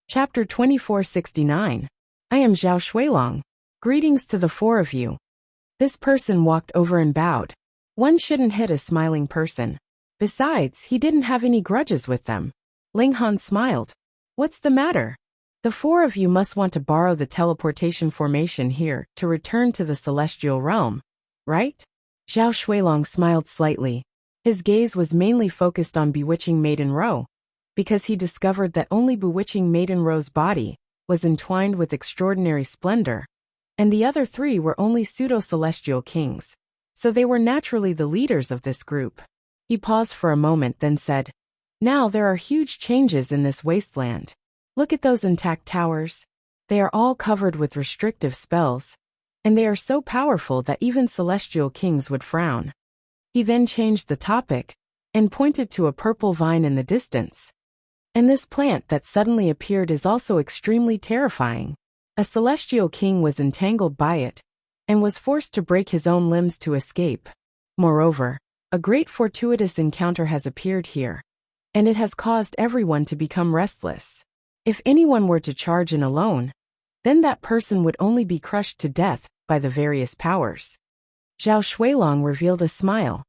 Chapter 2469. I am Zhao Shuilong. Greetings to the four of you. This person walked over and bowed. One shouldn't hit a smiling person. Besides, he didn't have any grudges with them. Ling Han smiled. What's the matter? The four of you must want to borrow the teleportation formation here to return to the celestial realm, right? Zhao Shuilong smiled slightly. His gaze was mainly focused on Bewitching Maiden Ro, because he discovered that only Bewitching Maiden Ro's body was entwined with extraordinary splendor, and the other three were only pseudo-celestial kings, so they were naturally the leaders of this group. He paused for a moment, then said, "Now there are huge changes in this wasteland. Look at those intact towers. They are all covered with restrictive spells, and they are so powerful that even celestial kings would frown." He then changed the topic and pointed to a purple vine in the distance. And this plant that suddenly appeared is also extremely terrifying. A celestial king was entangled by it, and was forced to break his own limbs to escape. Moreover, a great fortuitous encounter has appeared here, and it has caused everyone to become restless. If anyone were to charge in alone, then that person would only be crushed to death by the various powers. Zhao Shuilong revealed a smile.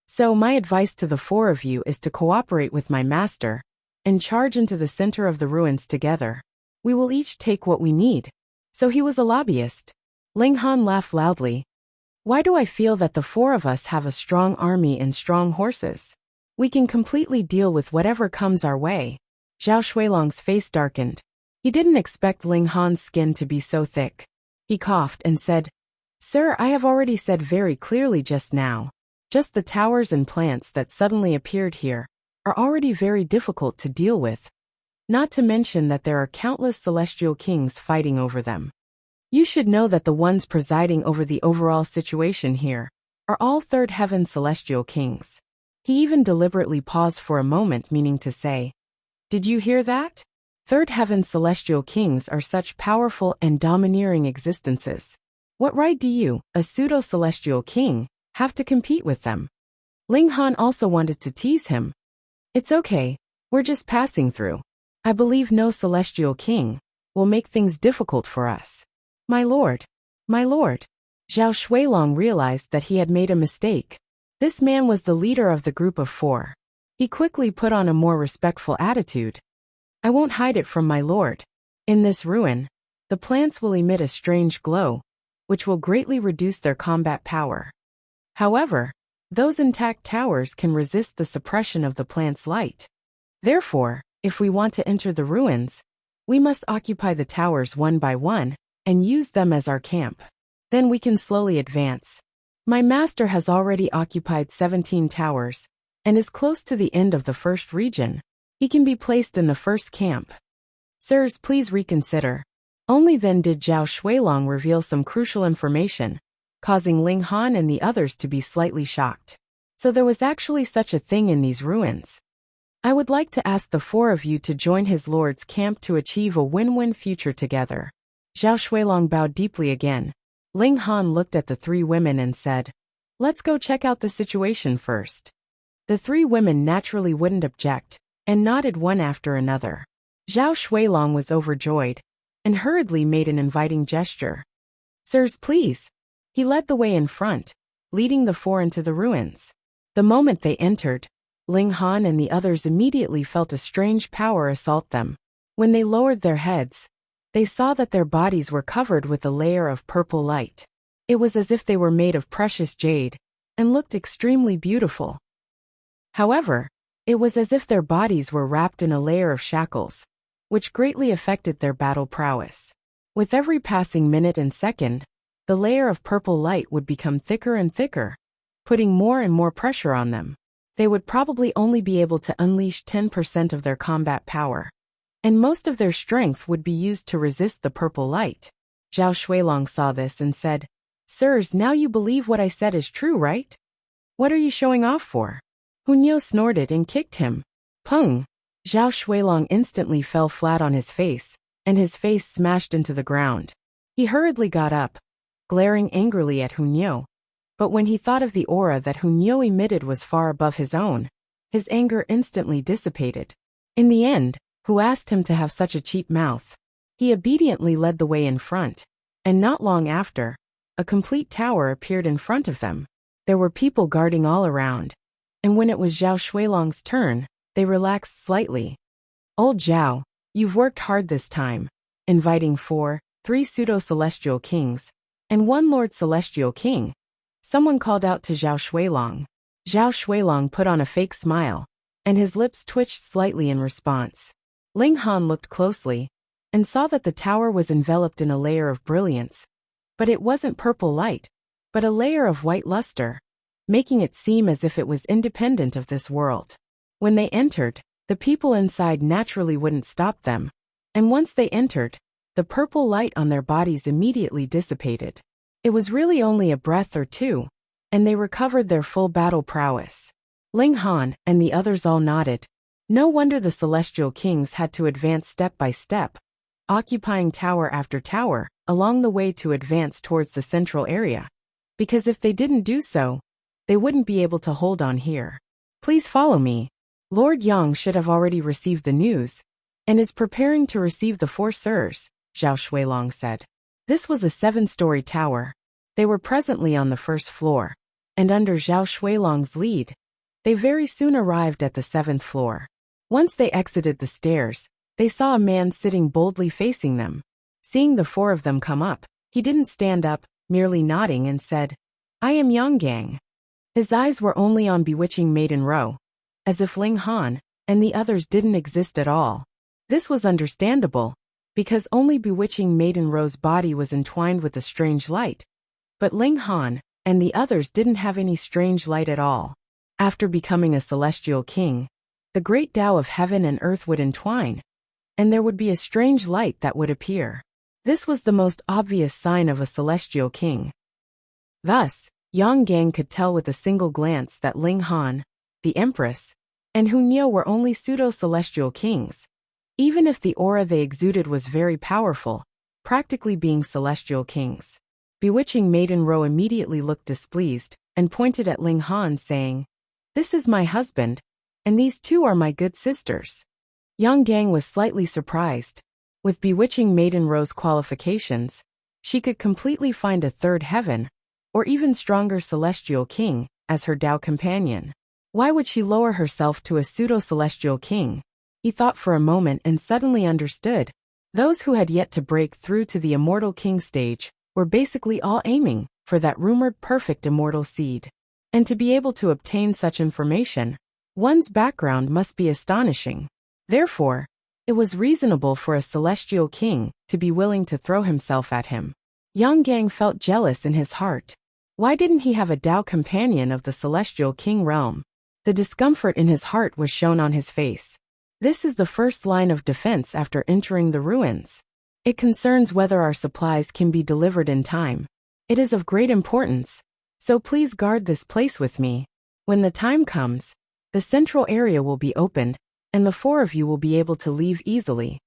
So my advice to the four of you is to cooperate with my master, and charge into the center of the ruins together. We will each take what we need. So he was a lobbyist. Ling Han laughed loudly. Why do I feel that the four of us have a strong army and strong horses? We can completely deal with whatever comes our way. Zhao Shuilong's face darkened. He didn't expect Ling Han's skin to be so thick. He coughed and said, "Sir, I have already said very clearly just now. Just the towers and plants that suddenly appeared here are already very difficult to deal with. Not to mention that there are countless celestial kings fighting over them. You should know that the ones presiding over the overall situation here are all third heaven celestial kings." He even deliberately paused for a moment, meaning to say, "Did you hear that? Third heaven celestial kings are such powerful and domineering existences. What right do you, a pseudo-celestial king, have to compete with them?" Ling Han also wanted to tease him. "It's okay, we're just passing through. I believe no celestial king will make things difficult for us." My lord. Zhao Shuilong realized that he had made a mistake. This man was the leader of the group of four. He quickly put on a more respectful attitude. "I won't hide it from my lord. In this ruin, the plants will emit a strange glow, which will greatly reduce their combat power. However, those intact towers can resist the suppression of the plant's light. Therefore, if we want to enter the ruins, we must occupy the towers one by one and use them as our camp. Then we can slowly advance. My master has already occupied 17 towers and is close to the end of the first region. He can be placed in the first camp. Sirs, please reconsider." Only then did Zhao Shuilong reveal some crucial information, causing Ling Han and the others to be slightly shocked. So there was actually such a thing in these ruins. "I would like to ask the four of you to join his lord's camp to achieve a win-win future together." Zhao Shuilong bowed deeply again. Ling Han looked at the three women and said, "Let's go check out the situation first." The three women naturally wouldn't object, and nodded one after another. Zhao Shuilong was overjoyed, and hurriedly made an inviting gesture. "Sirs, please." He led the way in front, leading the four into the ruins. The moment they entered, Ling Han and the others immediately felt a strange power assault them. When they lowered their heads, they saw that their bodies were covered with a layer of purple light. It was as if they were made of precious jade, and looked extremely beautiful. However, it was as if their bodies were wrapped in a layer of shackles, which greatly affected their battle prowess. With every passing minute and second, the layer of purple light would become thicker and thicker, putting more and more pressure on them. They would probably only be able to unleash 10% of their combat power, and most of their strength would be used to resist the purple light. Zhao Shuilong saw this and said, "Sirs, now you believe what I said is true, right? What are you showing off for?" Hunyo snorted and kicked him. Pung! Zhao Shuilong instantly fell flat on his face, and his face smashed into the ground. He hurriedly got up, glaring angrily at Hunyo. But when he thought of the aura that Hunyo emitted was far above his own, his anger instantly dissipated. In the end, who asked him to have such a cheap mouth. He obediently led the way in front, and not long after, a complete tower appeared in front of them. There were people guarding all around, and when it was Zhao Shuilong's turn, they relaxed slightly. "Old Zhao, you've worked hard this time," inviting 3 pseudo-celestial kings, and 1 Lord Celestial King. Someone called out to Zhao Shuilong. Zhao Shuilong put on a fake smile, and his lips twitched slightly in response. Ling Han looked closely, and saw that the tower was enveloped in a layer of brilliance. But it wasn't purple light, but a layer of white luster, making it seem as if it was independent of this world. When they entered, the people inside naturally wouldn't stop them, and once they entered, the purple light on their bodies immediately dissipated. It was really only a breath or two, and they recovered their full battle prowess. Ling Han and the others all nodded. No wonder the Celestial Kings had to advance step by step, occupying tower after tower, along the way to advance towards the central area. Because if they didn't do so, they wouldn't be able to hold on here. "Please follow me." Lord Yang should have already received the news, and is preparing to receive the 4 sirs, Zhao Shuilong said. This was a 7-story tower. They were presently on the 1st floor, and under Zhao Shuilong's lead, they very soon arrived at the 7th floor. Once they exited the stairs, they saw a man sitting boldly facing them. Seeing the 4 of them come up, he didn't stand up, merely nodding and said, "I am Yang." His eyes were only on bewitching Maiden Row, as if Ling Han and the others didn't exist at all. This was understandable, because only bewitching Maiden Row's body was entwined with a strange light. But Ling Han and the others didn't have any strange light at all. After becoming a celestial king, the great Tao of heaven and earth would entwine, and there would be a strange light that would appear. This was the most obvious sign of a celestial king. Thus, Yang Gang could tell with a single glance that Ling Han, the Empress, and Hu Niu were only pseudo-celestial kings, even if the aura they exuded was very powerful, practically being celestial kings. Bewitching Maiden Row immediately looked displeased, and pointed at Ling Han saying, "This is my husband, and these 2 are my good sisters." Yang Gang was slightly surprised. With bewitching Maiden Row's qualifications, she could completely find a 3rd heaven, or even stronger celestial king, as her Tao companion. Why would she lower herself to a pseudo-celestial king? He thought for a moment and suddenly understood. Those who had yet to break through to the immortal king stage were basically all aiming for that rumored perfect immortal seed. And to be able to obtain such information, one's background must be astonishing. Therefore, it was reasonable for a celestial king to be willing to throw himself at him. Yang Gang felt jealous in his heart. Why didn't he have a Tao companion of the celestial king realm? The discomfort in his heart was shown on his face. This is the first line of defense after entering the ruins. It concerns whether our supplies can be delivered in time. It is of great importance, so please guard this place with me. When the time comes, the central area will be opened, and the 4 of you will be able to leave easily.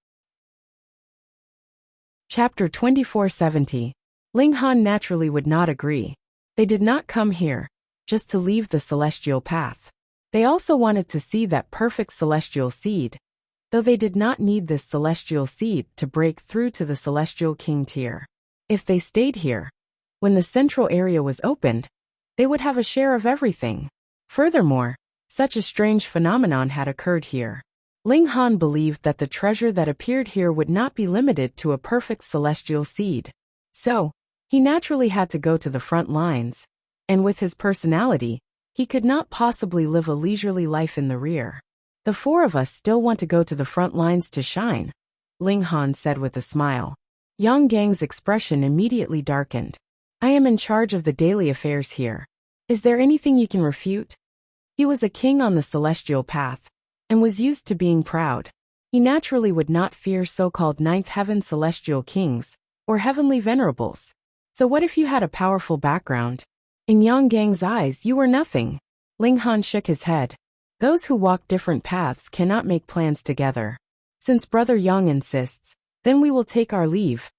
Chapter 2470. Ling Han naturally would not agree. They did not come here just to leave the celestial path. They also wanted to see that perfect celestial seed, though they did not need this celestial seed to break through to the celestial king tier. If they stayed here, when the central area was opened, they would have a share of everything. Furthermore, such a strange phenomenon had occurred here. Ling Han believed that the treasure that appeared here would not be limited to a perfect celestial seed. So, he naturally had to go to the front lines, and with his personality, he could not possibly live a leisurely life in the rear. The 4 of us still want to go to the front lines to shine, Ling Han said with a smile. Yang Gang's expression immediately darkened. I am in charge of the daily affairs here. Is there anything you can refute? He was a king on the celestial path, and was used to being proud. He naturally would not fear so-called 9th heaven celestial kings, or heavenly venerables. So what if you had a powerful background? In Yang Gang's eyes you were nothing. Ling Han shook his head. Those who walk different paths cannot make plans together. Since Brother Yang insists, then we will take our leave.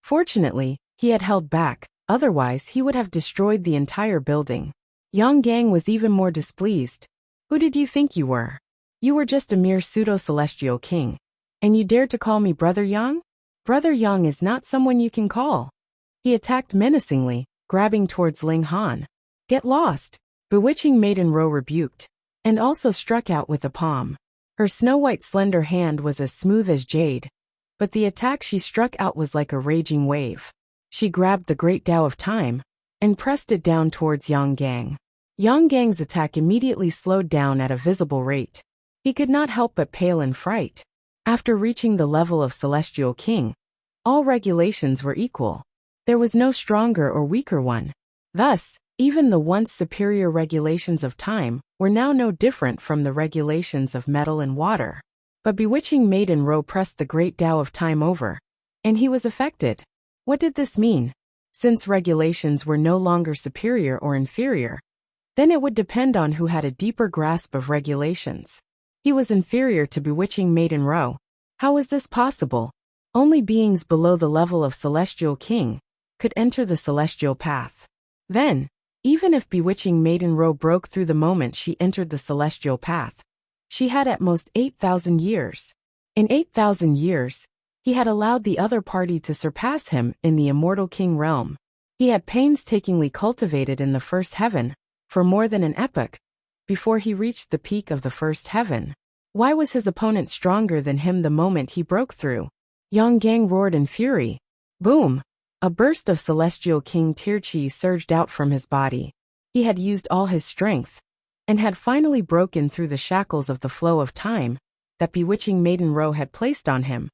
Fortunately, he had held back, otherwise he would have destroyed the entire building. Yang Gang was even more displeased. Who did you think you were? You were just a mere pseudo-celestial king. And you dare to call me Brother Yang? Brother Yang is not someone you can call. He attacked menacingly, grabbing towards Ling Han. Get lost! Bewitching Maiden Ro rebuked, and also struck out with a palm. Her snow-white slender hand was as smooth as jade, but the attack she struck out was like a raging wave. She grabbed the Great Tao of Time, and pressed it down towards Yang Gang. Yang Gang's attack immediately slowed down at a visible rate. He could not help but pale in fright. After reaching the level of Celestial King, all regulations were equal. There was no stronger or weaker one. Thus, even the once superior regulations of time were now no different from the regulations of metal and water. But bewitching Maiden Ro pressed the Great Tao of Time over, and he was affected. What did this mean? Since regulations were no longer superior or inferior, then it would depend on who had a deeper grasp of regulations. He was inferior to bewitching Maiden Ro. How was this possible? Only beings below the level of Celestial King could enter the celestial path. Then, even if bewitching Maiden Ro broke through the moment she entered the celestial path, she had at most 8,000 years. In 8,000 years, he had allowed the other party to surpass him in the immortal king realm. He had painstakingly cultivated in the first heaven for more than an epoch before he reached the peak of the first heaven. Why was his opponent stronger than him the moment he broke through? Yang Gang roared in fury. Boom! A burst of Celestial King Tier Chi surged out from his body. He had used all his strength, and had finally broken through the shackles of the flow of time that bewitching Maiden Ro had placed on him,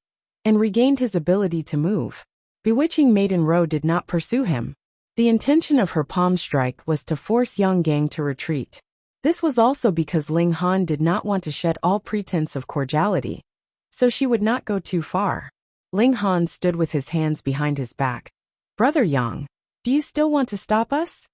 and regained his ability to move. Bewitching Maiden Ro did not pursue him. The intention of her palm strike was to force Yang Gang to retreat. This was also because Ling Han did not want to shed all pretense of cordiality, so she would not go too far. Ling Han stood with his hands behind his back. Brother Yang, do you still want to stop us?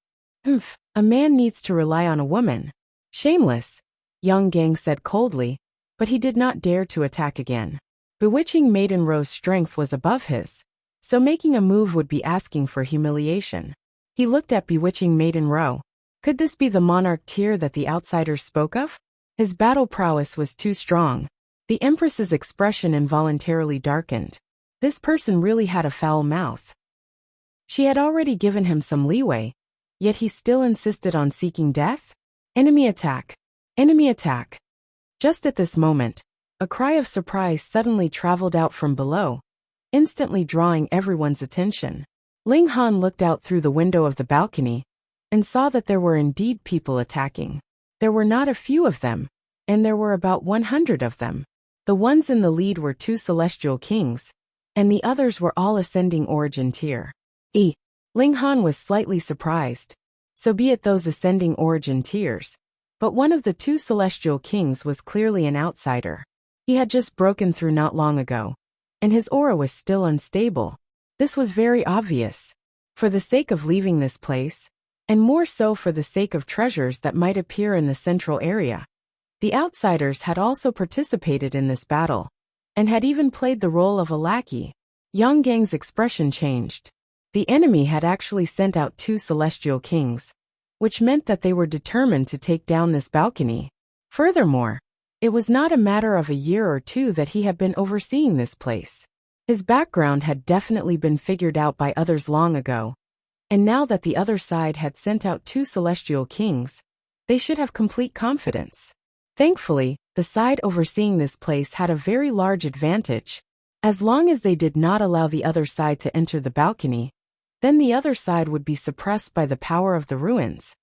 A man needs to rely on a woman. Shameless, Yang Gang said coldly, but he did not dare to attack again. Bewitching Maiden Ro's strength was above his, so making a move would be asking for humiliation. He looked at bewitching Maiden Ro. Could this be the monarch tier that the outsiders spoke of? His battle prowess was too strong. The Empress's expression involuntarily darkened. This person really had a foul mouth. She had already given him some leeway, yet he still insisted on seeking death? Enemy attack! Enemy attack! Just at this moment, a cry of surprise suddenly traveled out from below, instantly drawing everyone's attention. Ling Han looked out through the window of the balcony, and saw that there were indeed people attacking. There were not a few of them, and there were about 100 of them. The ones in the lead were 2 celestial kings, and the others were all ascending origin tier. Ling Han was slightly surprised. So be it those ascending origin tiers. But one of the 2 celestial kings was clearly an outsider. He had just broken through not long ago, and his aura was still unstable. This was very obvious. For the sake of leaving this place, and more so for the sake of treasures that might appear in the central area, the outsiders had also participated in this battle, and had even played the role of a lackey. Yang Gang's expression changed. The enemy had actually sent out 2 celestial kings, which meant that they were determined to take down this balcony. Furthermore, it was not a matter of a year or 2 that he had been overseeing this place. His background had definitely been figured out by others long ago, and now that the other side had sent out 2 celestial kings, they should have complete confidence. Thankfully, the side overseeing this place had a very large advantage. As long as they did not allow the other side to enter the balcony, then the other side would be suppressed by the power of the ruins,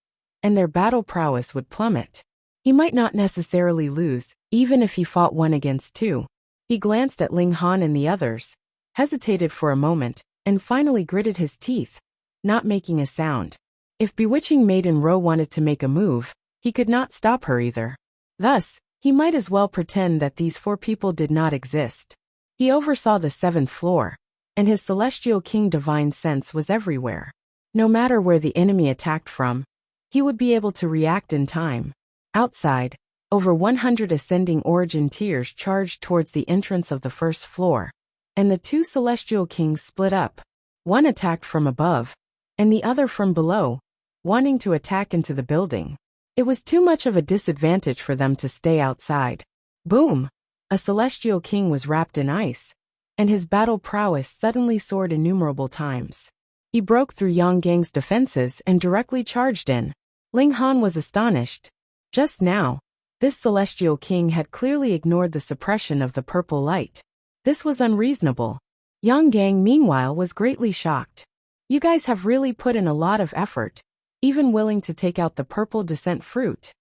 and their battle prowess would plummet. He might not necessarily lose, even if he fought 1 against 2. He glanced at Ling Han and the others, hesitated for a moment, and finally gritted his teeth, not making a sound. If bewitching Maiden Ro wanted to make a move, he could not stop her either. Thus, he might as well pretend that these 4 people did not exist. He oversaw the 7th floor, and his celestial king divine sense was everywhere. No matter where the enemy attacked from, he would be able to react in time. Outside, over 100 ascending origin tiers charged towards the entrance of the 1st floor, and the 2 celestial kings split up. One attacked from above, and the other from below, wanting to attack into the building. It was too much of a disadvantage for them to stay outside. Boom! A celestial king was wrapped in ice, and his battle prowess suddenly soared innumerable times. He broke through Yang Gang's defenses and directly charged in. Ling Han was astonished. Just now, this celestial king had clearly ignored the suppression of the purple light. This was unreasonable. Yang Gang, meanwhile, was greatly shocked. You guys have really put in a lot of effort, even willing to take out the purple descent fruit.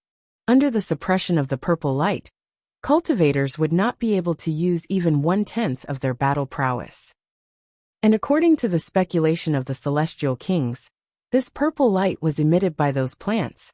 Under the suppression of the purple light, cultivators would not be able to use even 1/10 of their battle prowess. And according to the speculation of the celestial kings, this purple light was emitted by those plants.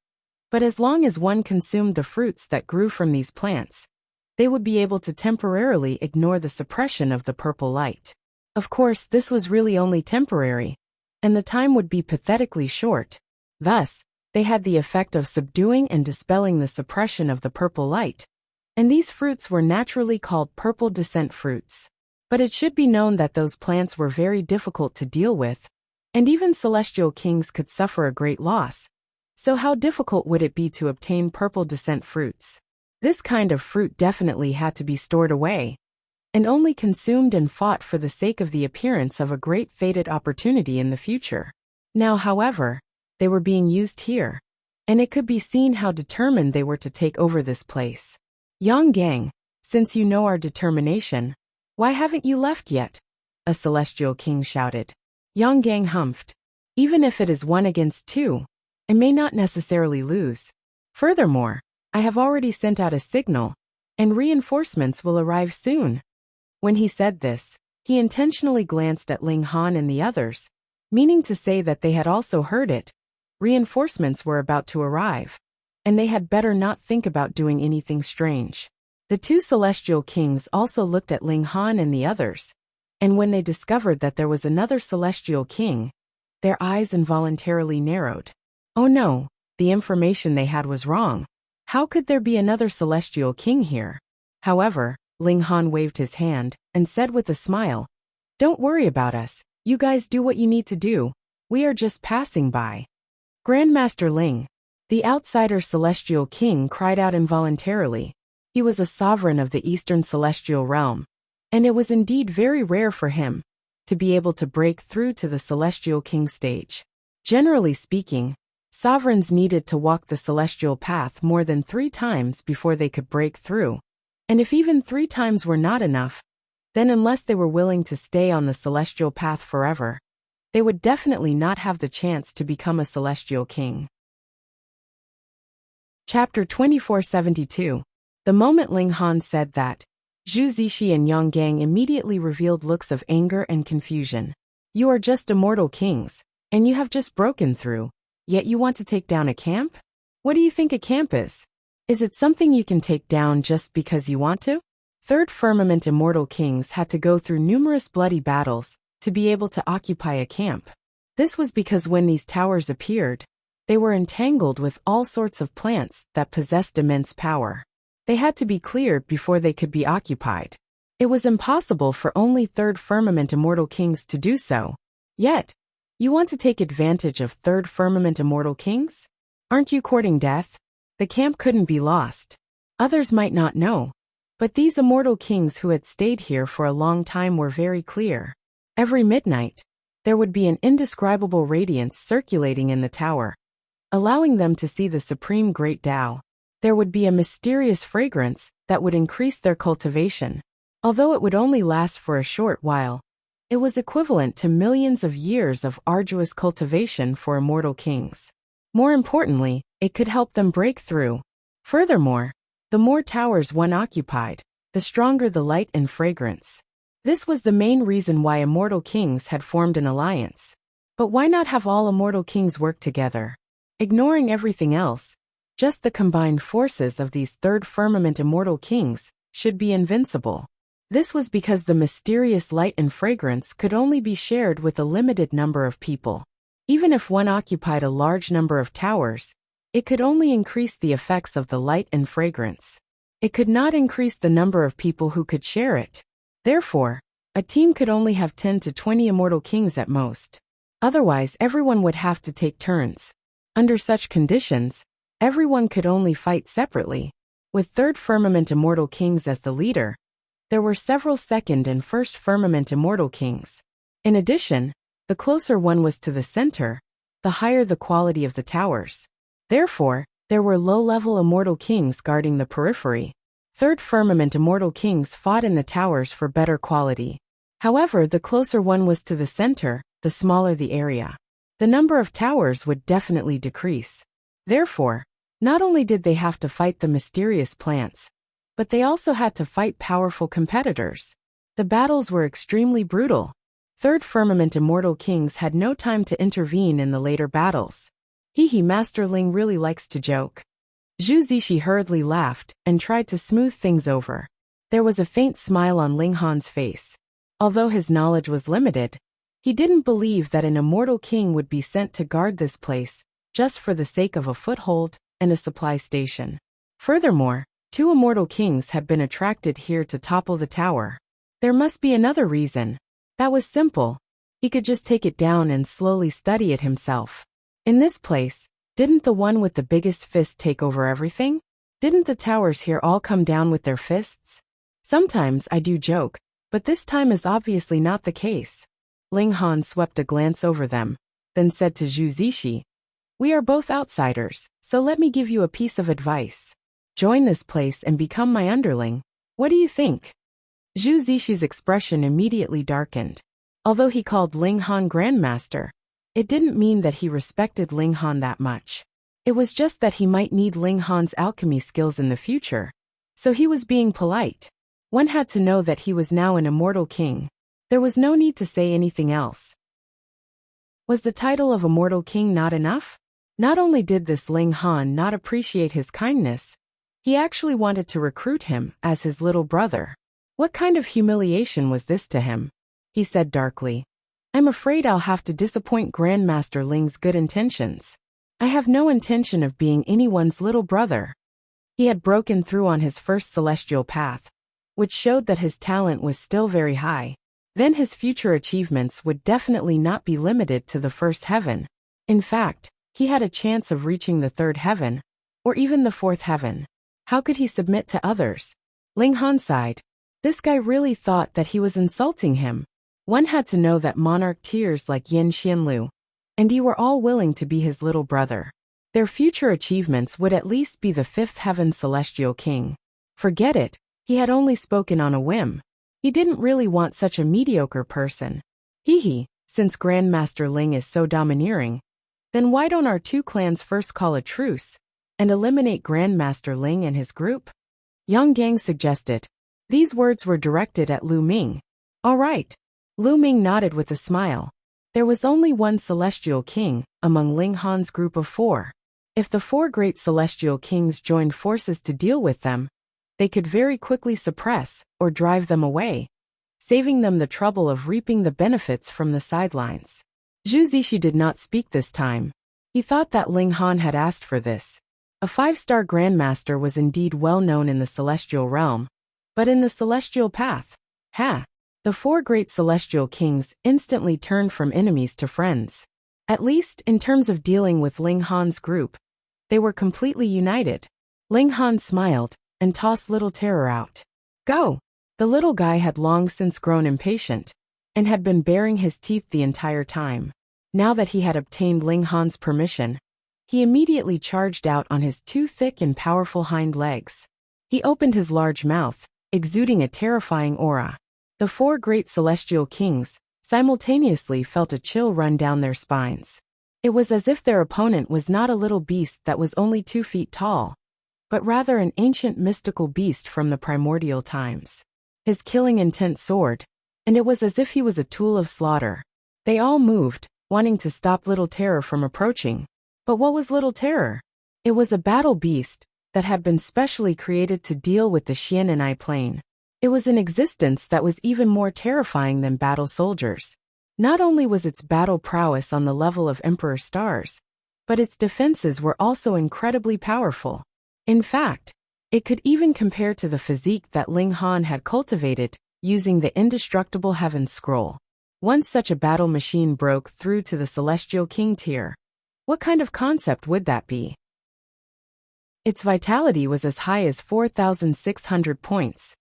But as long as one consumed the fruits that grew from these plants, they would be able to temporarily ignore the suppression of the purple light. Of course, this was really only temporary, and the time would be pathetically short. Thus, they had the effect of subduing and dispelling the suppression of the purple light, and these fruits were naturally called purple descent fruits. But it should be known that those plants were very difficult to deal with, and even celestial kings could suffer a great loss. So how difficult would it be to obtain purple descent fruits? This kind of fruit definitely had to be stored away, and only consumed and fought for the sake of the appearance of a great fated opportunity in the future. Now, however, they were being used here, and it could be seen how determined they were to take over this place. Yang Gang, since you know our determination, why haven't you left yet? A celestial king shouted. Yang Gang humphed. Even if it is 1 against 2, I may not necessarily lose. Furthermore, I have already sent out a signal, and reinforcements will arrive soon. When he said this, he intentionally glanced at Ling Han and the others, meaning to say that they had also heard it. Reinforcements were about to arrive, and they had better not think about doing anything strange. The 2 celestial kings also looked at Ling Han and the others, and when they discovered that there was another celestial king, their eyes involuntarily narrowed. Oh no, the information they had was wrong. How could there be another celestial king here? However, Ling Han waved his hand and said with a smile, "Don't worry about us, you guys do what you need to do, we are just passing by." Grandmaster Ling, the outsider celestial king, cried out involuntarily. He was a sovereign of the Eastern Celestial Realm, and it was indeed very rare for him to be able to break through to the Celestial King stage. Generally speaking, sovereigns needed to walk the celestial path more than 3 times before they could break through, and if even 3 times were not enough, then unless they were willing to stay on the celestial path forever, they would definitely not have the chance to become a celestial king. Chapter 2472. The moment Ling Han said that, Zhu Zishi and Yang Gang immediately revealed looks of anger and confusion. You are just immortal kings, and you have just broken through, yet you want to take down a camp? What do you think a camp is? Is it something you can take down just because you want to? Third Firmament immortal kings had to go through numerous bloody battles to be able to occupy a camp. This was because when these towers appeared, they were entangled with all sorts of plants that possessed immense power. They had to be cleared before they could be occupied. It was impossible for only Third Firmament immortal kings to do so. Yet, you want to take advantage of Third Firmament immortal kings? Aren't you courting death? The camp couldn't be lost. Others might not know, but these immortal kings who had stayed here for a long time were very clear. Every midnight, there would be an indescribable radiance circulating in the tower, allowing them to see the supreme great Tao. There would be a mysterious fragrance that would increase their cultivation. Although it would only last for a short while, it was equivalent to millions of years of arduous cultivation for immortal kings. More importantly, it could help them break through. Furthermore, the more towers one occupied, the stronger the light and fragrance. This was the main reason why immortal kings had formed an alliance. But why not have all immortal kings work together? Ignoring everything else, just the combined forces of these Third Firmament immortal kings should be invincible. This was because the mysterious light and fragrance could only be shared with a limited number of people. Even if one occupied a large number of towers, it could only increase the effects of the light and fragrance. It could not increase the number of people who could share it. Therefore, a team could only have 10 to 20 immortal kings at most. Otherwise, everyone would have to take turns. Under such conditions, everyone could only fight separately. With Third Firmament immortal kings as the leader, there were several second and first firmament immortal kings. In addition, the closer one was to the center, the higher the quality of the towers. Therefore, there were low-level immortal kings guarding the periphery. Third firmament immortal kings fought in the towers for better quality. However, the closer one was to the center, the smaller the area. The number of towers would definitely decrease. Therefore, not only did they have to fight the mysterious plants, but they also had to fight powerful competitors. The battles were extremely brutal. Third firmament immortal kings had no time to intervene in the later battles. Master Ling really likes to joke. Zhu Zishi hurriedly laughed and tried to smooth things over. There was a faint smile on Ling Han's face. Although his knowledge was limited, he didn't believe that an immortal king would be sent to guard this place, just for the sake of a foothold and a supply station. Furthermore, 2 immortal kings had been attracted here to topple the tower. There must be another reason. That was simple. He could just take it down and slowly study it himself. In this place, didn't the one with the biggest fist take over everything? Didn't the towers here all come down with their fists? Sometimes I do joke, but this time is obviously not the case. Ling Han swept a glance over them, then said to Zhu Zishi, "We are both outsiders, so let me give you a piece of advice. Join this place and become my underling. What do you think?" Zhu Zishi's expression immediately darkened. Although he called Ling Han Grandmaster, it didn't mean that he respected Ling Han that much. It was just that he might need Ling Han's alchemy skills in the future. So he was being polite. One had to know that he was now an immortal king. There was no need to say anything else. Was the title of immortal king not enough? Not only did this Ling Han not appreciate his kindness, he actually wanted to recruit him as his little brother. What kind of humiliation was this to him? He said darkly, "I'm afraid I'll have to disappoint Grandmaster Ling's good intentions. I have no intention of being anyone's little brother." He had broken through on his first celestial path, which showed that his talent was still very high. Then his future achievements would definitely not be limited to the first heaven. In fact, he had a chance of reaching the third heaven, or even the fourth heaven. How could he submit to others? Ling Han sighed. This guy really thought that he was insulting him. One had to know that monarch tiers like Yin Xianlu and he were all willing to be his little brother. Their future achievements would at least be the fifth heaven celestial king. Forget it, he had only spoken on a whim. He didn't really want such a mediocre person. Since Grandmaster Ling is so domineering, then why don't our 2 clans first call a truce and eliminate Grandmaster Ling and his group? Yang Gang suggested. These words were directed at Lu Ming. All right. Lu Ming nodded with a smile. There was only one celestial king among Ling Han's group of 4. If the 4 great celestial kings joined forces to deal with them, they could very quickly suppress or drive them away, saving them the trouble of reaping the benefits from the sidelines. Zhu Zishi did not speak this time. He thought that Ling Han had asked for this. A 5-star grandmaster was indeed well known in the celestial realm, but in the celestial path, the 4 great celestial kings instantly turned from enemies to friends. At least, in terms of dealing with Ling Han's group, they were completely united. Ling Han smiled and tossed Little Terror out. Go! The little guy had long since grown impatient and had been baring his teeth the entire time. Now that he had obtained Ling Han's permission, he immediately charged out on his 2 thick and powerful hind legs. He opened his large mouth, exuding a terrifying aura. The 4 great celestial kings simultaneously felt a chill run down their spines. It was as if their opponent was not a little beast that was only 2 feet tall, but rather an ancient mystical beast from the primordial times. His killing intent soared, and it was as if he was a tool of slaughter. They all moved, wanting to stop Little Terror from approaching. But what was Little Terror? It was a battle beast that had been specially created to deal with the Xian and I plane. It was an existence that was even more terrifying than battle soldiers. Not only was its battle prowess on the level of Emperor Stars, but its defenses were also incredibly powerful. In fact, it could even compare to the physique that Ling Han had cultivated using the indestructible Heaven Scroll. Once such a battle machine broke through to the Celestial King tier, what kind of concept would that be? Its vitality was as high as 4,600 points,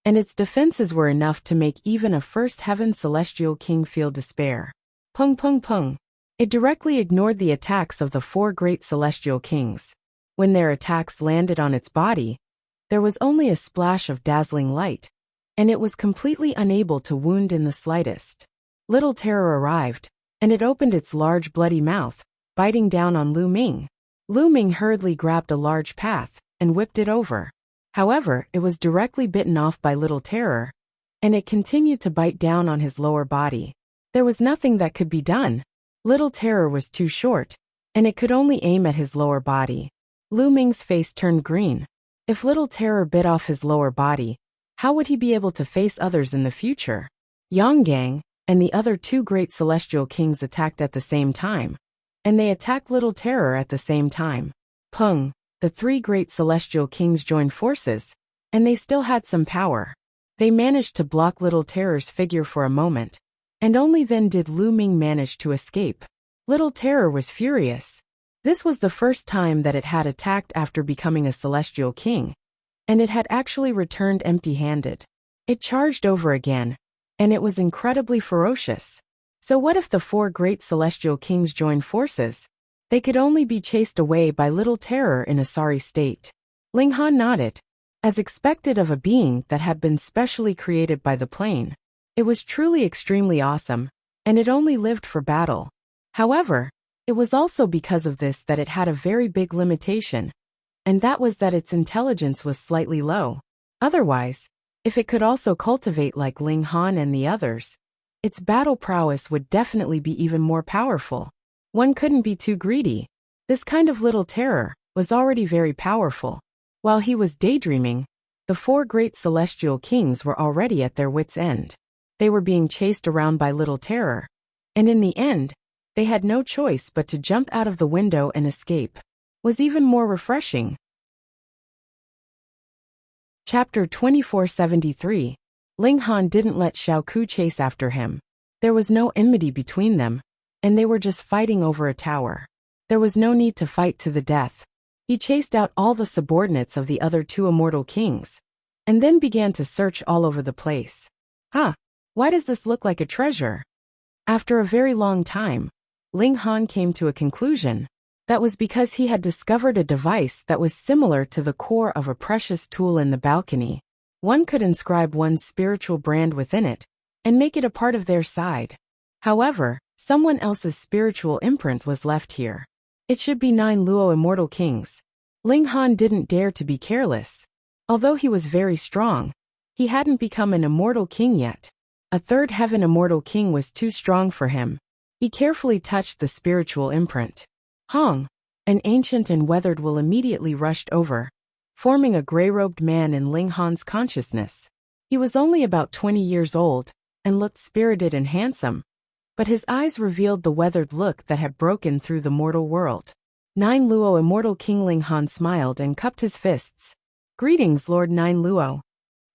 and its defenses were enough to make even a first heaven celestial king feel despair. Pung pung pung. It directly ignored the attacks of the 4 great celestial kings. When their attacks landed on its body, there was only a splash of dazzling light, and it was completely unable to wound in the slightest. Little Terror arrived, and it opened its large bloody mouth, biting down on Lu Ming. Lu Ming hurriedly grabbed a large path and whipped it over. However, it was directly bitten off by Little Terror, and it continued to bite down on his lower body. There was nothing that could be done. Little Terror was too short, and it could only aim at his lower body. Lu Ming's face turned green. If Little Terror bit off his lower body, how would he be able to face others in the future? Yang Gang and the other 2 great celestial kings attacked at the same time, and they attacked Little Terror at the same time. Pung. The 3 great celestial kings joined forces, and they still had some power. They managed to block Little Terror's figure for a moment, and only then did Lu Ming manage to escape. Little Terror was furious. This was the first time that it had attacked after becoming a celestial king, and it had actually returned empty-handed. It charged over again, and it was incredibly ferocious. So what if the 4 great celestial kings joined forces? They could only be chased away by Little Terror in a sorry state. Ling Han nodded. As expected of a being that had been specially created by the plane, it was truly extremely awesome, and it only lived for battle. However, it was also because of this that it had a very big limitation, and that was that its intelligence was slightly low. Otherwise, if it could also cultivate like Ling Han and the others, its battle prowess would definitely be even more powerful. One couldn't be too greedy. This kind of Little Terror was already very powerful. While he was daydreaming, the 4 great celestial kings were already at their wits' end. They were being chased around by Little Terror, and in the end, they had no choice but to jump out of the window and escape. Was even more refreshing. Chapter 2473. Ling Han didn't let Xiao Ku chase after him. There was no enmity between them, and they were just fighting over a tower. There was no need to fight to the death. He chased out all the subordinates of the other 2 immortal kings, and then began to search all over the place. Why does this look like a treasure? After a very long time, Ling Han came to a conclusion. That was because he had discovered a device that was similar to the core of a precious tool in the balcony. One could inscribe one's spiritual brand within it, and make it a part of their side. However, someone else's spiritual imprint was left here. It should be 9 Luo immortal kings. Ling Han didn't dare to be careless. Although he was very strong, he hadn't become an immortal king yet. A 3rd heaven immortal king was too strong for him. He carefully touched the spiritual imprint. Hong, an ancient and weathered will immediately rushed over, forming a gray-robed man in Ling Han's consciousness. He was only about 20 years old, and looked spirited and handsome, but his eyes revealed the weathered look that had broken through the mortal world. 9 Luo immortal king Ling Han smiled and cupped his fists. Greetings, Lord 9 Luo.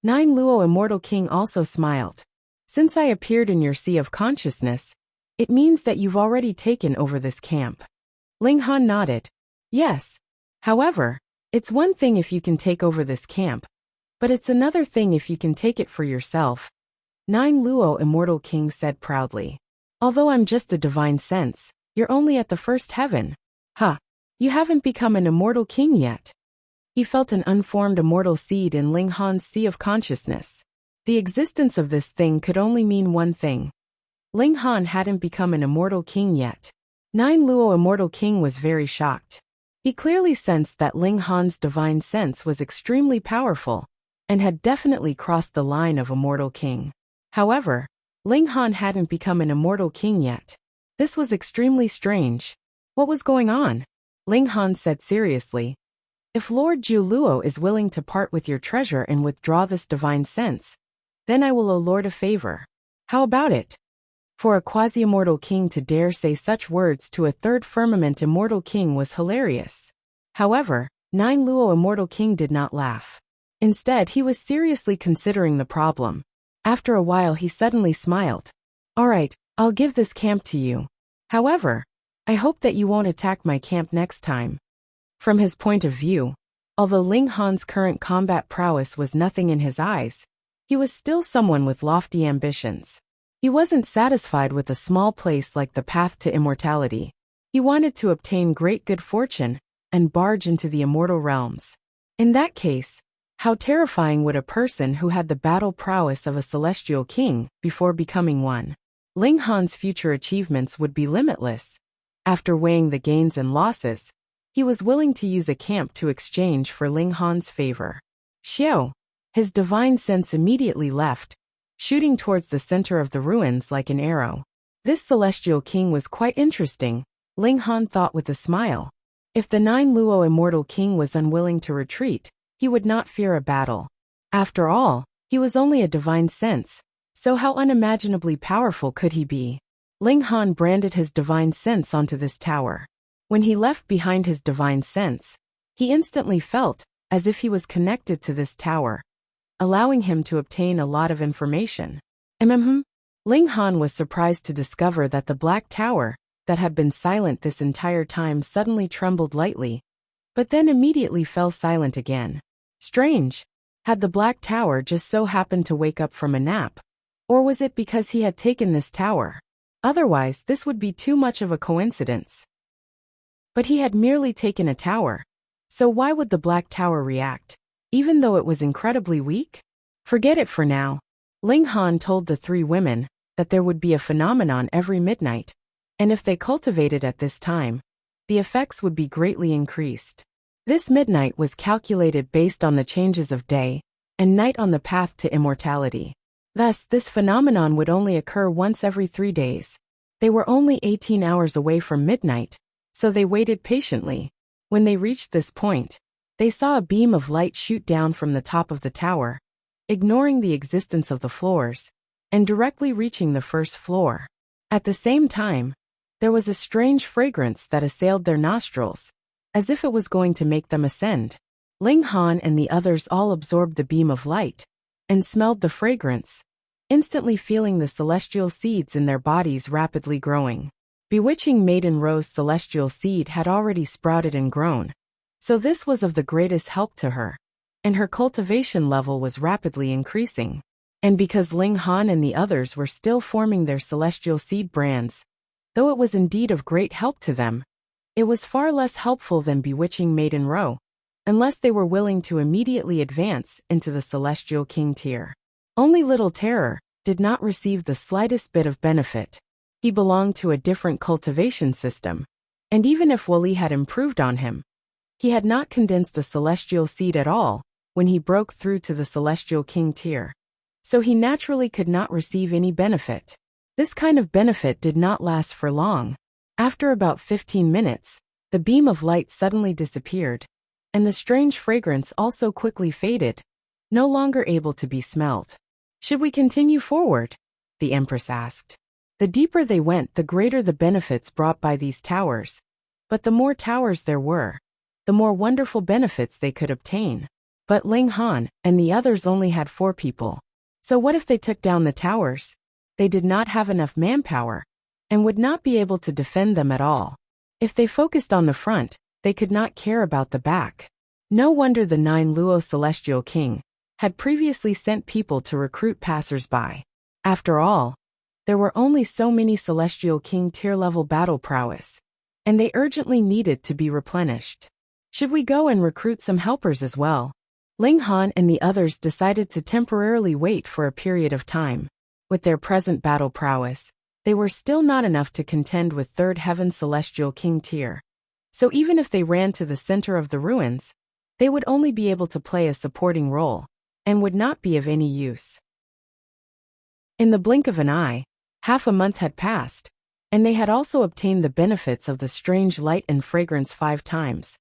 9 Luo immortal king also smiled. Since I appeared in your sea of consciousness, it means that you've already taken over this camp. Ling Han nodded. Yes. However, it's one thing if you can take over this camp, but it's another thing if you can take it for yourself. 9 Luo immortal king said proudly. Although I'm just a divine sense, you're only at the 1st heaven. You haven't become an immortal king yet. He felt an unformed immortal seed in Ling Han's sea of consciousness. The existence of this thing could only mean one thing. Ling Han hadn't become an immortal king yet. 9 Luo immortal king was very shocked. He clearly sensed that Ling Han's divine sense was extremely powerful, and had definitely crossed the line of immortal king. However, Ling Han hadn't become an immortal king yet. This was extremely strange. What was going on? Ling Han said seriously. If Lord Zhu Luo is willing to part with your treasure and withdraw this divine sense, then I will award a favor. How about it? For a quasi-immortal king to dare say such words to a 3rd firmament immortal king was hilarious. However, 9 Luo immortal king did not laugh. Instead, he was seriously considering the problem. After a while he suddenly smiled. Alright, I'll give this camp to you. However, I hope that you won't attack my camp next time. From his point of view, although Ling Han's current combat prowess was nothing in his eyes, He was still someone with lofty ambitions. He wasn't satisfied with a small place like the path to immortality. He wanted to obtain great good fortune and barge into the immortal realms. In that case, how terrifying would a person who had the battle prowess of a celestial king before becoming one? Ling Han's future achievements would be limitless. After weighing the gains and losses, he was willing to use a camp to exchange for Ling Han's favor. Xiao, his divine sense immediately left, shooting towards the center of the ruins like an arrow. This celestial king was quite interesting, Ling Han thought with a smile. If the Nine Luo immortal king was unwilling to retreat, he would not fear a battle. After all, he was only a divine sense, so how unimaginably powerful could he be? Ling Han branded his divine sense onto this tower. When he left behind his divine sense, he instantly felt as if he was connected to this tower, allowing him to obtain a lot of information. Ling Han was surprised to discover that the black tower, that had been silent this entire time, suddenly trembled lightly, but then immediately fell silent again. Strange. Had the black tower just so happened to wake up from a nap? Or was it because he had taken this tower? Otherwise, this would be too much of a coincidence. But he had merely taken a tower. So why would the black tower react, even though it was incredibly weak? Forget it for now. Ling Han told the three women that there would be a phenomenon every midnight, and if they cultivated at this time, the effects would be greatly increased. This midnight was calculated based on the changes of day and night on the path to immortality. Thus, this phenomenon would only occur once every 3 days. They were only 18 hours away from midnight, so they waited patiently. When they reached this point, they saw a beam of light shoot down from the top of the tower, ignoring the existence of the floors, and directly reaching the first floor. At the same time, there was a strange fragrance that assailed their nostrils, as if it was going to make them ascend. Ling Han and the others all absorbed the beam of light and smelled the fragrance, instantly feeling the celestial seeds in their bodies rapidly growing. Bewitching Maiden Rose's celestial seed had already sprouted and grown, so this was of the greatest help to her, and her cultivation level was rapidly increasing. And because Ling Han and the others were still forming their celestial seed brands, though it was indeed of great help to them, it was far less helpful than Bewitching Maiden Rose, unless they were willing to immediately advance into the Celestial King tier. Only Little Terror did not receive the slightest bit of benefit. He belonged to a different cultivation system, and even if Wali had improved on him, he had not condensed a celestial seed at all when he broke through to the Celestial King tier, so he naturally could not receive any benefit. This kind of benefit did not last for long. After about 15 minutes, the beam of light suddenly disappeared, and the strange fragrance also quickly faded, no longer able to be smelled. Should we continue forward? The Empress asked. The deeper they went, the greater the benefits brought by these towers, but the more towers there were, the more wonderful benefits they could obtain. But Ling Han and the others only had 4 people. So what if they took down the towers? They did not have enough manpower, and would not be able to defend them at all. If they focused on the front, they could not care about the back. No wonder the Nine Luo Celestial King had previously sent people to recruit passers-by. After all, there were only so many Celestial King tier-level battle prowess, and they urgently needed to be replenished. Should we go and recruit some helpers as well? Ling Han and the others decided to temporarily wait for a period of time. With their present battle prowess, they were still not enough to contend with Third Heaven Celestial King tier. So even if they ran to the center of the ruins, they would only be able to play a supporting role, and would not be of any use. In the blink of an eye, half a month had passed, and they had also obtained the benefits of the strange light and fragrance 5 times,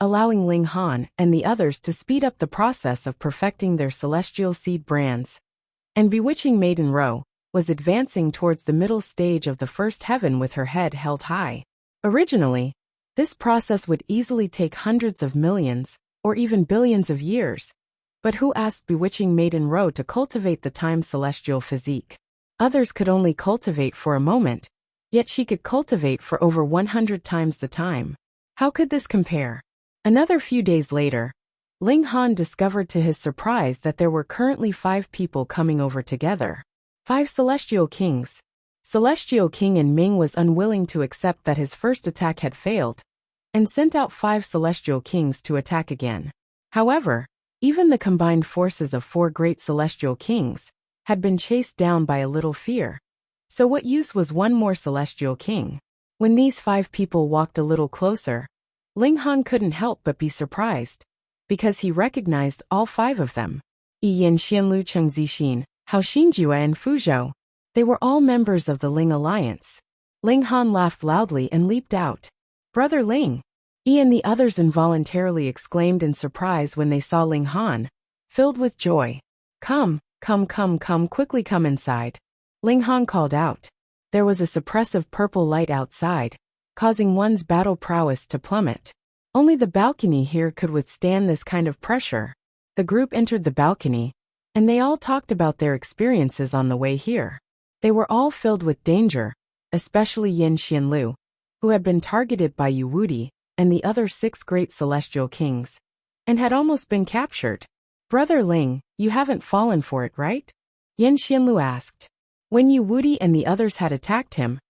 allowing Ling Han and the others to speed up the process of perfecting their celestial seed brands. And Bewitching Maiden Rose was advancing towards the middle stage of the first heaven with her head held high. Originally, this process would easily take hundreds of millions, or even billions of years. But who asked Bewitching Maiden Rose to cultivate the time celestial physique? Others could only cultivate for a moment, yet she could cultivate for over 100 times the time. How could this compare? Another few days later, Ling Han discovered to his surprise that there were currently 5 people coming over together. 5 celestial kings. Celestial King In Ming was unwilling to accept that his first attack had failed, and sent out 5 celestial kings to attack again. However, even the combined forces of 4 great celestial kings had been chased down by a little fear. So what use was one more celestial king? When these 5 people walked a little closer, Ling Han couldn't help but be surprised, because he recognized all 5 of them. Yin Xianlu Cheng Zixin, Hao Xinjue and Fuzhou. They were all members of the Ling Alliance. Ling Han laughed loudly and leaped out. Brother Ling! Yi and the others involuntarily exclaimed in surprise when they saw Ling Han, filled with joy. Come, quickly come inside. Ling Han called out. There was a suppressive purple light outside, causing one's battle prowess to plummet. Only the balcony here could withstand this kind of pressure. The group entered the balcony, and they all talked about their experiences on the way here. They were all filled with danger, especially Yin Xianlu, who had been targeted by Yu Wudi and the other 6 great celestial kings, and had almost been captured. Brother Ling, you haven't fallen for it, right? Yin Xianlu asked. When Yu Wudi and the others had attacked him,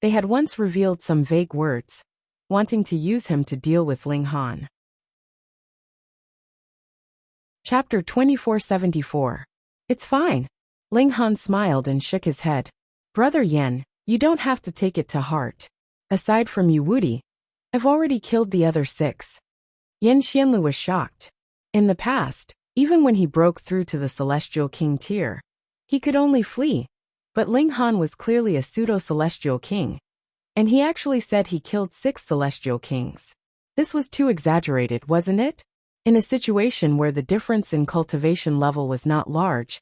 they had once revealed some vague words, wanting to use him to deal with Ling Han. Chapter 2474. It's fine. Ling Han smiled and shook his head. Brother Yen, you don't have to take it to heart. Aside from Yu Wudi, I've already killed the other 6. Yin Xianlu was shocked. In the past, even when he broke through to the Celestial King tier, he could only flee. But Ling Han was clearly a pseudo-celestial king, and he actually said he killed 6 celestial kings. This was too exaggerated, wasn't it? In a situation where the difference in cultivation level was not large,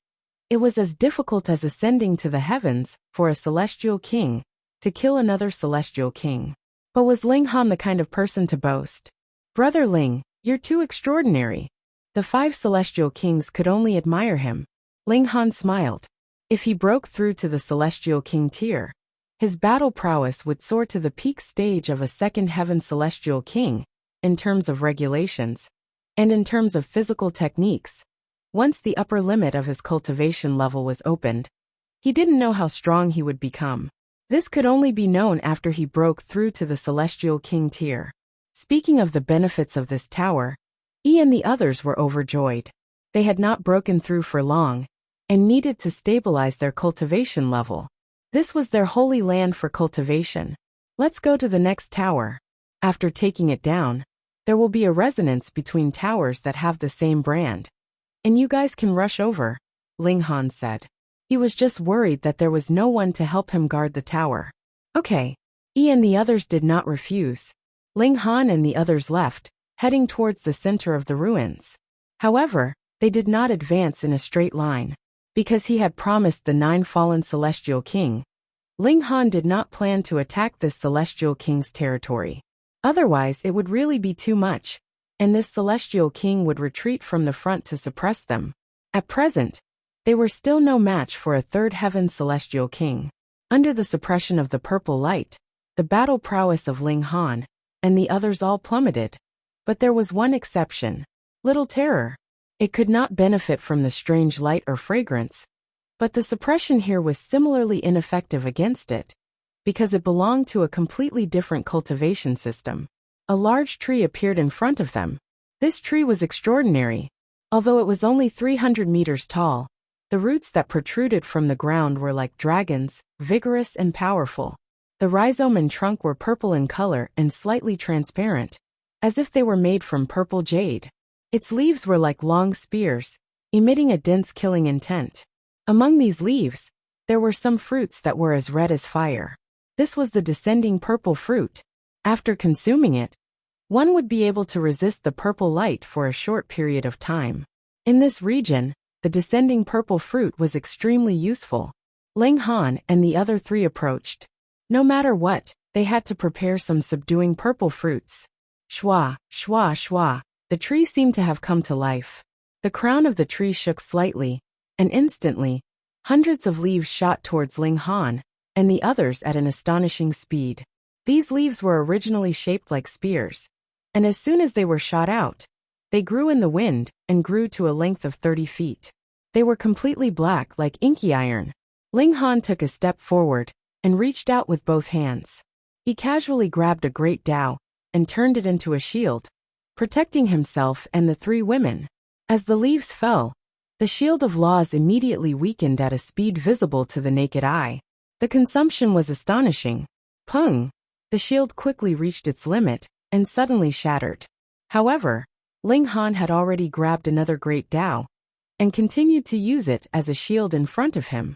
it was as difficult as ascending to the heavens for a celestial king to kill another celestial king. But was Ling Han the kind of person to boast? Brother Ling, you're too extraordinary. The 5 celestial kings could only admire him. Ling Han smiled. If he broke through to the celestial king tier, his battle prowess would soar to the peak stage of a second heaven celestial king, in terms of regulations, and in terms of physical techniques. Once the upper limit of his cultivation level was opened, he didn't know how strong he would become. This could only be known after he broke through to the Celestial King tier. Speaking of the benefits of this tower, Yi and the others were overjoyed. They had not broken through for long, and needed to stabilize their cultivation level. This was their holy land for cultivation. Let's go to the next tower. After taking it down, there will be a resonance between towers that have the same brand. And you guys can rush over, Ling Han said. He was just worried that there was no one to help him guard the tower. Okay. Yi and the others did not refuse. Ling Han and the others left, heading towards the center of the ruins. However, they did not advance in a straight line. Because he had promised the 9 fallen celestial king, Ling Han did not plan to attack this celestial king's territory. Otherwise, it would really be too much, and this celestial king would retreat from the front to suppress them. At present, they were still no match for a 3rd heaven celestial king. Under the suppression of the purple light, the battle prowess of Ling Han and the others all plummeted. But there was one exception. Little Terror. It could not benefit from the strange light or fragrance, but the suppression here was similarly ineffective against it, because it belonged to a completely different cultivation system. A large tree appeared in front of them. This tree was extraordinary. Although it was only 300 meters tall, the roots that protruded from the ground were like dragons, vigorous and powerful. The rhizome and trunk were purple in color and slightly transparent, as if they were made from purple jade. Its leaves were like long spears, emitting a dense killing intent. Among these leaves, there were some fruits that were as red as fire. This was the descending purple fruit. After consuming it, one would be able to resist the purple light for a short period of time. In this region, the descending purple fruit was extremely useful. Ling Han and the other 3 approached. No matter what, they had to prepare some subduing purple fruits. Shwa, shwa, shwa. The tree seemed to have come to life. The crown of the tree shook slightly, and instantly, hundreds of leaves shot towards Ling Han and the others at an astonishing speed. These leaves were originally shaped like spears, and as soon as they were shot out, They grew in the wind and grew to a length of 30 feet. They were completely black like inky iron. Ling Han took a step forward and reached out with both hands. He casually grabbed a great dao and turned it into a shield, protecting himself and the three women. As the leaves fell, the shield of laws immediately weakened at a speed visible to the naked eye. The consumption was astonishing. Pung! The shield quickly reached its limit and suddenly shattered. However, Ling Han had already grabbed another great dao and continued to use it as a shield in front of him.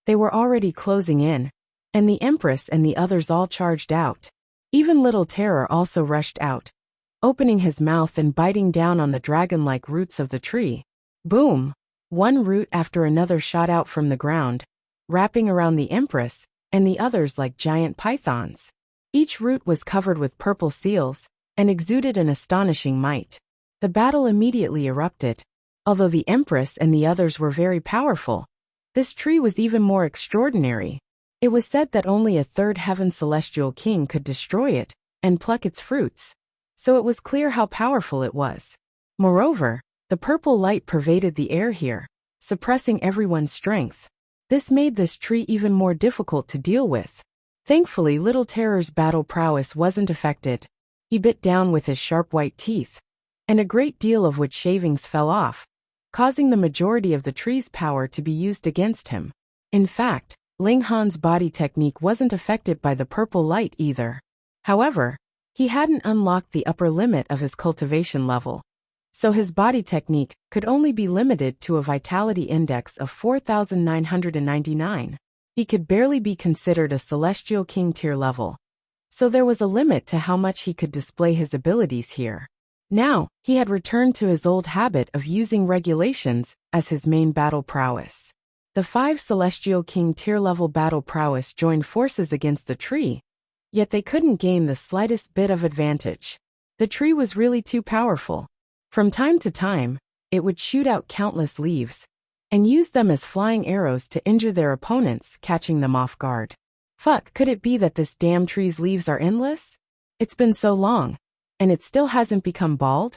They were already closing in, and the Empress and the others all charged out. Even Little Terror also rushed out, opening his mouth and biting down on the dragon-like roots of the tree. Boom! One root after another shot out from the ground, wrapping around the Empress and the others like giant pythons. Each root was covered with purple seals and exuded an astonishing might. The battle immediately erupted. Although the Empress and the others were very powerful, this tree was even more extraordinary. It was said that only a third heaven celestial king could destroy it and pluck its fruits, so it was clear how powerful it was. Moreover, the purple light pervaded the air here, suppressing everyone's strength. This made this tree even more difficult to deal with. Thankfully, Little Terror's battle prowess wasn't affected. He bit down with his sharp white teeth, and a great deal of which shavings fell off, causing the majority of the tree's power to be used against him. In fact, Ling Han's body technique wasn't affected by the purple light either. However, he hadn't unlocked the upper limit of his cultivation level, so his body technique could only be limited to a vitality index of 4,999. He could barely be considered a celestial king tier level, so there was a limit to how much he could display his abilities here. Now, he had returned to his old habit of using regulations as his main battle prowess. The 5 celestial king tier level battle prowess joined forces against the tree, yet they couldn't gain the slightest bit of advantage. The tree was really too powerful. From time to time, it would shoot out countless leaves and use them as flying arrows to injure their opponents, catching them off guard. Fuck, could it be that this damn tree's leaves are endless? It's been so long, and it still hasn't become bald?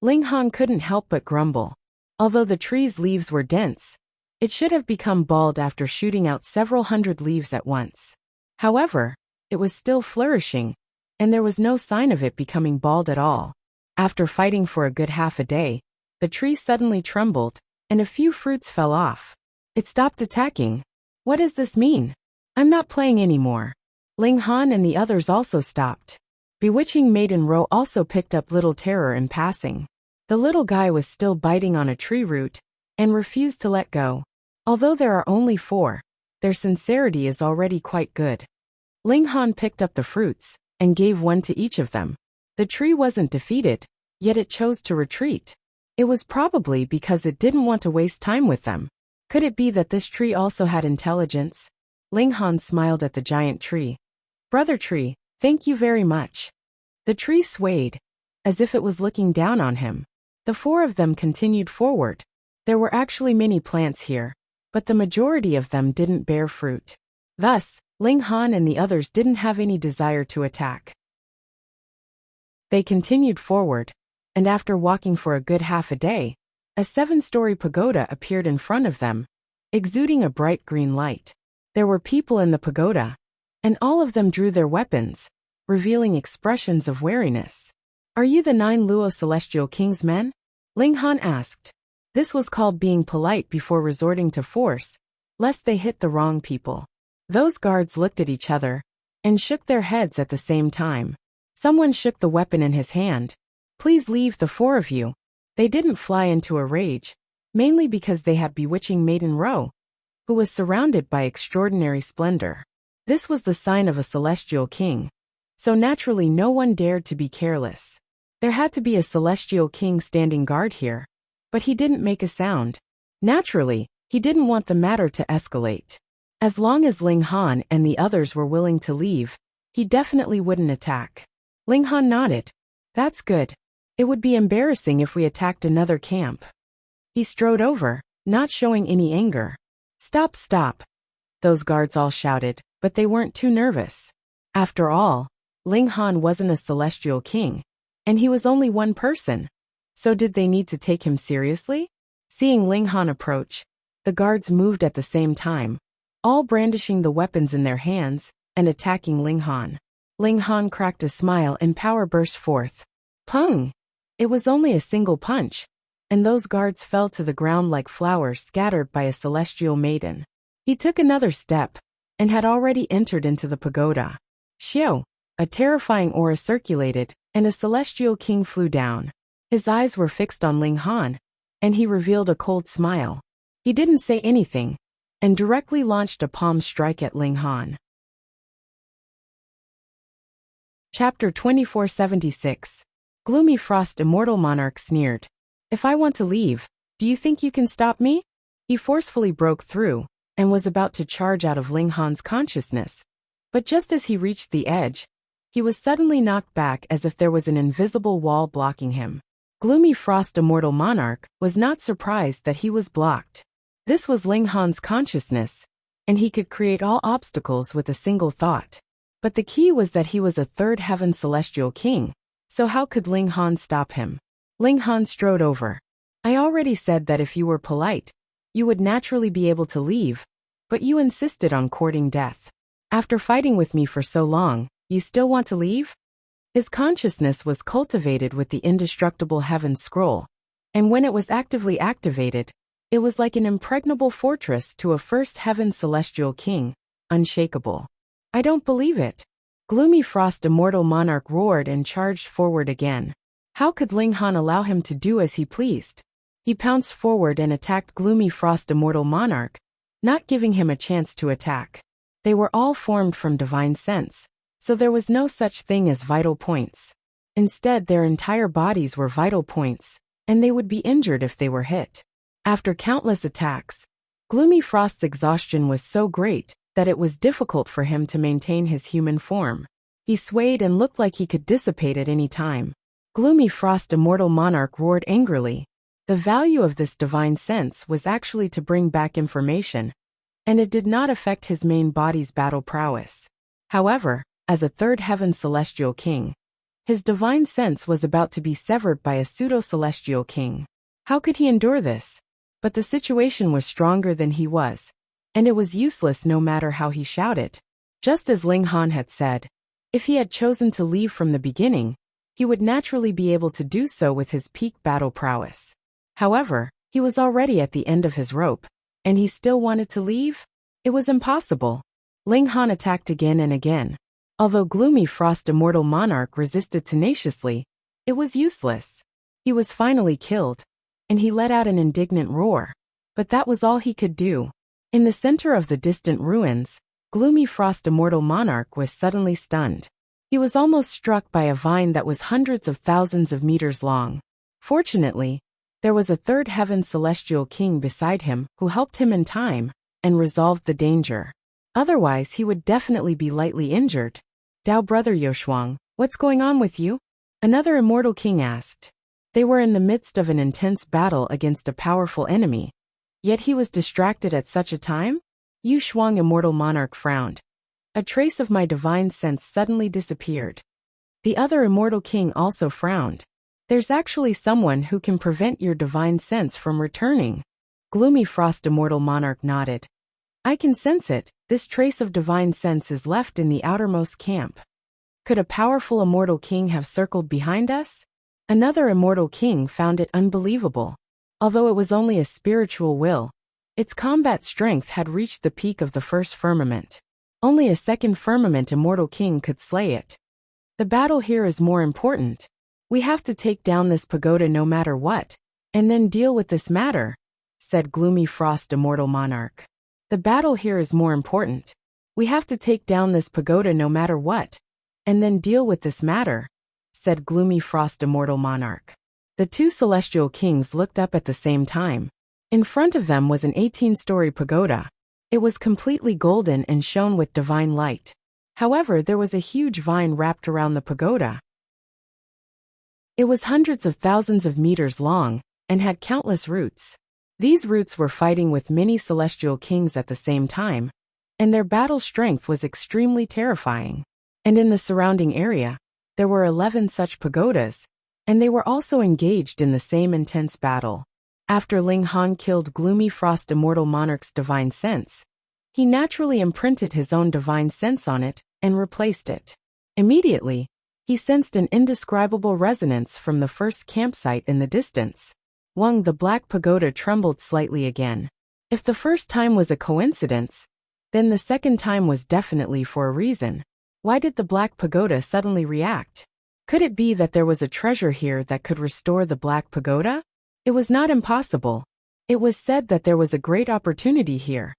Ling Han couldn't help but grumble. Although the tree's leaves were dense, it should have become bald after shooting out several hundred leaves at once. However, it was still flourishing, and there was no sign of it becoming bald at all. After fighting for a good half a day, the tree suddenly trembled, and a few fruits fell off. It stopped attacking. What does this mean? I'm not playing anymore. Ling Han and the others also stopped. Bewitching Maiden Ro also picked up Little Terror in passing. The little guy was still biting on a tree root and refused to let go. Although there are only 4, their sincerity is already quite good. Ling Han picked up the fruits and gave one to each of them. The tree wasn't defeated, yet it chose to retreat. It was probably because it didn't want to waste time with them. Could it be that this tree also had intelligence? Ling Han smiled at the giant tree. Brother tree, thank you very much. The tree swayed, as if it was looking down on him. The 4 of them continued forward. There were actually many plants here, but the majority of them didn't bear fruit. Thus, Ling Han and the others didn't have any desire to attack. They continued forward, and after walking for a good half a day, a 7-story pagoda appeared in front of them, exuding a bright green light. There were people in the pagoda, and all of them drew their weapons, revealing expressions of wariness. Are you the 9 Luo Celestial King's men? Ling Han asked. This was called being polite before resorting to force, lest they hit the wrong people. Those guards looked at each other and shook their heads at the same time. Someone shook the weapon in his hand. Please leave, the 4 of you. They didn't fly into a rage, mainly because they had bewitching Maiden Ro, who was surrounded by extraordinary splendor. This was the sign of a celestial king, so naturally no one dared to be careless. There had to be a celestial king standing guard here, but he didn't make a sound. Naturally, he didn't want the matter to escalate. As long as Ling Han and the others were willing to leave, he definitely wouldn't attack. Ling Han nodded. That's good. It would be embarrassing if we attacked another camp. He strode over, not showing any anger. Stop, stop. Those guards all shouted, but they weren't too nervous. After all, Ling Han wasn't a celestial king, And he was only one person. So did they need to take him seriously? Seeing Ling Han approach, the guards moved at the same time, all brandishing the weapons in their hands and attacking Ling Han. Ling Han cracked a smile and power burst forth. Pung! It was only a single punch, and those guards fell to the ground like flowers scattered by a celestial maiden. He took another step, and had already entered into the pagoda. Xiao! A terrifying aura circulated, and a celestial king flew down. His eyes were fixed on Ling Han, and he revealed a cold smile. He didn't say anything, and directly launched a palm strike at Ling Han. Chapter 2476. Gloomy Frost Immortal Monarch sneered. If I want to leave, do you think you can stop me? He forcefully broke through, and was about to charge out of Ling Han's consciousness. But just as he reached the edge, he was suddenly knocked back as if there was an invisible wall blocking him. Gloomy Frost Immortal Monarch was not surprised that he was blocked. This was Ling Han's consciousness, and he could create all obstacles with a single thought. But the key was that he was a third heaven celestial king, so how could Ling Han stop him? Ling Han strode over. I already said that if you were polite, you would naturally be able to leave, but you insisted on courting death. After fighting with me for so long, you still want to leave? His consciousness was cultivated with the indestructible heaven scroll, and when it was actively activated, it was like an impregnable fortress to a first heaven celestial king, unshakable. I don't believe it. Gloomy Frost Immortal Monarch roared and charged forward again. How could Ling Han allow him to do as he pleased? He pounced forward and attacked Gloomy Frost Immortal Monarch, not giving him a chance to attack. They were all formed from divine sense, so there was no such thing as vital points. Instead, their entire bodies were vital points, and they would be injured if they were hit. After countless attacks, Gloomy Frost's exhaustion was so great that it was difficult for him to maintain his human form. He swayed and looked like he could dissipate at any time. Gloomy Frost Immortal Monarch roared angrily. The value of this divine sense was actually to bring back information, and it did not affect his main body's battle prowess. However, as a third heaven celestial king, his divine sense was about to be severed by a pseudo-celestial king. How could he endure this? But the situation was stronger than he was, and it was useless no matter how he shouted. Just as Ling Han had said, if he had chosen to leave from the beginning, he would naturally be able to do so with his peak battle prowess. However, he was already at the end of his rope, and he still wanted to leave? It was impossible. Ling Han attacked again and again. Although Gloomy Frost Immortal Monarch resisted tenaciously, it was useless. He was finally killed, and he let out an indignant roar. But that was all he could do. In the center of the distant ruins, Gloomy Frost Immortal Monarch was suddenly stunned. He was almost struck by a vine that was hundreds of thousands of meters long. Fortunately, there was a third heaven celestial king beside him who helped him in time and resolved the danger. Otherwise, he would definitely be lightly injured. Dao brother Yoshuang, what's going on with you? Another immortal king asked. They were in the midst of an intense battle against a powerful enemy. Yet he was distracted at such a time? Yu Shuang Immortal Monarch frowned. A trace of my divine sense suddenly disappeared. The other immortal king also frowned. There's actually someone who can prevent your divine sense from returning. Gloomy Frost Immortal Monarch nodded. I can sense it. This trace of divine sense is left in the outermost camp. Could a powerful immortal king have circled behind us? Another immortal king found it unbelievable. Although it was only a spiritual will, its combat strength had reached the peak of the first firmament. Only a second firmament immortal king could slay it. The battle here is more important. We have to take down this pagoda no matter what, and then deal with this matter, said Gloomy Frost Immortal Monarch. The battle here is more important. We have to take down this pagoda no matter what, and then deal with this matter, said Gloomy Frost Immortal Monarch. The two celestial kings looked up at the same time. In front of them was an 18-story pagoda. It was completely golden and shone with divine light. However, there was a huge vine wrapped around the pagoda. It was hundreds of thousands of meters long, and had countless roots. These roots were fighting with many celestial kings at the same time, and their battle strength was extremely terrifying. And in the surrounding area, there were 11 such pagodas, and they were also engaged in the same intense battle. After Ling Han killed Gloomy Frost Immortal Monarch's divine sense, he naturally imprinted his own divine sense on it and replaced it. Immediately, he sensed an indescribable resonance from the first campsite in the distance. Wang, the Black Pagoda, trembled slightly again. If the first time was a coincidence, then the second time was definitely for a reason. Why did the Black Pagoda suddenly react? Could it be that there was a treasure here that could restore the Black Pagoda? It was not impossible. It was said that there was a great opportunity here,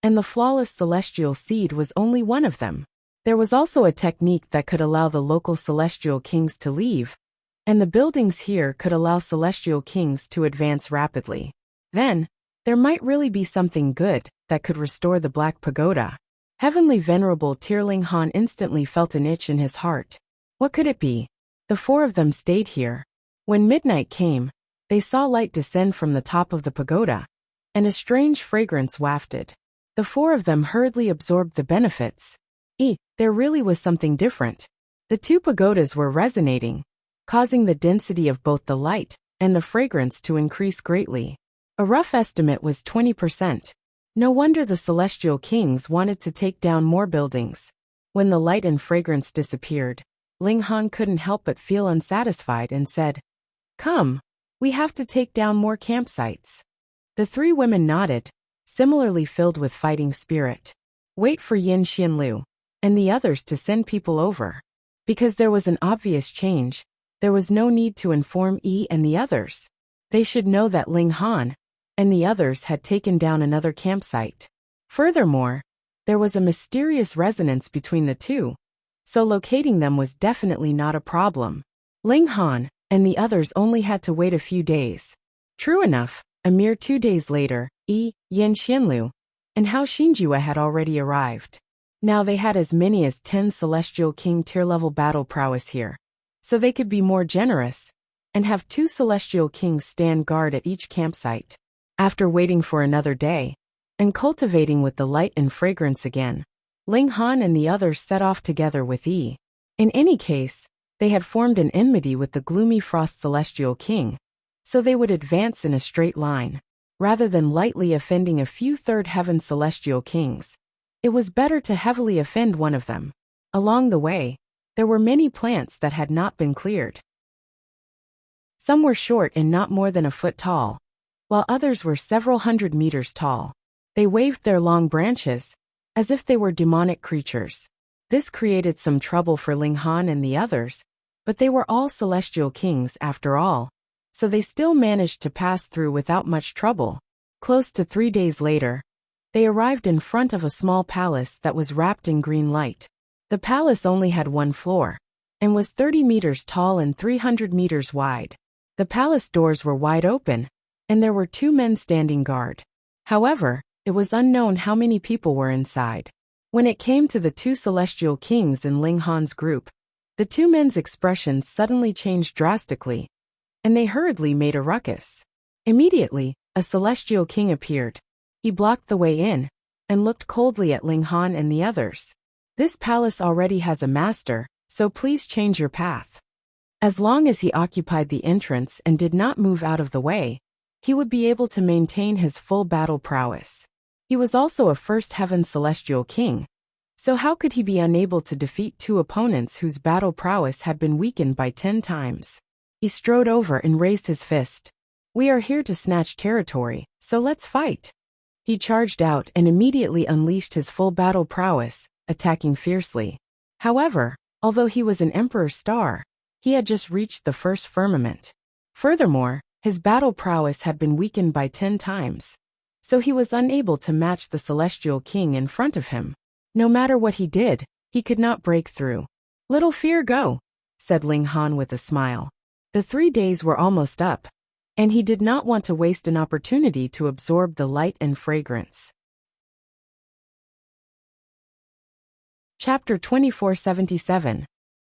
and the flawless celestial seed was only one of them. There was also a technique that could allow the local celestial kings to leave, and the buildings here could allow celestial kings to advance rapidly. Then, there might really be something good that could restore the Black Pagoda. Heavenly Venerable Ling Han instantly felt an itch in his heart. What could it be? The four of them stayed here. When midnight came, they saw light descend from the top of the pagoda, and a strange fragrance wafted. The four of them hurriedly absorbed the benefits. There really was something different. The two pagodas were resonating, causing the density of both the light and the fragrance to increase greatly. A rough estimate was 20%. No wonder the celestial kings wanted to take down more buildings. When the light and fragrance disappeared, Ling Han couldn't help but feel unsatisfied and said, "Come, we have to take down more campsites." The three women nodded, similarly filled with fighting spirit. Wait for Yin Xianlu and the others to send people over. Because there was an obvious change, there was no need to inform Yi and the others. They should know that Ling Han and the others had taken down another campsite. Furthermore, there was a mysterious resonance between the two, so locating them was definitely not a problem. Ling Han and the others only had to wait a few days. True enough, a mere 2 days later, Yin Xianlu and Hao Xinjue had already arrived. Now they had as many as 10 Celestial King tier-level battle prowess here, so they could be more generous and have 2 Celestial Kings stand guard at each campsite. After waiting for another day, and cultivating with the light and fragrance again, Ling Han and the others set off together with Yi. In any case, they had formed an enmity with the Gloomy Frost Celestial King, so they would advance in a straight line. Rather than lightly offending a few Third Heaven Celestial Kings, it was better to heavily offend one of them. Along the way, there were many plants that had not been cleared. Some were short and not more than a foot tall, while others were several hundred meters tall. They waved their long branches, as if they were demonic creatures. This created some trouble for Ling Han and the others, but they were all Celestial Kings after all, so they still managed to pass through without much trouble. Close to 3 days later, they arrived in front of a small palace that was wrapped in green light. The palace only had 1 floor, and was 30 meters tall and 300 meters wide. The palace doors were wide open, and there were 2 men standing guard. However, it was unknown how many people were inside. When it came to the 2 Celestial Kings in Ling Han's group, the 2 men's expressions suddenly changed drastically, and they hurriedly made a ruckus. Immediately, a Celestial King appeared. He blocked the way in, and looked coldly at Ling Han and the others. "This palace already has a master, so please change your path." As long as he occupied the entrance and did not move out of the way, he would be able to maintain his full battle prowess. He was also a First Heaven Celestial King, so how could he be unable to defeat 2 opponents whose battle prowess had been weakened by 10 times? He strode over and raised his fist. "We are here to snatch territory, so let's fight." He charged out and immediately unleashed his full battle prowess, attacking fiercely. However, although he was an Emperor's star, he had just reached the first firmament. Furthermore, his battle prowess had been weakened by 10 times, so he was unable to match the Celestial King in front of him. No matter what he did, he could not break through. "Little fear, go," said Ling Han with a smile. The 3 days were almost up, and he did not want to waste an opportunity to absorb the light and fragrance. Chapter 2477.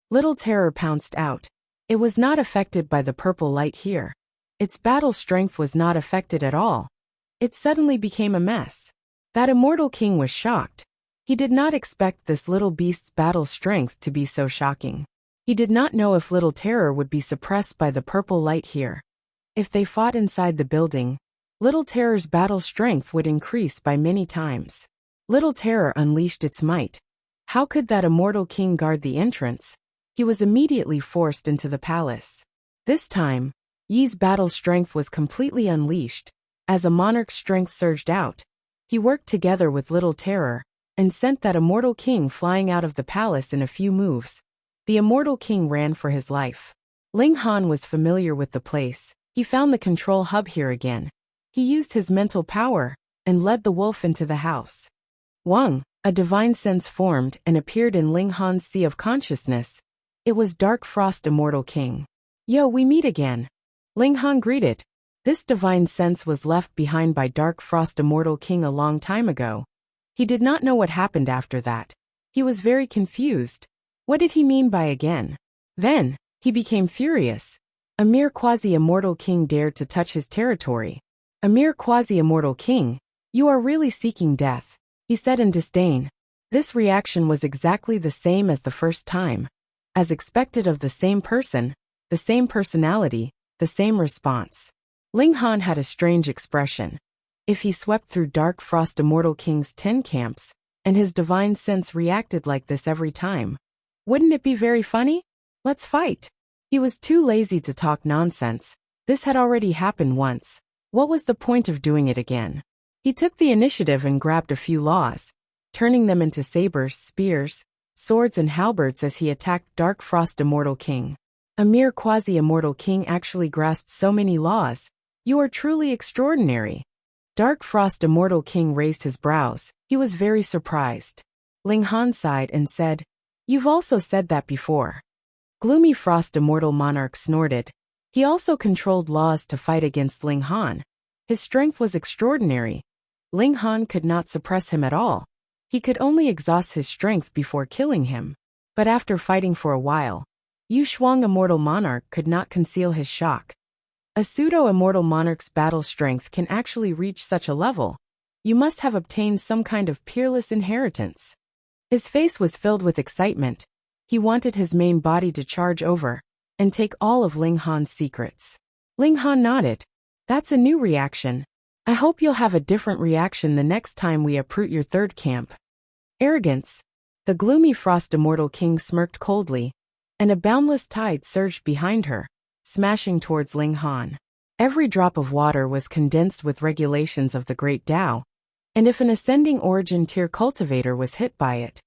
Little Terror pounced out. It was not affected by the purple light here. Its battle strength was not affected at all. It suddenly became a mess. That Immortal King was shocked. He did not expect this little beast's battle strength to be so shocking. He did not know if Little Terror would be suppressed by the purple light here. If they fought inside the building, Little Terror's battle strength would increase by many times. Little Terror unleashed its might. How could that immortal king guard the entrance? He was immediately forced into the palace. This time, Yi's battle strength was completely unleashed. As a monarch's strength surged out, he worked together with Little Terror and sent that immortal king flying out of the palace in a few moves. The immortal king ran for his life. Ling Han was familiar with the place. He found the control hub here again. He used his mental power and led the wolf into the house. Wang, a divine sense formed and appeared in Ling Han's sea of consciousness. It was Dark Frost Immortal King. Yo, we meet again. Ling Han greeted. This divine sense was left behind by Dark Frost Immortal King a long time ago. He did not know what happened after that. He was very confused. What did he mean by again? Then, he became furious. A mere quasi-immortal king dared to touch his territory. A mere quasi-immortal king? You are really seeking death, he said in disdain. This reaction was exactly the same as the first time. As expected of the same person, the same personality, the same response. Ling Han had a strange expression. If he swept through Dark Frost Immortal King's 10 camps, and his divine sense reacted like this every time, wouldn't it be very funny? Let's fight. He was too lazy to talk nonsense. This had already happened once. What was the point of doing it again? He took the initiative and grabbed a few laws, turning them into sabers, spears, swords and halberds as he attacked Dark Frost Immortal King. A mere quasi-immortal king actually grasped so many laws. You are truly extraordinary. Dark Frost Immortal King raised his brows. He was very surprised. Ling Han sighed and said, "You've also said that before." Gloomy Frost Immortal Monarch snorted. He also controlled laws to fight against Ling Han. His strength was extraordinary. Ling Han could not suppress him at all. He could only exhaust his strength before killing him. But after fighting for a while, Yu Shuang Immortal Monarch could not conceal his shock. A pseudo-immortal monarch's battle strength can actually reach such a level. You must have obtained some kind of peerless inheritance. His face was filled with excitement. He wanted his main body to charge over and take all of Ling Han's secrets. Ling Han nodded. That's a new reaction. I hope you'll have a different reaction the next time we uproot your third camp. Arrogance. The gloomy Frost Immortal King smirked coldly, and a boundless tide surged behind her, smashing towards Ling Han. Every drop of water was condensed with regulations of the Great Tao, and if an ascending origin tier cultivator was hit by it,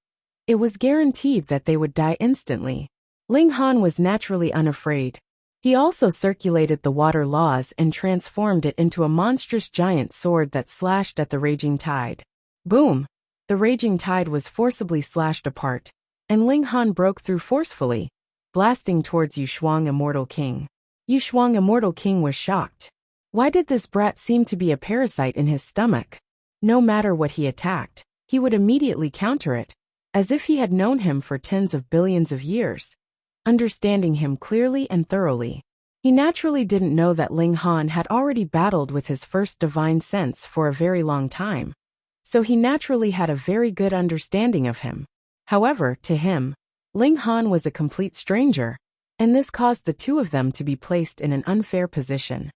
it was guaranteed that they would die instantly. Ling Han was naturally unafraid. He also circulated the water laws and transformed it into a monstrous giant sword that slashed at the raging tide. Boom! The raging tide was forcibly slashed apart, and Ling Han broke through forcefully, blasting towards Yu Shuang Immortal King. Yu Shuang Immortal King was shocked. Why did this brat seem to be a parasite in his stomach? No matter what he attacked, he would immediately counter it, as if he had known him for tens of billions of years, understanding him clearly and thoroughly. He naturally didn't know that Ling Han had already battled with his first divine sense for a very long time, so he naturally had a very good understanding of him. However, to him, Ling Han was a complete stranger, and this caused the two of them to be placed in an unfair position.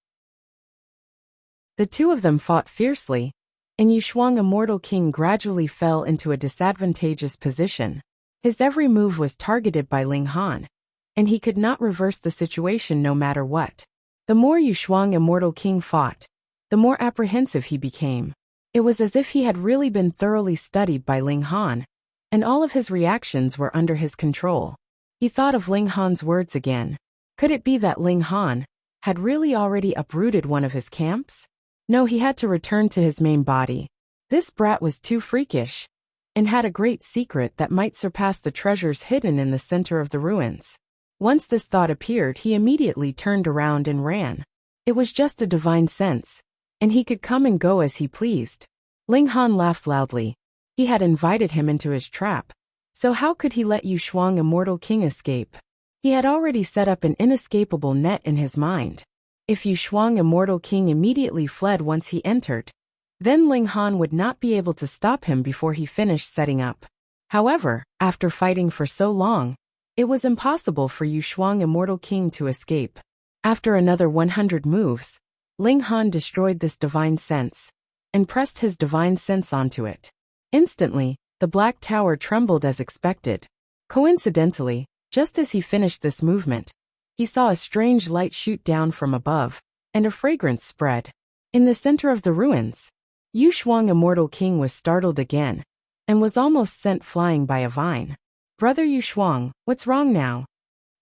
The two of them fought fiercely, and Yu Shuang Immortal King gradually fell into a disadvantageous position. His every move was targeted by Ling Han, and he could not reverse the situation no matter what. The more Yu Shuang Immortal King fought, the more apprehensive he became. It was as if he had really been thoroughly studied by Ling Han, and all of his reactions were under his control. He thought of Ling Han's words again. Could it be that Ling Han had really already uprooted one of his camps? No, he had to return to his main body. This brat was too freakish, and had a great secret that might surpass the treasures hidden in the center of the ruins. Once this thought appeared, he immediately turned around and ran. It was just a divine sense, and he could come and go as he pleased. Ling Han laughed loudly. He had invited him into his trap, so how could he let Yu Shuang Immortal King escape? He had already set up an inescapable net in his mind. If Yu Shuang Immortal King immediately fled once he entered, then Ling Han would not be able to stop him before he finished setting up. However, after fighting for so long, It was impossible for Yu Shuang Immortal King to escape. After another 100 moves, Ling Han destroyed this divine sense and pressed his divine sense onto it. Instantly, the black tower trembled as expected. Coincidentally, just as he finished this movement, he saw a strange light shoot down from above, and a fragrance spread. In the center of the ruins, Yu Shuang Immortal King was startled again, and was almost sent flying by a vine. "Brother Yu Shuang, what's wrong now?"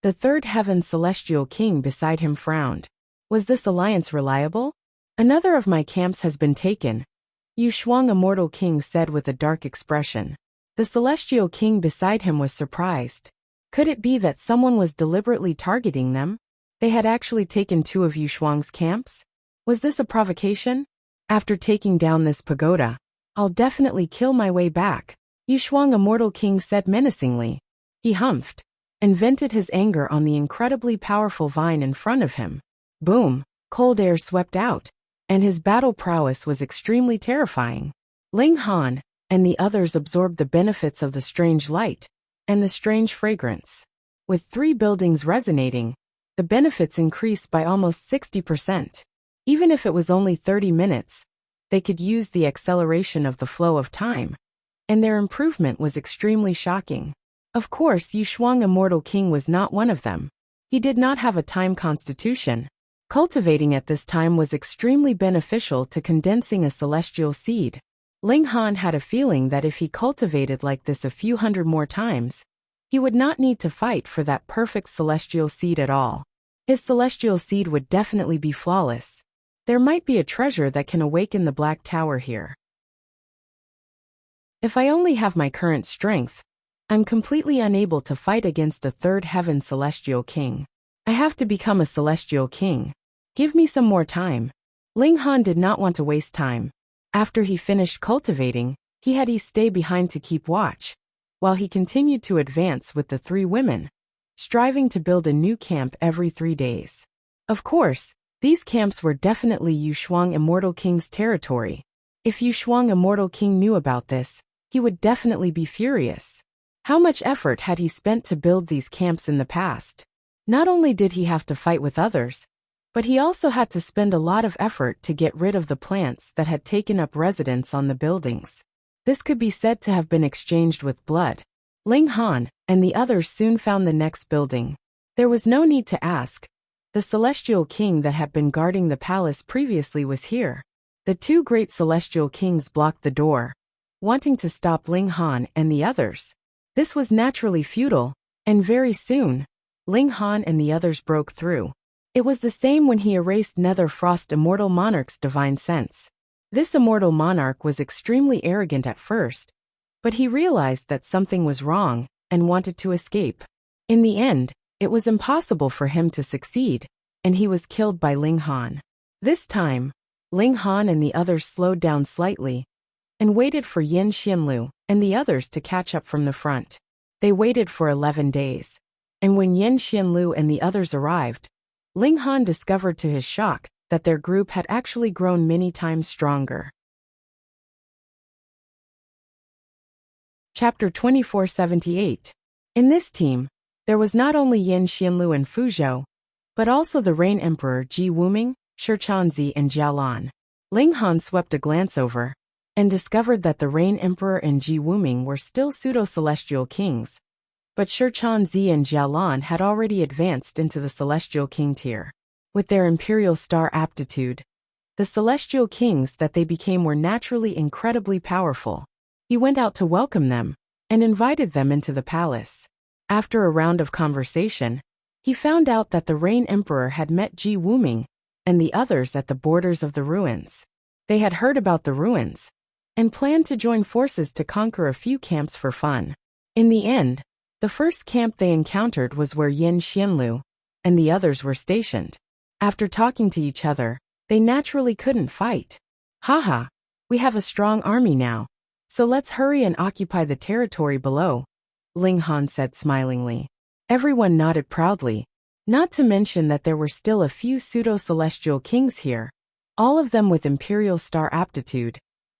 The third heaven celestial king beside him frowned. "Was this alliance reliable? Another of my camps has been taken," Yu Shuang Immortal King said with a dark expression. The celestial king beside him was surprised. Could it be that someone was deliberately targeting them? They had actually taken 2 of Yu Shuang's camps? Was this a provocation? "After taking down this pagoda, I'll definitely kill my way back," Yu Shuang Immortal King said menacingly. He humphed and vented his anger on the incredibly powerful vine in front of him. Boom! Cold air swept out, and his battle prowess was extremely terrifying. Ling Han and the others absorbed the benefits of the strange light and the strange fragrance. With 3 buildings resonating, the benefits increased by almost 60%. Even if it was only 30 minutes, they could use the acceleration of the flow of time, and their improvement was extremely shocking. Of course, Yu Shuang Immortal King was not one of them. He did not have a time constitution. Cultivating at this time was extremely beneficial to condensing a celestial seed. Ling Han had a feeling that if he cultivated like this a few hundred more times, he would not need to fight for that perfect celestial seed at all. His celestial seed would definitely be flawless. There might be a treasure that can awaken the Black Tower here. If I only have my current strength, I'm completely unable to fight against a third heaven celestial king. I have to become a celestial king. Give me some more time. Ling Han did not want to waste time. After he finished cultivating, he had stay behind to keep watch, while he continued to advance with the 3 women, striving to build a new camp every 3 days. Of course, these camps were definitely Yu Shuang Immortal King's territory. If Yu Shuang Immortal King knew about this, he would definitely be furious. How much effort had he spent to build these camps in the past? Not only did he have to fight with others, but he also had to spend a lot of effort to get rid of the plants that had taken up residence on the buildings. This could be said to have been exchanged with blood. Ling Han and the others soon found the next building. There was no need to ask. The celestial king that had been guarding the palace previously was here. The 2 great celestial kings blocked the door, wanting to stop Ling Han and the others. This was naturally futile, and very soon, Ling Han and the others broke through. It was the same when he erased Nether Frost Immortal Monarch's divine sense. This immortal monarch was extremely arrogant at first, but he realized that something was wrong and wanted to escape. In the end, it was impossible for him to succeed, and he was killed by Ling Han. This time, Ling Han and the others slowed down slightly and waited for Yin Xianlu and the others to catch up from the front. They waited for 11 days, and when Yin Xianlu and the others arrived, Ling Han discovered to his shock that their group had actually grown many times stronger. Chapter 2478. In this team, there was not only Yin Xianlu and Fu Zhou, but also the Rain Emperor Ji Wuming, Shi Chanzi and Jialan. Ling Han swept a glance over, and discovered that the Rain Emperor and Ji Wuming were still pseudo-celestial kings, but Shi Chanzi and Jialan had already advanced into the celestial king tier. With their imperial star aptitude, the celestial kings that they became were naturally incredibly powerful. He went out to welcome them, and invited them into the palace. After a round of conversation, he found out that the Rain Emperor had met Ji Wuming and the others at the borders of the ruins. They had heard about the ruins, and planned to join forces to conquer a few camps for fun. In the end, the first camp they encountered was where Yin Xianlu and the others were stationed. After talking to each other, they naturally couldn't fight. Haha, we have a strong army now, so let's hurry and occupy the territory below, Ling Han said smilingly. Everyone nodded proudly, not to mention that there were still a few pseudo-celestial kings here, all of them with imperial star aptitude,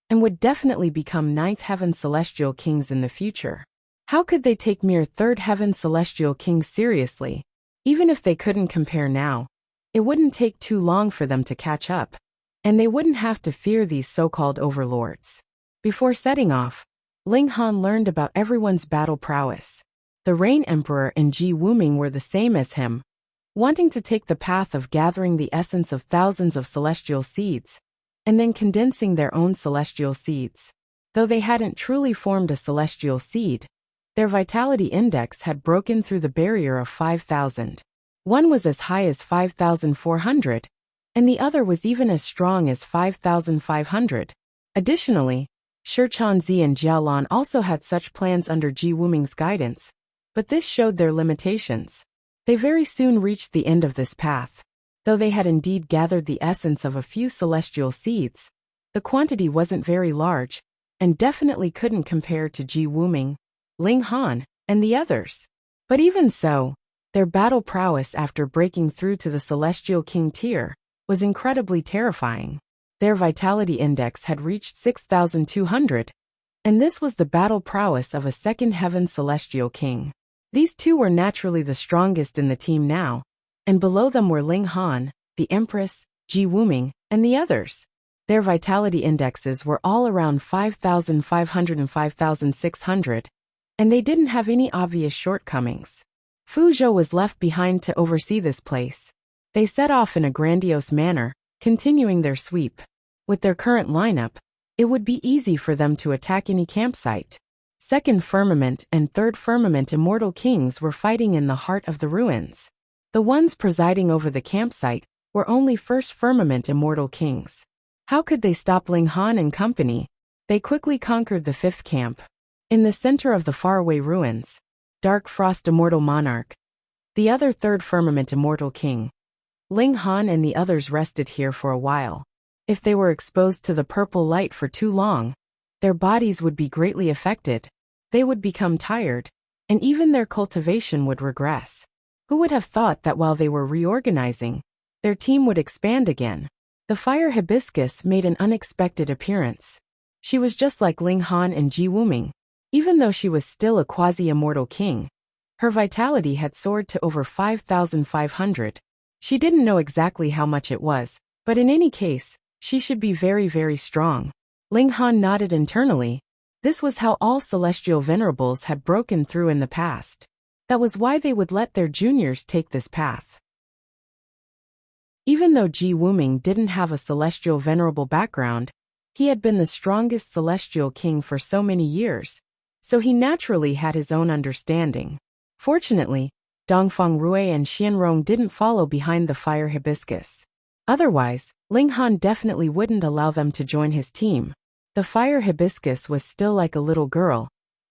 and would definitely become 9th heaven celestial kings in the future. How could they take mere third heaven celestial kings seriously? Even if they couldn't compare now, it wouldn't take too long for them to catch up, and they wouldn't have to fear these so-called overlords. Before setting off, Ling Han learned about everyone's battle prowess. The Rain Emperor and Ji Wuming were the same as him, wanting to take the path of gathering the essence of thousands of celestial seeds, and then condensing their own celestial seeds. Though they hadn't truly formed a celestial seed, their vitality index had broken through the barrier of 5,000. One was as high as 5,400, and the other was even as strong as 5,500. Additionally, Shichanzi and Jialan also had such plans under Ji Wuming's guidance, but this showed their limitations. They very soon reached the end of this path. Though they had indeed gathered the essence of a few celestial seeds, the quantity wasn't very large, and definitely couldn't compare to Ji Wuming, Ling Han, and the others. But even so, their battle prowess after breaking through to the Celestial King tier was incredibly terrifying. Their vitality index had reached 6,200, and this was the battle prowess of a second heaven Celestial King. These two were naturally the strongest in the team now, and below them were Ling Han, the Empress, Ji Wuming, and the others. Their vitality indexes were all around 5,500 and 5,600, and they didn't have any obvious shortcomings. Fu Zhou was left behind to oversee this place. They set off in a grandiose manner, continuing their sweep. With their current lineup, it would be easy for them to attack any campsite. Second Firmament and Third Firmament Immortal Kings were fighting in the heart of the ruins. The ones presiding over the campsite were only First Firmament Immortal Kings. How could they stop Ling Han and company? They quickly conquered the fifth camp. In the center of the faraway ruins, Dark Frost Immortal Monarch, the other Third Firmament Immortal King, Ling Han and the others rested here for a while. If they were exposed to the purple light for too long, their bodies would be greatly affected. They would become tired, and even their cultivation would regress. Who would have thought that while they were reorganizing, their team would expand again? The fire hibiscus made an unexpected appearance. She was just like Ling Han and Ji Wuming. Even though she was still a quasi-immortal king, her vitality had soared to over 5,500. She didn't know exactly how much it was, but in any case, she should be very, very strong. Ling Han nodded internally. This was how all celestial venerables had broken through in the past. That was why they would let their juniors take this path. Even though Ji Wuming didn't have a celestial venerable background, he had been the strongest celestial king for so many years, so he naturally had his own understanding. Fortunately, Dongfang Rui and Xianrong didn't follow behind the fire hibiscus. Otherwise, Ling Han definitely wouldn't allow them to join his team. The fire hibiscus was still like a little girl,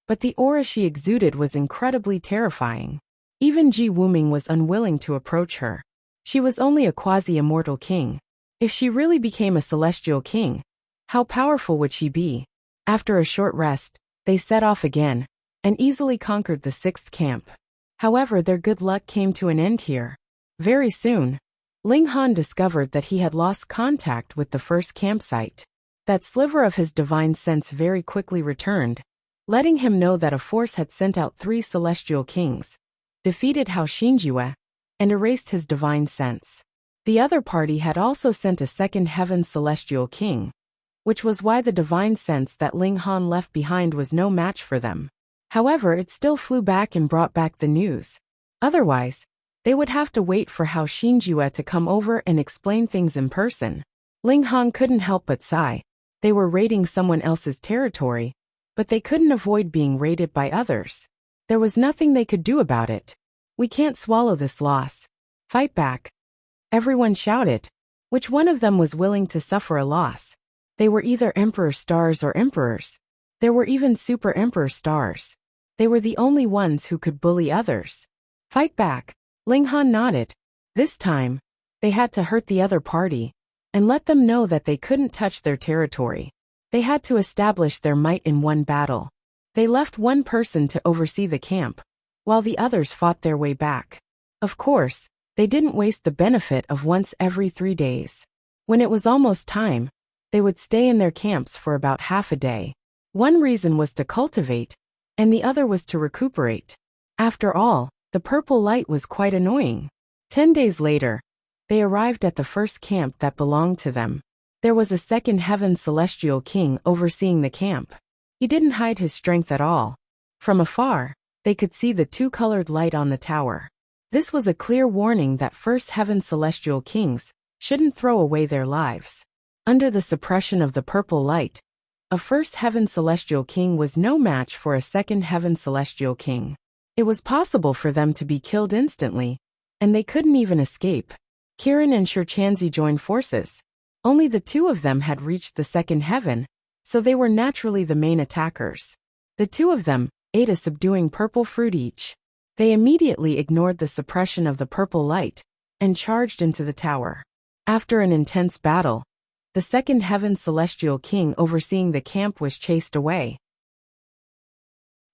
but the aura she exuded was incredibly terrifying. Even Ji Wuming was unwilling to approach her. She was only a quasi-immortal king. If she really became a celestial king, how powerful would she be? After a short rest, they set off again, and easily conquered the sixth camp. However, their good luck came to an end here. Very soon, Ling Han discovered that he had lost contact with the first campsite. That sliver of his divine sense very quickly returned, letting him know that a force had sent out 3 celestial kings, defeated Hao Xinjue, and erased his divine sense. The other party had also sent a second heaven celestial king, which was why the divine sense that Ling Han left behind was no match for them. However, it still flew back and brought back the news. Otherwise, they would have to wait for Hao Xinjue to come over and explain things in person. Ling Han couldn't help but sigh. They were raiding someone else's territory, but they couldn't avoid being raided by others. There was nothing they could do about it. We can't swallow this loss. Fight back. Everyone shouted. Which one of them was willing to suffer a loss? They were either Emperor Stars or Emperors. There were even Super Emperor Stars. They were the only ones who could bully others. Fight back. Ling Han nodded. This time, they had to hurt the other party, and let them know that they couldn't touch their territory. They had to establish their might in one battle. They left one person to oversee the camp, while the others fought their way back. Of course, they didn't waste the benefit of once every 3 days. When it was almost time, they would stay in their camps for about half a day. One reason was to cultivate, and the other was to recuperate. After all, the purple light was quite annoying. 10 days later, they arrived at the first camp that belonged to them. There was a second heaven celestial king overseeing the camp. He didn't hide his strength at all. From afar, they could see the two-colored light on the tower. This was a clear warning that first heaven celestial kings shouldn't throw away their lives. Under the suppression of the purple light, a first heaven celestial king was no match for a second heaven celestial king. It was possible for them to be killed instantly, and they couldn't even escape. Kiran and Shirchanzi joined forces. Only the two of them had reached the second heaven, so they were naturally the main attackers. The two of them ate a subduing purple fruit each. They immediately ignored the suppression of the purple light and charged into the tower. After an intense battle, the second heaven celestial king overseeing the camp was chased away.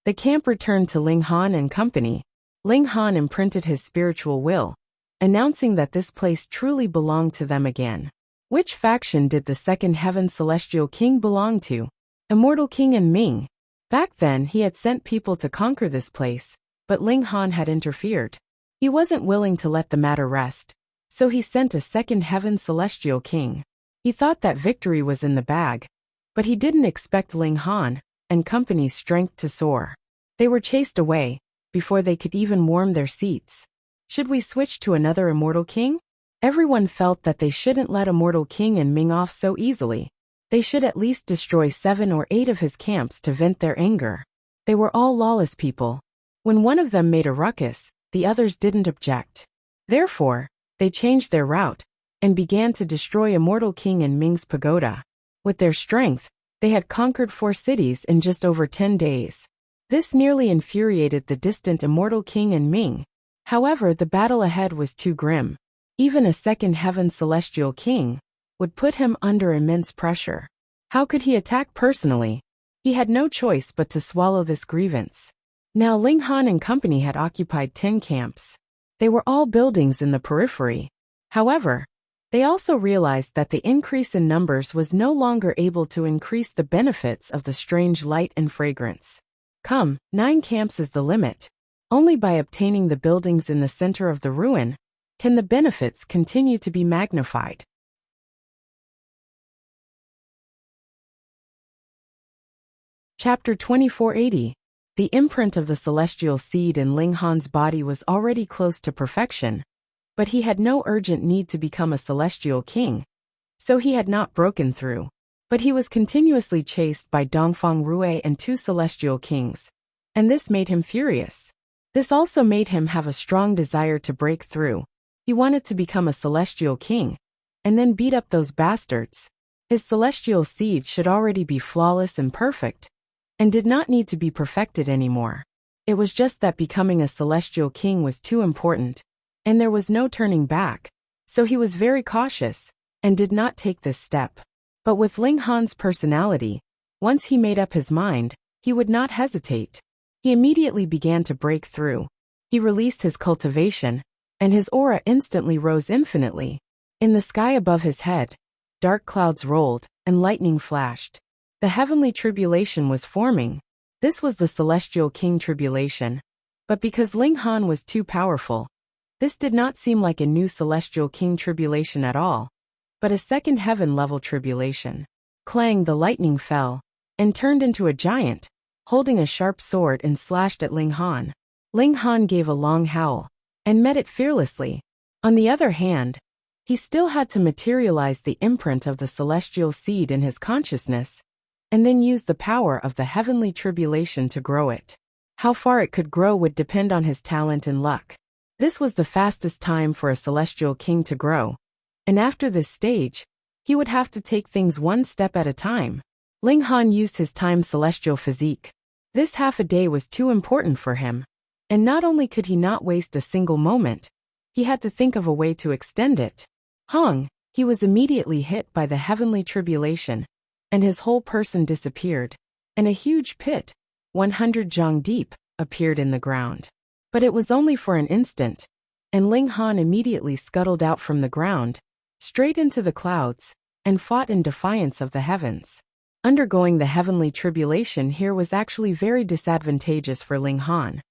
The camp returned to Ling Han and company. Ling Han imprinted his spiritual will, announcing that this place truly belonged to them again. Which faction did the second heaven celestial king belong to? Immortal King and Ming. Back then he had sent people to conquer this place, but Ling Han had interfered. He wasn't willing to let the matter rest, so he sent a second heaven celestial king. He thought that victory was in the bag, but he didn't expect Ling Han and company's strength to soar. They were chased away before they could even warm their seats. Should we switch to another immortal king? Everyone felt that they shouldn't let Immortal King and Ming off so easily. They should at least destroy 7 or 8 of his camps to vent their anger. They were all lawless people. When one of them made a ruckus, the others didn't object. Therefore, they changed their route and began to destroy Immortal King and Ming's pagoda. With their strength, they had conquered 4 cities in just over 10 days. This nearly infuriated the distant Immortal King and Ming. However, the battle ahead was too grim. Even a second heaven celestial king would put him under immense pressure. How could he attack personally? He had no choice but to swallow this grievance. Now Ling Han and company had occupied 10 camps. They were all buildings in the periphery. However, they also realized that the increase in numbers was no longer able to increase the benefits of the strange light and fragrance. 9 camps is the limit. Only by obtaining the buildings in the center of the ruin can the benefits continue to be magnified. Chapter 2480. The imprint of the celestial seed in Ling Han's body was already close to perfection, but he had no urgent need to become a celestial king, so he had not broken through. But he was continuously chased by Dongfang Rui and 2 celestial kings, and this made him furious. This also made him have a strong desire to break through. He wanted to become a celestial king, and then beat up those bastards. His celestial seed should already be flawless and perfect, and did not need to be perfected anymore. It was just that becoming a celestial king was too important, and there was no turning back, so he was very cautious, and did not take this step. But with Ling Han's personality, once he made up his mind, he would not hesitate. He immediately began to break through. He released his cultivation, and his aura instantly rose infinitely. In the sky above his head, dark clouds rolled, and lightning flashed. The heavenly tribulation was forming. This was the celestial king tribulation. But because Ling Han was too powerful, this did not seem like a new celestial king tribulation at all, but a second heaven level tribulation. Clang, the lightning fell, and turned into a giant, holding a sharp sword and slashed at Ling Han. Ling Han gave a long howl, and met it fearlessly. On the other hand, he still had to materialize the imprint of the celestial seed in his consciousness, and then use the power of the heavenly tribulation to grow it. How far it could grow would depend on his talent and luck. This was the fastest time for a celestial king to grow, and after this stage, he would have to take things one step at a time. Ling Han used his time celestial physique. This half a day was too important for him, and not only could he not waste a single moment, he had to think of a way to extend it. He was immediately hit by the heavenly tribulation, and his whole person disappeared, and a huge pit, 100 zhang deep, appeared in the ground. But it was only for an instant, and Ling Han immediately scuttled out from the ground, straight into the clouds, and fought in defiance of the heavens. Undergoing the heavenly tribulation here was actually very disadvantageous for Ling Han,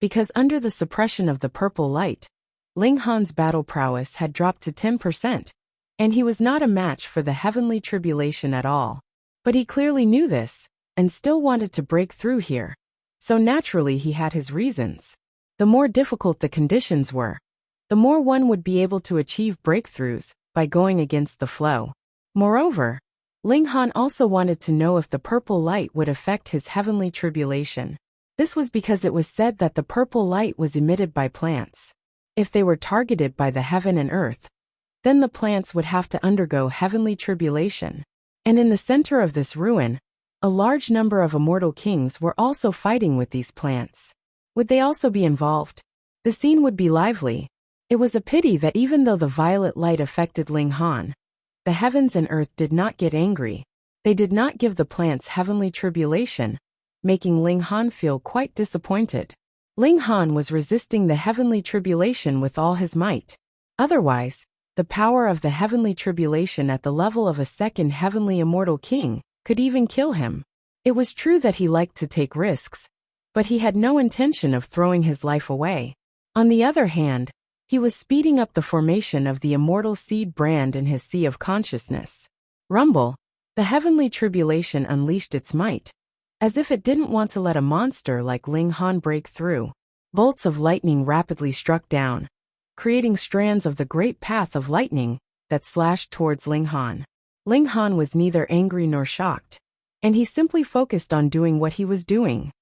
because under the suppression of the purple light, Ling Han's battle prowess had dropped to 10%, and he was not a match for the heavenly tribulation at all. But he clearly knew this, and still wanted to break through here. So naturally he had his reasons. The more difficult the conditions were, the more one would be able to achieve breakthroughs by going against the flow. Moreover, Ling Han also wanted to know if the purple light would affect his heavenly tribulation. This was because it was said that the purple light was emitted by plants. If they were targeted by the heaven and earth, then the plants would have to undergo heavenly tribulation. And in the center of this ruin, a large number of immortal kings were also fighting with these plants. Would they also be involved? The scene would be lively. It was a pity that even though the violet light affected Ling Han, the heavens and earth did not get angry. They did not give the plants heavenly tribulation, making Ling Han feel quite disappointed. Ling Han was resisting the heavenly tribulation with all his might. Otherwise, the power of the heavenly tribulation at the level of a second heavenly immortal king could even kill him. It was true that he liked to take risks, but he had no intention of throwing his life away. On the other hand, he was speeding up the formation of the immortal seed brand in his sea of consciousness. Rumble, the heavenly tribulation unleashed its might, as if it didn't want to let a monster like Ling Han break through. Bolts of lightning rapidly struck down, creating strands of the great path of lightning that slashed towards Ling Han. Ling Han was neither angry nor shocked, and he simply focused on doing what he was doing.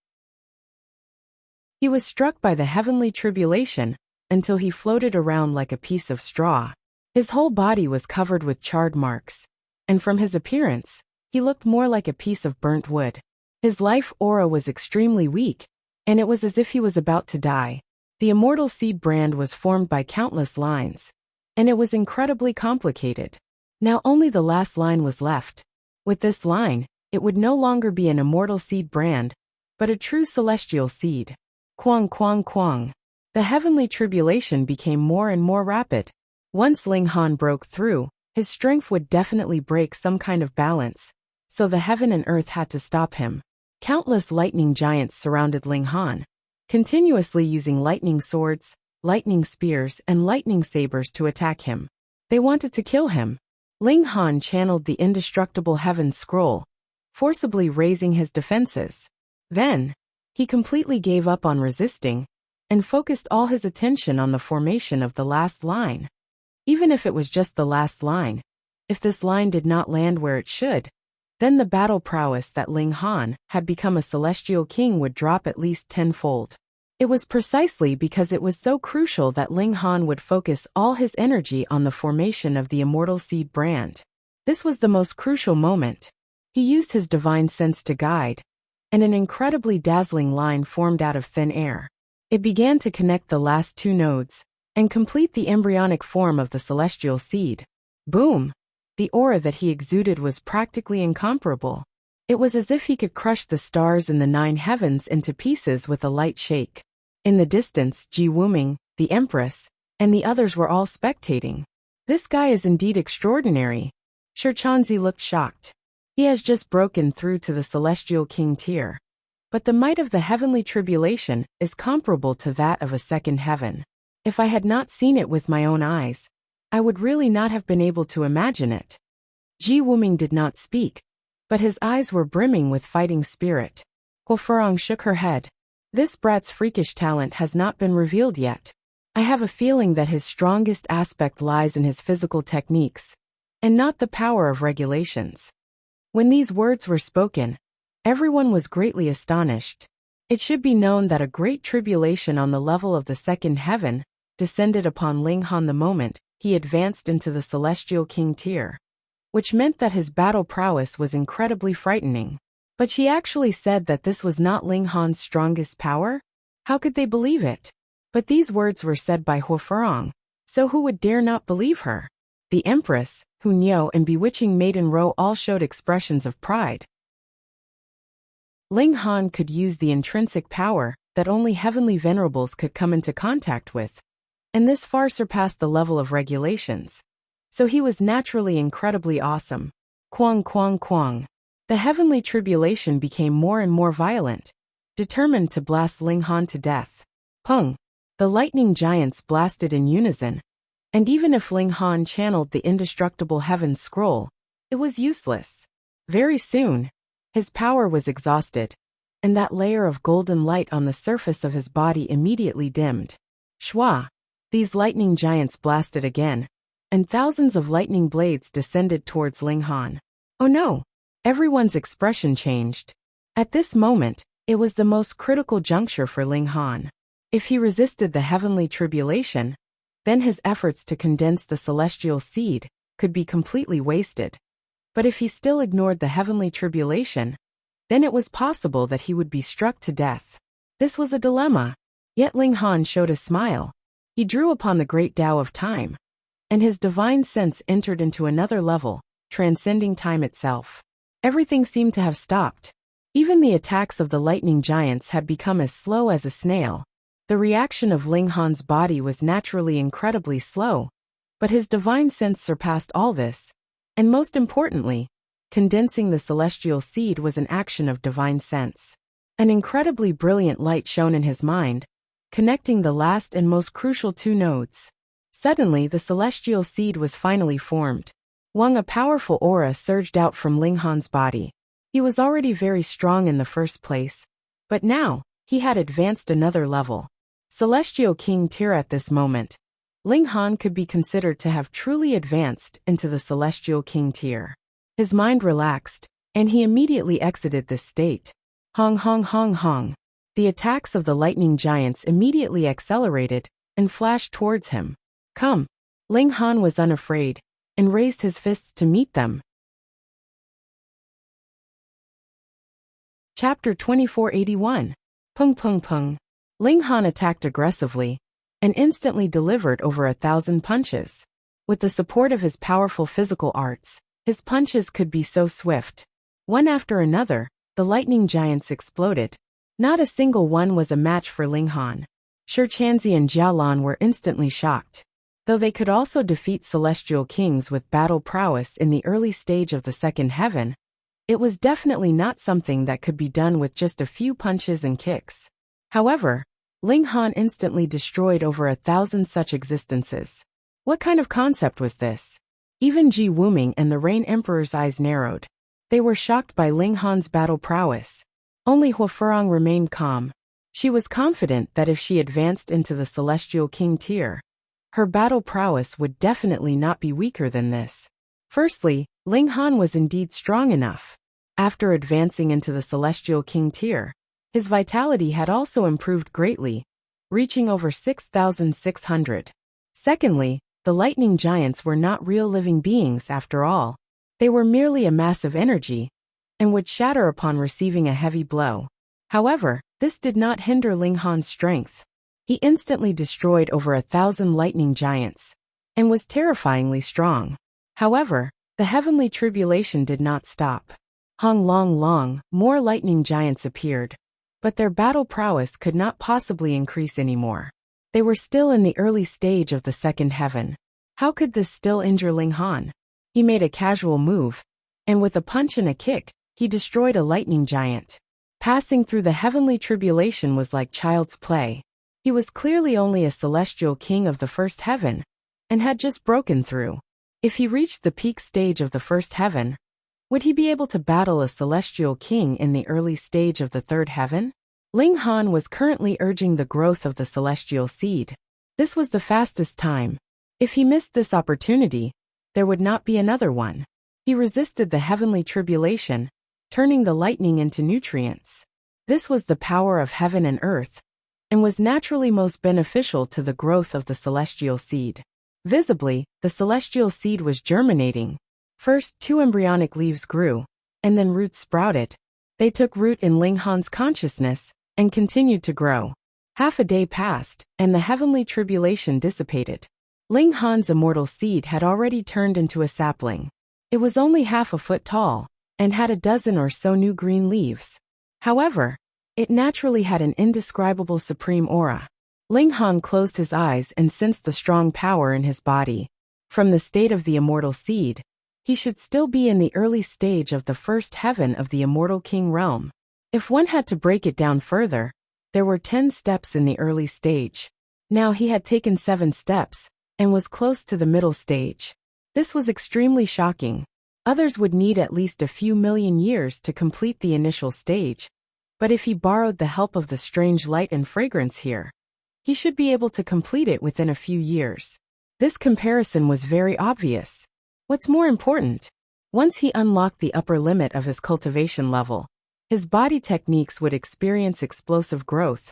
He was struck by the heavenly tribulation until he floated around like a piece of straw. His whole body was covered with charred marks, and from his appearance, he looked more like a piece of burnt wood. His life aura was extremely weak, and it was as if he was about to die. The immortal seed brand was formed by countless lines, and it was incredibly complicated. Now only the last line was left. With this line, it would no longer be an immortal seed brand, but a true celestial seed. Quang quang quang. The heavenly tribulation became more and more rapid. Once Ling Han broke through, his strength would definitely break some kind of balance, so the heaven and earth had to stop him. Countless lightning giants surrounded Ling Han, continuously using lightning swords, lightning spears, and lightning sabers to attack him. They wanted to kill him. Ling Han channeled the indestructible heaven scroll, forcibly raising his defenses. Then, he completely gave up on resisting, and focused all his attention on the formation of the last line. Even if it was just the last line, if this line did not land where it should, then the battle prowess that Ling Han had become a celestial king would drop at least tenfold. It was precisely because it was so crucial that Ling Han would focus all his energy on the formation of the immortal seed brand. This was the most crucial moment. He used his divine sense to guide, and an incredibly dazzling line formed out of thin air. It began to connect the last two nodes, and complete the embryonic form of the celestial seed. Boom! The aura that he exuded was practically incomparable. It was as if he could crush the stars in the 9 heavens into pieces with a light shake. In the distance, Ji Wuming, the Empress, and the others were all spectating. This guy is indeed extraordinary. Shi Chanzi looked shocked. He has just broken through to the celestial king tier. But the might of the heavenly tribulation is comparable to that of a second heaven. If I had not seen it with my own eyes, I would really not have been able to imagine it. Ji Wuming did not speak, but his eyes were brimming with fighting spirit. Huo Furong shook her head. This brat's freakish talent has not been revealed yet. I have a feeling that his strongest aspect lies in his physical techniques, and not the power of regulations. When these words were spoken, everyone was greatly astonished. It should be known that a great tribulation on the level of the second heaven descended upon Ling Han the moment he advanced into the celestial king tier, which meant that his battle prowess was incredibly frightening. But she actually said that this was not Ling Han's strongest power? How could they believe it? But these words were said by Huo Furong, so who would dare not believe her? The Empress, Hu Niu, and bewitching Maiden Ro all showed expressions of pride. Ling Han could use the intrinsic power that only heavenly venerables could come into contact with, and this far surpassed the level of regulations. So he was naturally incredibly awesome. Quang quang quang. The heavenly tribulation became more and more violent, determined to blast Ling Han to death. Pung! The lightning giants blasted in unison, and even if Ling Han channeled the indestructible heaven scroll, it was useless. Very soon, his power was exhausted, and that layer of golden light on the surface of his body immediately dimmed. Shwa! These lightning giants blasted again, and thousands of lightning blades descended towards Ling Han. Oh no! Everyone's expression changed. At this moment, it was the most critical juncture for Ling Han. If he resisted the heavenly tribulation, then his efforts to condense the celestial seed could be completely wasted. But if he still ignored the heavenly tribulation, then it was possible that he would be struck to death. This was a dilemma. Yet Ling Han showed a smile. He drew upon the great Tao of time, and his divine sense entered into another level, transcending time itself. Everything seemed to have stopped. Even the attacks of the lightning giants had become as slow as a snail. The reaction of Ling Han's body was naturally incredibly slow, but his divine sense surpassed all this, and most importantly, condensing the celestial seed was an action of divine sense. An incredibly brilliant light shone in his mind, connecting the last and most crucial two nodes. Suddenly, the celestial seed was finally formed. A powerful aura surged out from Ling Han's body. He was already very strong in the first place, but now, he had advanced another level. Celestial King tier. At this moment, Ling Han could be considered to have truly advanced into the Celestial King tier. His mind relaxed, and he immediately exited this state. Hong hong hong hong. The attacks of the lightning giants immediately accelerated and flashed towards him. Come! Ling Han was unafraid, and raised his fists to meet them. Chapter 2481. Pung pung pung. Ling Han attacked aggressively, and instantly delivered over 1,000 punches. With the support of his powerful physical arts, his punches could be so swift. One after another, the lightning giants exploded. Not a single one was a match for Ling Han. Shi Chanzi and Jia Lan were instantly shocked. Though they could also defeat celestial kings with battle prowess in the early stage of the second heaven, it was definitely not something that could be done with just a few punches and kicks. However, Ling Han instantly destroyed over 1,000 such existences. What kind of concept was this? Even Ji Wuming and the Rain Emperor's eyes narrowed. They were shocked by Ling Han's battle prowess. Only Hua Furong remained calm. She was confident that if she advanced into the Celestial King tier, her battle prowess would definitely not be weaker than this. Firstly, Ling Han was indeed strong enough. After advancing into the Celestial King tier, his vitality had also improved greatly, reaching over 6,600. Secondly, the lightning giants were not real living beings after all. They were merely a mass of energy, and would shatter upon receiving a heavy blow. However, this did not hinder Ling Han's strength. He instantly destroyed over 1,000 lightning giants, and was terrifyingly strong. However, the heavenly tribulation did not stop. Hong long long, more lightning giants appeared, but their battle prowess could not possibly increase anymore. They were still in the early stage of the second heaven. How could this still injure Ling Han? He made a casual move, and with a punch and a kick, he destroyed a lightning giant. Passing through the heavenly tribulation was like child's play. He was clearly only a celestial king of the first heaven, and had just broken through. If he reached the peak stage of the first heaven, would he be able to battle a celestial king in the early stage of the third heaven? Ling Han was currently urging the growth of the celestial seed. This was the fastest time. If he missed this opportunity, there would not be another one. He resisted the heavenly tribulation, turning the lightning into nutrients. This was the power of heaven and earth, and was naturally most beneficial to the growth of the celestial seed. Visibly, the celestial seed was germinating. First, 2 embryonic leaves grew, and then roots sprouted. They took root in Ling Han's consciousness, and continued to grow. Half a day passed, and the heavenly tribulation dissipated. Ling Han's immortal seed had already turned into a sapling. It was only half a foot tall, and had a dozen or so new green leaves. However, it naturally had an indescribable supreme aura. Ling Han closed his eyes and sensed the strong power in his body. From the state of the immortal seed, he should still be in the early stage of the first heaven of the immortal king realm. If one had to break it down further, there were 10 steps in the early stage. Now he had taken 7 steps, and was close to the middle stage. This was extremely shocking. Others would need at least a few million years to complete the initial stage, but if he borrowed the help of the strange light and fragrance here, he should be able to complete it within a few years. This comparison was very obvious. What's more important, once he unlocked the upper limit of his cultivation level, his body techniques would experience explosive growth,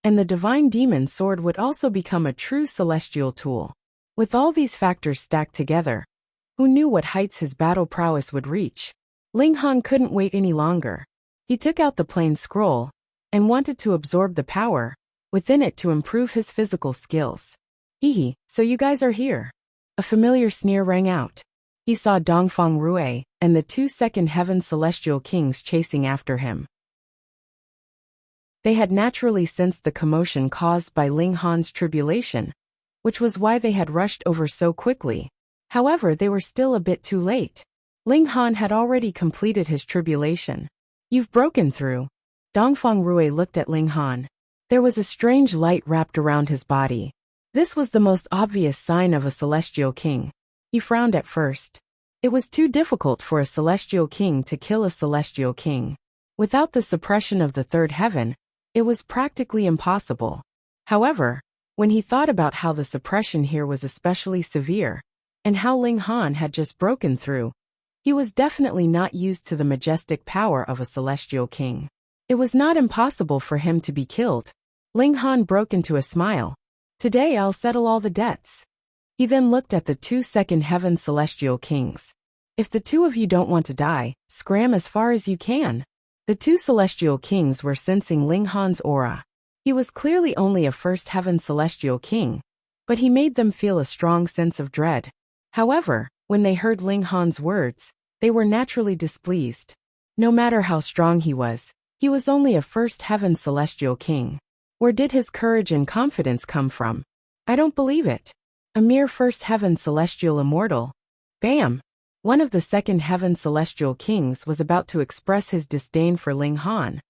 and the divine demon sword would also become a true celestial tool. With all these factors stacked together, who knew what heights his battle prowess would reach? Ling Han couldn't wait any longer. He took out the plain scroll, and wanted to absorb the power within it to improve his physical skills. Hehe, so you guys are here. A familiar sneer rang out. He saw Dongfang Rui and the 2 second heaven celestial kings chasing after him. They had naturally sensed the commotion caused by Ling Han's tribulation, which was why they had rushed over so quickly. However, they were still a bit too late. Ling Han had already completed his tribulation. You've broken through. Dongfang Rui looked at Ling Han. There was a strange light wrapped around his body. This was the most obvious sign of a celestial king. He frowned at first. It was too difficult for a celestial king to kill a celestial king. Without the suppression of the third heaven, it was practically impossible. However, when he thought about how the suppression here was especially severe, and how Ling Han had just broken through, he was definitely not used to the majestic power of a celestial king. It was not impossible for him to be killed. Ling Han broke into a smile. Today I'll settle all the debts. He then looked at the 2 second heaven celestial kings. If the 2 of you don't want to die, scram as far as you can. The 2 celestial kings were sensing Ling Han's aura. He was clearly only a first heaven celestial king, but he made them feel a strong sense of dread. However, when they heard Ling Han's words, they were naturally displeased. No matter how strong he was only a first heaven celestial king. Where did his courage and confidence come from? I don't believe it. A mere first heaven celestial immortal. Bam! One of the second heaven celestial kings was about to express his disdain for Ling Han,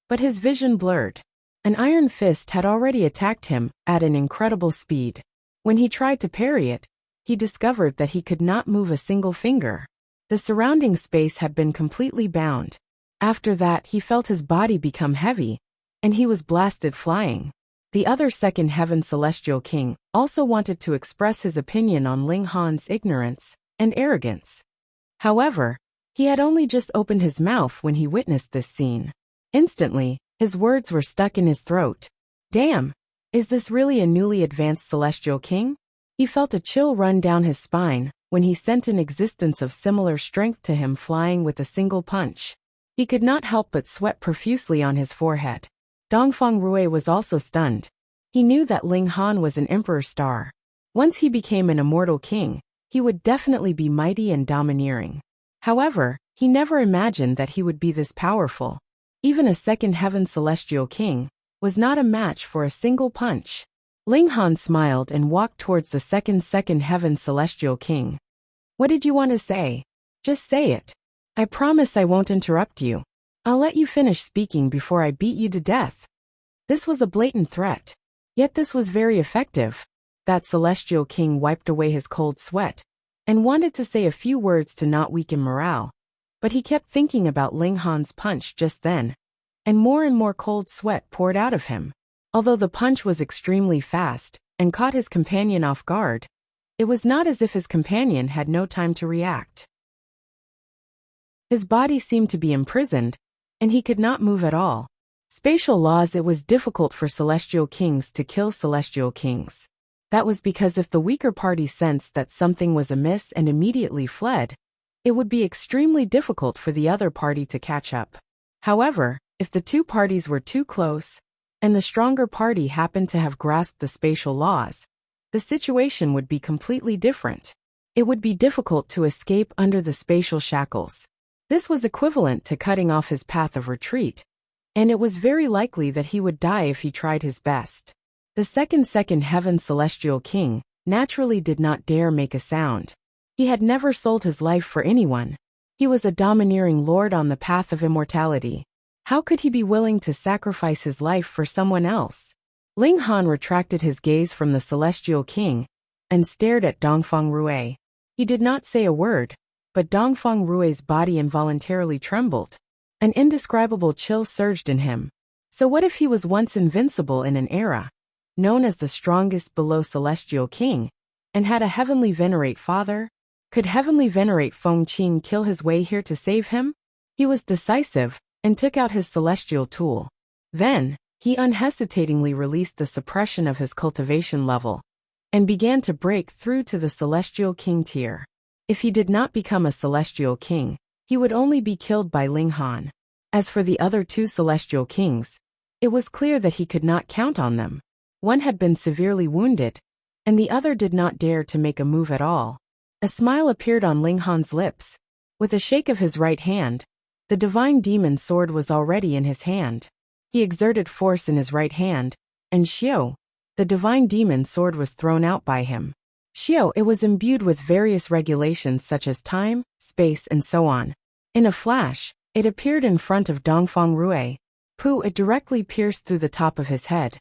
but his vision blurred. An iron fist had already attacked him at an incredible speed. When he tried to parry it, he discovered that he could not move a single finger. The surrounding space had been completely bound. After that, he felt his body become heavy, and he was blasted flying. The other second heaven celestial king also wanted to express his opinion on Ling Han's ignorance and arrogance. However, he had only just opened his mouth when he witnessed this scene. Instantly, his words were stuck in his throat. Damn! Is this really a newly advanced celestial king? He felt a chill run down his spine when he sent an existence of similar strength to him flying with a single punch. He could not help but sweat profusely on his forehead. Dongfang Rui was also stunned. He knew that Ling Han was an emperor star. Once he became an immortal king, he would definitely be mighty and domineering. However, he never imagined that he would be this powerful. Even a second heaven celestial king was not a match for a single punch. Ling Han smiled and walked towards the second heaven celestial king. What did you want to say? Just say it. I promise I won't interrupt you. I'll let you finish speaking before I beat you to death. This was a blatant threat. Yet this was very effective. That celestial king wiped away his cold sweat and wanted to say a few words to not weaken morale, but he kept thinking about Ling Han's punch just then, and more cold sweat poured out of him. Although the punch was extremely fast and caught his companion off guard, it was not as if his companion had no time to react. His body seemed to be imprisoned, and he could not move at all. Spatial laws. It was difficult for celestial kings to kill celestial kings. That was because if the weaker party sensed that something was amiss and immediately fled, it would be extremely difficult for the other party to catch up. However, if the 2 parties were too close, and the stronger party happened to have grasped the spatial laws, the situation would be completely different. It would be difficult to escape under the spatial shackles. This was equivalent to cutting off his path of retreat, and it was very likely that he would die if he tried his best. The second heaven celestial king naturally did not dare make a sound. He had never sold his life for anyone. He was a domineering lord on the path of immortality. How could he be willing to sacrifice his life for someone else? Ling Han retracted his gaze from the celestial king and stared at Dongfang Rui. He did not say a word, but Dongfang Rui's body involuntarily trembled. An indescribable chill surged in him. So what if he was once invincible in an era, known as the strongest below celestial king, and had a heavenly venerate father? Could heavenly venerate Feng Qing kill his way here to save him? He was decisive and took out his celestial tool. Then, he unhesitatingly released the suppression of his cultivation level and began to break through to the celestial king tier. If he did not become a celestial king, he would only be killed by Ling Han. As for the other two celestial kings, it was clear that he could not count on them. One had been severely wounded, and the other did not dare to make a move at all. A smile appeared on Ling Han's lips. With a shake of his right hand, the divine demon sword was already in his hand. He exerted force in his right hand, and Xiao, the divine demon sword, was thrown out by him. Xiao, it was imbued with various regulations such as time, space, and so on. In a flash, it appeared in front of Dongfang Rui. Pooh, it directly pierced through the top of his head.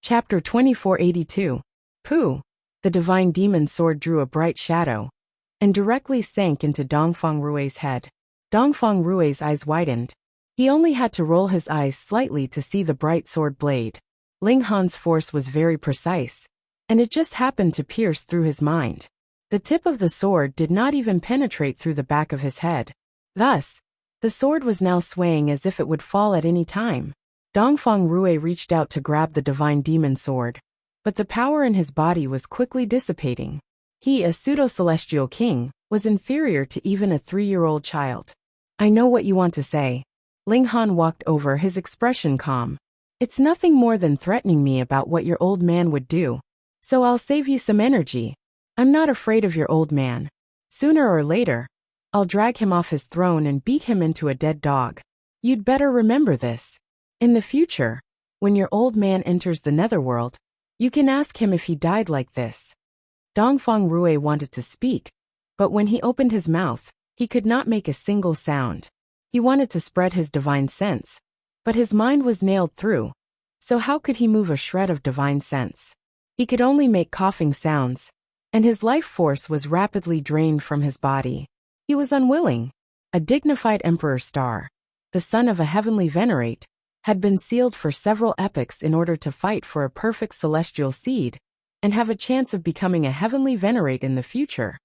Chapter 2482. Pooh. The divine demon sword drew a bright shadow and directly sank into Dongfang Rui's head. Dongfang Rui's eyes widened. He only had to roll his eyes slightly to see the bright sword blade. Ling Han's force was very precise, and it just happened to pierce through his mind. The tip of the sword did not even penetrate through the back of his head. Thus, the sword was now swaying as if it would fall at any time. Dongfang Rui reached out to grab the divine demon sword, but the power in his body was quickly dissipating. He, a pseudo-celestial king, was inferior to even a 3-year-old child. I know what you want to say. Ling Han walked over, his expression calm. It's nothing more than threatening me about what your old man would do. So I'll save you some energy. I'm not afraid of your old man. Sooner or later, I'll drag him off his throne and beat him into a dead dog. You'd better remember this. In the future, when your old man enters the netherworld, you can ask him if he died like this. Dongfang Rui wanted to speak, but when he opened his mouth, he could not make a single sound. He wanted to spread his divine sense, but his mind was nailed through, so how could he move a shred of divine sense? He could only make coughing sounds, and his life force was rapidly drained from his body. He was unwilling. A dignified emperor star, the son of a heavenly venerate, had been sealed for several epochs in order to fight for a perfect celestial seed and have a chance of becoming a heavenly venerate in the future.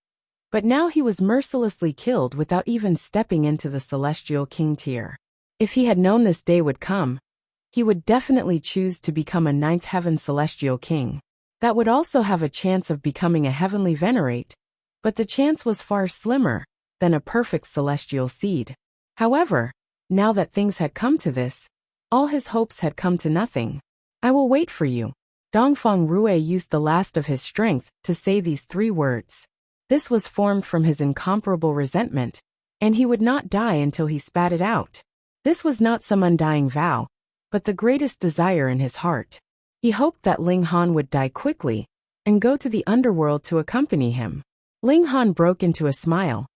But now he was mercilessly killed without even stepping into the celestial king tier. If he had known this day would come, he would definitely choose to become a 9th heaven celestial king. That would also have a chance of becoming a heavenly venerate, but the chance was far slimmer than a perfect celestial seed. However, now that things had come to this, all his hopes had come to nothing. I will wait for you. Dongfang Rui used the last of his strength to say these 3 words. This was formed from his incomparable resentment, and he would not die until he spat it out. This was not some undying vow, but the greatest desire in his heart. He hoped that Ling Han would die quickly and go to the underworld to accompany him. Ling Han broke into a smile.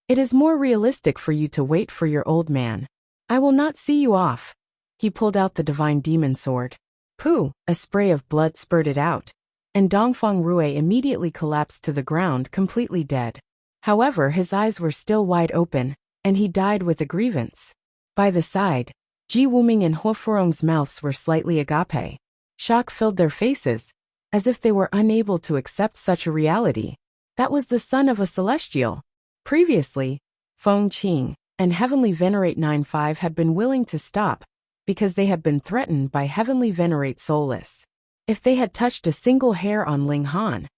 It is more realistic for you to wait for your old man. I will not see you off. He pulled out the divine demon sword. Pooh! A spray of blood spurted out, and Dongfang Rui immediately collapsed to the ground completely dead. However, his eyes were still wide open, and he died with a grievance. By the side, Ji Wuming and Hua Furong's mouths were slightly agape. Shock filled their faces, as if they were unable to accept such a reality. That was the son of a celestial. Previously, Feng Qing and Heavenly Venerate 9-5 had been willing to stop, because they had been threatened by Heavenly Venerate Soulless. If they had touched a single hair on Ling Han,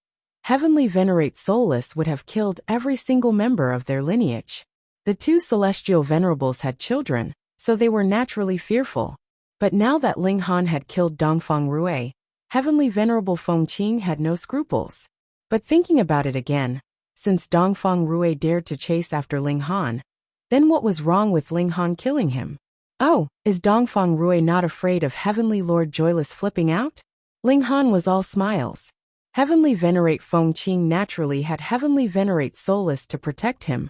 Heavenly Venerate Soulless would have killed every single member of their lineage. The 2 celestial venerables had children, so they were naturally fearful. But now that Ling Han had killed Dongfang Rui, Heavenly Venerable Feng Qing had no scruples. But thinking about it again, since Dongfang Rui dared to chase after Ling Han, then what was wrong with Ling Han killing him? Oh, is Dongfang Rui not afraid of Heavenly Lord Joyless flipping out? Ling Han was all smiles. Heavenly Venerate Feng Qing naturally had Heavenly Venerate Soulless to protect him,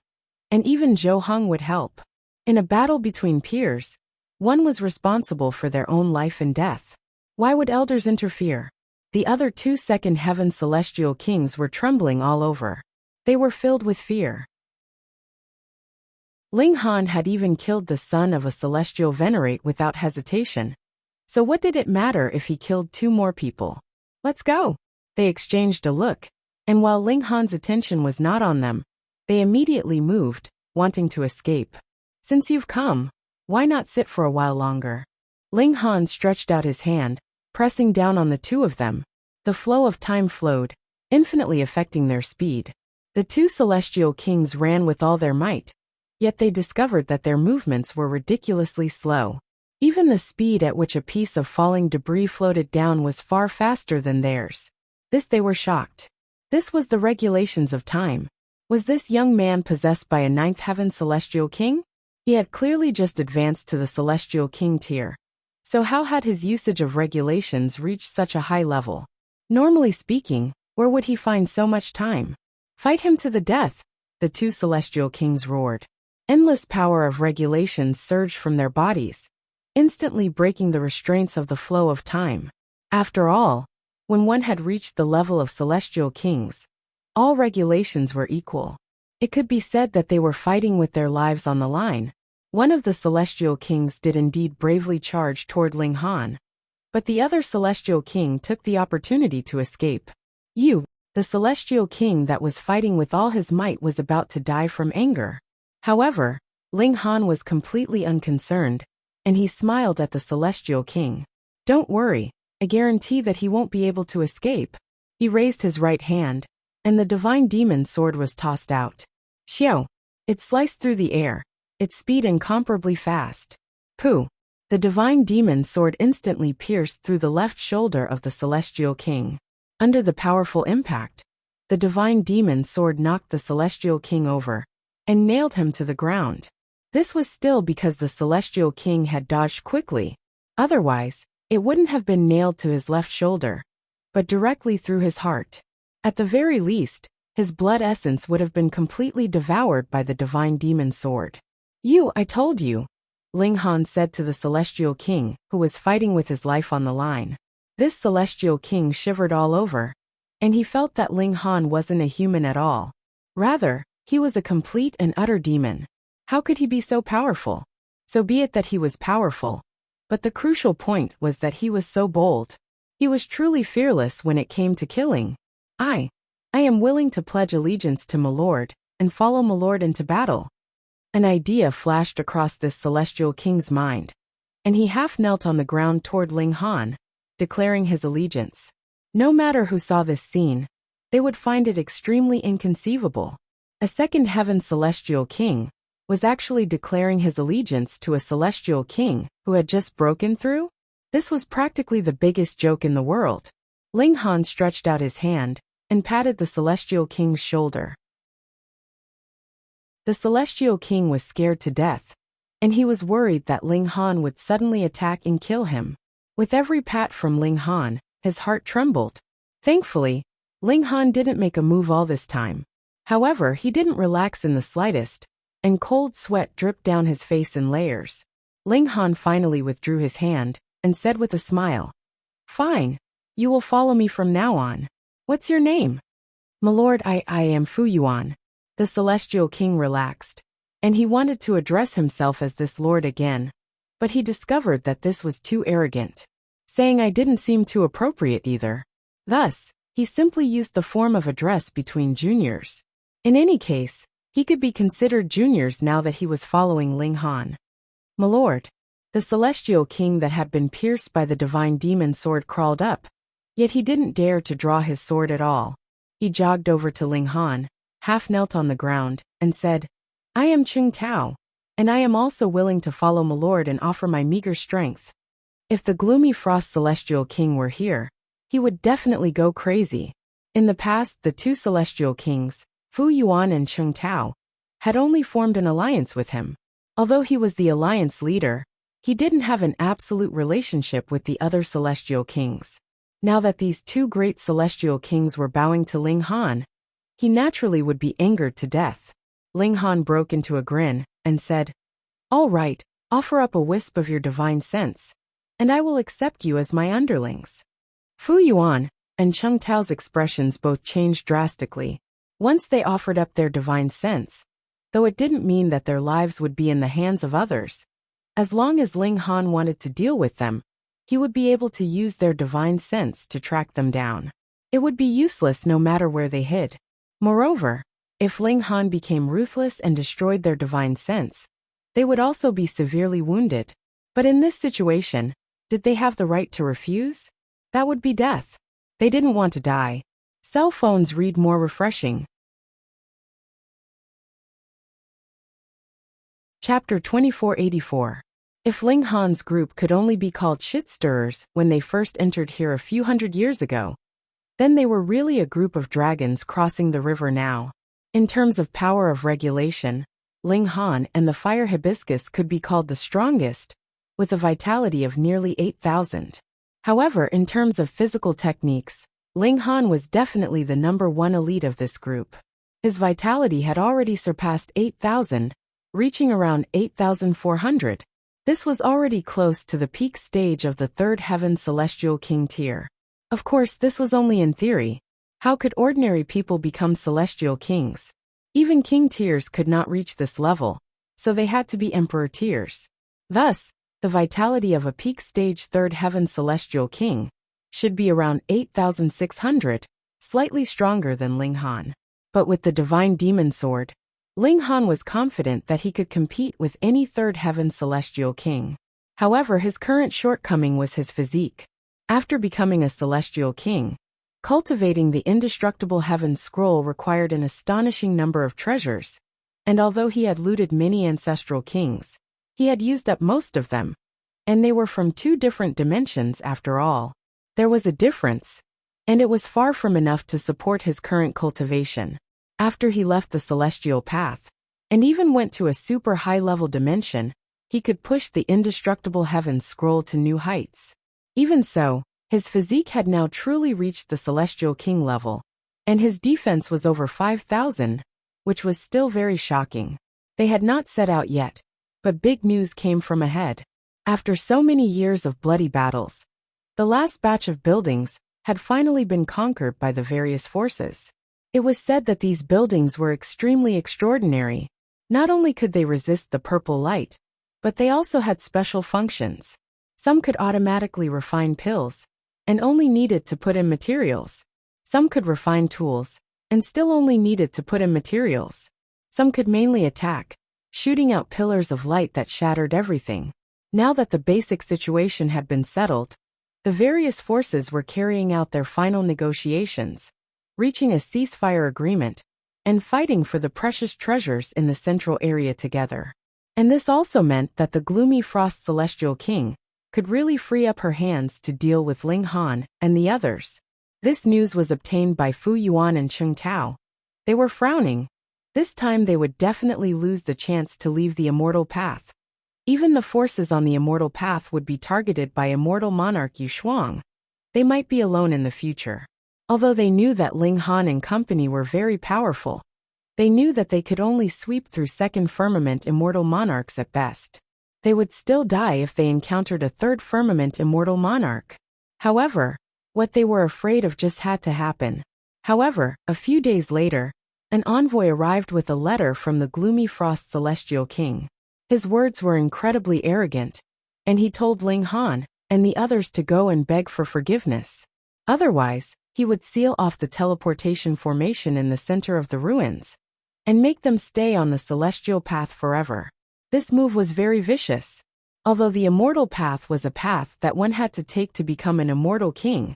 and even Zhou Heng would help. In a battle between peers, one was responsible for their own life and death. Why would elders interfere? The other two second heaven celestial kings were trembling all over. They were filled with fear. Ling Han had even killed the son of a celestial venerate without hesitation. So what did it matter if he killed two more people? Let's go. They exchanged a look, and while Ling Han's attention was not on them, they immediately moved, wanting to escape. Since you've come, why not sit for a while longer? Ling Han stretched out his hand, pressing down on the two of them. The flow of time flowed, infinitely affecting their speed. The two celestial kings ran with all their might, yet they discovered that their movements were ridiculously slow. Even the speed at which a piece of falling debris floated down was far faster than theirs. They were shocked. This was the regulations of time. Was this young man possessed by a ninth heaven celestial king? He had clearly just advanced to the celestial king tier. So how had his usage of regulations reached such a high level? Normally speaking, where would he find so much time? Fight him to the death, the two celestial kings roared. Endless power of regulations surged from their bodies, instantly breaking the restraints of the flow of time. After all, when one had reached the level of celestial kings, all regulations were equal. It could be said that they were fighting with their lives on the line. One of the celestial kings did indeed bravely charge toward Ling Han, but the other celestial king took the opportunity to escape. The celestial king that was fighting with all his might was about to die from anger. However, Ling Han was completely unconcerned, and he smiled at the celestial king. Don't worry, I guarantee that he won't be able to escape. He raised his right hand, and the divine demon sword was tossed out. Xiao! It sliced through the air, its speed incomparably fast. Pooh! The divine demon sword instantly pierced through the left shoulder of the celestial king. Under the powerful impact, the divine demon sword knocked the celestial king over and nailed him to the ground. This was still because the celestial king had dodged quickly. Otherwise, it wouldn't have been nailed to his left shoulder, but directly through his heart. At the very least, his blood essence would have been completely devoured by the divine demon sword. I told you, Ling Han said to the celestial king, who was fighting with his life on the line. This celestial king shivered all over, and he felt that Ling Han wasn't a human at all. Rather, he was a complete and utter demon. How could he be so powerful? So be it that he was powerful, but the crucial point was that he was so bold. He was truly fearless when it came to killing. I am willing to pledge allegiance to my lord, and follow my lord into battle. An idea flashed across this celestial king's mind, and he half knelt on the ground toward Ling Han, declaring his allegiance. No matter who saw this scene, they would find it extremely inconceivable. A second heaven celestial king was actually declaring his allegiance to a celestial king who had just broken through? This was practically the biggest joke in the world. Ling Han stretched out his hand and patted the celestial king's shoulder. The celestial king was scared to death, and he was worried that Ling Han would suddenly attack and kill him. With every pat from Ling Han, his heart trembled. Thankfully, Ling Han didn't make a move all this time. However, he didn't relax in the slightest, and cold sweat dripped down his face in layers. Ling Han finally withdrew his hand and said with a smile, "Fine, you will follow me from now on. What's your name?" "My lord, I am Fu Yuan." The celestial king relaxed, and he wanted to address himself as this lord again, but he discovered that this was too arrogant. Saying I didn't seem too appropriate either. Thus, he simply used the form of address between juniors. In any case, he could be considered juniors now that he was following Ling Han. "My lord." The celestial king that had been pierced by the divine demon sword crawled up, yet he didn't dare to draw his sword at all. He jogged over to Ling Han, half knelt on the ground, and said, "I am Qing Tao, and I am also willing to follow my lord and offer my meager strength." If the gloomy frost celestial king were here, he would definitely go crazy. In the past, the two celestial kings, Fu Yuan and Qing Tao, had only formed an alliance with him. Although he was the alliance leader, he didn't have an absolute relationship with the other celestial kings. Now that these two great celestial kings were bowing to Ling Han, he naturally would be angered to death. Ling Han broke into a grin and said, "All right, offer up a wisp of your divine sense, and I will accept you as my underlings." Fu Yuan and Cheng Tao's expressions both changed drastically once they offered up their divine sense, though it didn't mean that their lives would be in the hands of others. As long as Ling Han wanted to deal with them, he would be able to use their divine sense to track them down. It would be useless no matter where they hid. Moreover, if Ling Han became ruthless and destroyed their divine sense, they would also be severely wounded. But in this situation, did they have the right to refuse? That would be death. They didn't want to die. Cell phones read more refreshing. Chapter 2484. If Ling Han's group could only be called shit-stirrers when they first entered here a few hundred years ago, then they were really a group of dragons crossing the river now. In terms of power of regulation, Ling Han and the fire hibiscus could be called the strongest, with a vitality of nearly 8,000. However, in terms of physical techniques, Ling Han was definitely the #1 elite of this group. His vitality had already surpassed 8,000, reaching around 8,400. This was already close to the peak stage of the third heaven celestial king tier. Of course, this was only in theory. How could ordinary people become celestial kings? Even king tiers could not reach this level, so they had to be emperor tiers. Thus, the vitality of a peak stage third heaven celestial king should be around 8,600, slightly stronger than Ling Han. But with the divine demon sword, Ling Han was confident that he could compete with any third heaven celestial king. However, his current shortcoming was his physique. After becoming a celestial king, cultivating the indestructible heaven scroll required an astonishing number of treasures, and although he had looted many ancestral kings, he had used up most of them, and they were from two different dimensions after all. There was a difference, and it was far from enough to support his current cultivation. After he left the celestial path, and even went to a super high-level dimension, he could push the indestructible heaven scroll to new heights. Even so, his physique had now truly reached the celestial king level, and his defense was over 5,000, which was still very shocking. They had not set out yet, but big news came from ahead. After so many years of bloody battles, the last batch of buildings had finally been conquered by the various forces. It was said that these buildings were extremely extraordinary. Not only could they resist the purple light, but they also had special functions. Some could automatically refine pills, and only needed to put in materials. Some could refine tools, and still only needed to put in materials. Some could mainly attack, shooting out pillars of light that shattered everything. Now that the basic situation had been settled, the various forces were carrying out their final negotiations, reaching a ceasefire agreement, and fighting for the precious treasures in the central area together. And this also meant that the gloomy Frost Celestial King could really free up her hands to deal with Ling Han and the others. This news was obtained by Fu Yuan and Cheng Tao. They were frowning. This time they would definitely lose the chance to leave the immortal path. Even the forces on the immortal path would be targeted by immortal monarch Yu Shuang. They might be alone in the future. Although they knew that Ling Han and company were very powerful, they knew that they could only sweep through second firmament immortal monarchs at best. They would still die if they encountered a third firmament immortal monarch. However, what they were afraid of just had to happen. However, a few days later, an envoy arrived with a letter from the gloomy Frost Celestial King. His words were incredibly arrogant, and he told Ling Han and the others to go and beg for forgiveness. Otherwise, he would seal off the teleportation formation in the center of the ruins, and make them stay on the celestial path forever. This move was very vicious. Although the immortal path was a path that one had to take to become an immortal king,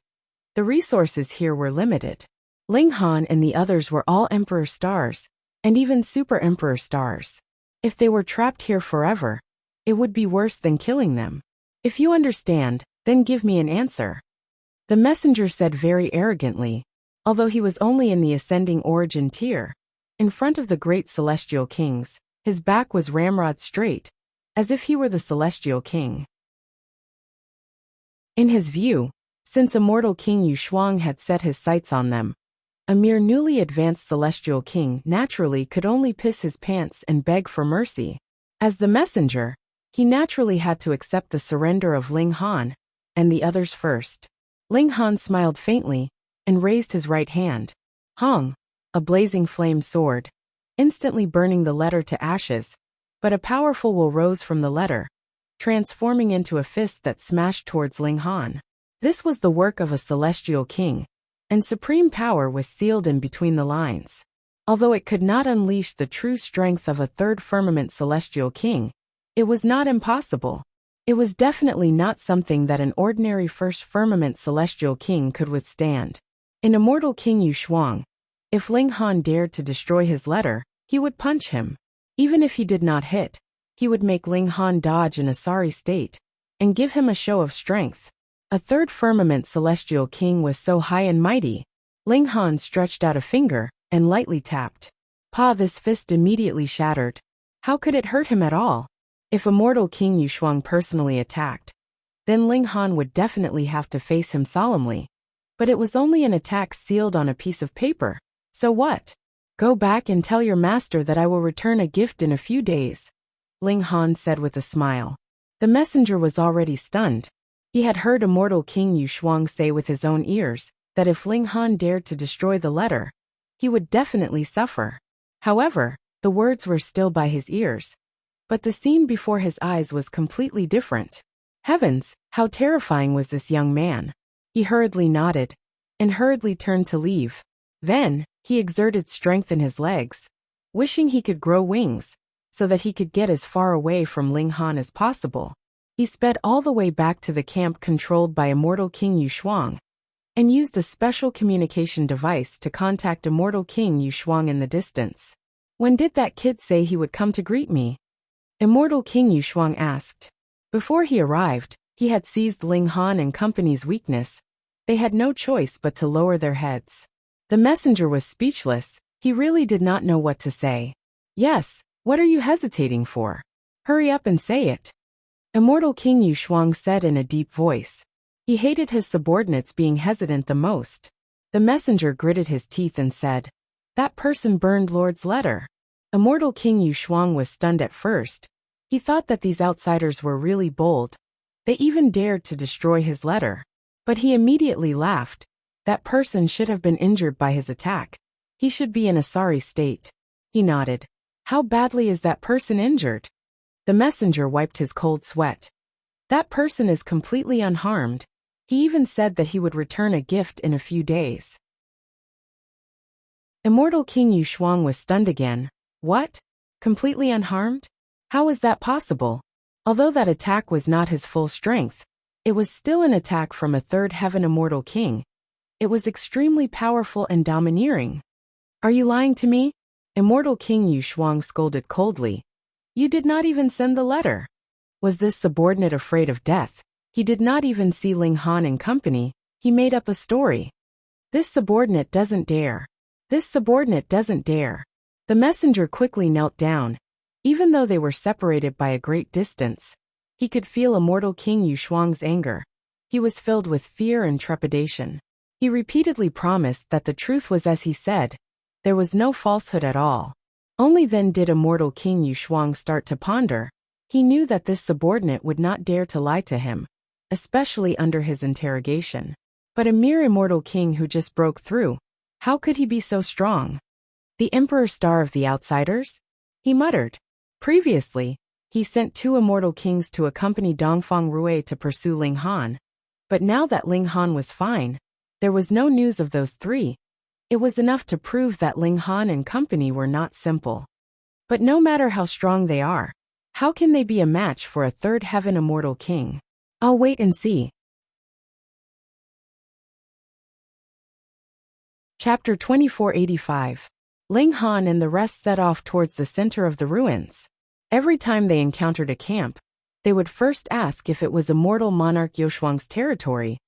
the resources here were limited. Ling Han and the others were all Emperor stars, and even Super Emperor stars. If they were trapped here forever, it would be worse than killing them. If you understand, then give me an answer. The messenger said very arrogantly, although he was only in the ascending origin tier. In front of the great celestial kings, his back was ramrod straight, as if he were the celestial king. In his view, since immortal King Yushuang had set his sights on them. A mere newly advanced celestial king naturally could only piss his pants and beg for mercy. As the messenger, he naturally had to accept the surrender of Ling Han, and the others first. Ling Han smiled faintly, and raised his right hand. Hong, a blazing flame sword, instantly burning the letter to ashes, but a powerful will rose from the letter, transforming into a fist that smashed towards Ling Han. This was the work of a celestial king, and supreme power was sealed in between the lines. Although it could not unleash the true strength of a third firmament celestial king, it was not impossible. It was definitely not something that an ordinary first firmament celestial king could withstand. In immortal King Yushuang, if Ling Han dared to destroy his letter, he would punch him. Even if he did not hit, he would make Ling Han dodge in a sorry state, and give him a show of strength. A third firmament celestial king was so high and mighty. Ling Han stretched out a finger, and lightly tapped. This fist immediately shattered. How could it hurt him at all? If immortal King Yushuang personally attacked, then Ling Han would definitely have to face him solemnly. But it was only an attack sealed on a piece of paper. So what? Go back and tell your master that I will return a gift in a few days, Ling Han said with a smile. The messenger was already stunned. He had heard immortal King Yushuang say with his own ears that if Ling Han dared to destroy the letter, he would definitely suffer. However, the words were still by his ears. But the scene before his eyes was completely different. Heavens, how terrifying was this young man! He hurriedly nodded, and hurriedly turned to leave. Then, he exerted strength in his legs, wishing he could grow wings, so that he could get as far away from Ling Han as possible. He sped all the way back to the camp controlled by immortal King Yushuang, and used a special communication device to contact immortal King Yushuang in the distance. When did that kid say he would come to greet me? Immortal King Yushuang asked. Before he arrived, he had seized Ling Han and company's weakness. They had no choice but to lower their heads. The messenger was speechless. He really did not know what to say. Yes, what are you hesitating for? Hurry up and say it. Immortal King Yushuang said in a deep voice. He hated his subordinates being hesitant the most. The messenger gritted his teeth and said, "That person burned Lord's letter." Immortal King Yushuang was stunned at first. He thought that these outsiders were really bold. They even dared to destroy his letter. But he immediately laughed. That person should have been injured by his attack. He should be in a sorry state. He nodded. How badly is that person injured? The messenger wiped his cold sweat. That person is completely unharmed. He even said that he would return a gift in a few days. Immortal King Yushuang was stunned again. What? Completely unharmed? How was that possible? Although that attack was not his full strength, it was still an attack from a third heaven immortal king. It was extremely powerful and domineering. Are you lying to me? Immortal King Yushuang scolded coldly. You did not even send the letter. Was this subordinate afraid of death? He did not even see Ling Han and company. He made up a story. This subordinate doesn't dare. This subordinate doesn't dare. The messenger quickly knelt down. Even though they were separated by a great distance, he could feel immortal King Yushuang's anger. He was filled with fear and trepidation. He repeatedly promised that the truth was as he said. There was no falsehood at all. Only then did immortal King Yushuang start to ponder. He knew that this subordinate would not dare to lie to him, especially under his interrogation. But a mere immortal king who just broke through, how could he be so strong? The Emperor Star of the Outsiders? He muttered. Previously, he sent 2 immortal kings to accompany Dongfang Rui to pursue Ling Han. But now that Ling Han was fine, there was no news of those 3. It was enough to prove that Ling Han and company were not simple. But no matter how strong they are, how can they be a match for a third heaven immortal king? I'll wait and see. Chapter 2485. Ling Han and the rest set off towards the center of the ruins. Every time they encountered a camp, they would first ask if it was immortal monarch Yushuang's territory.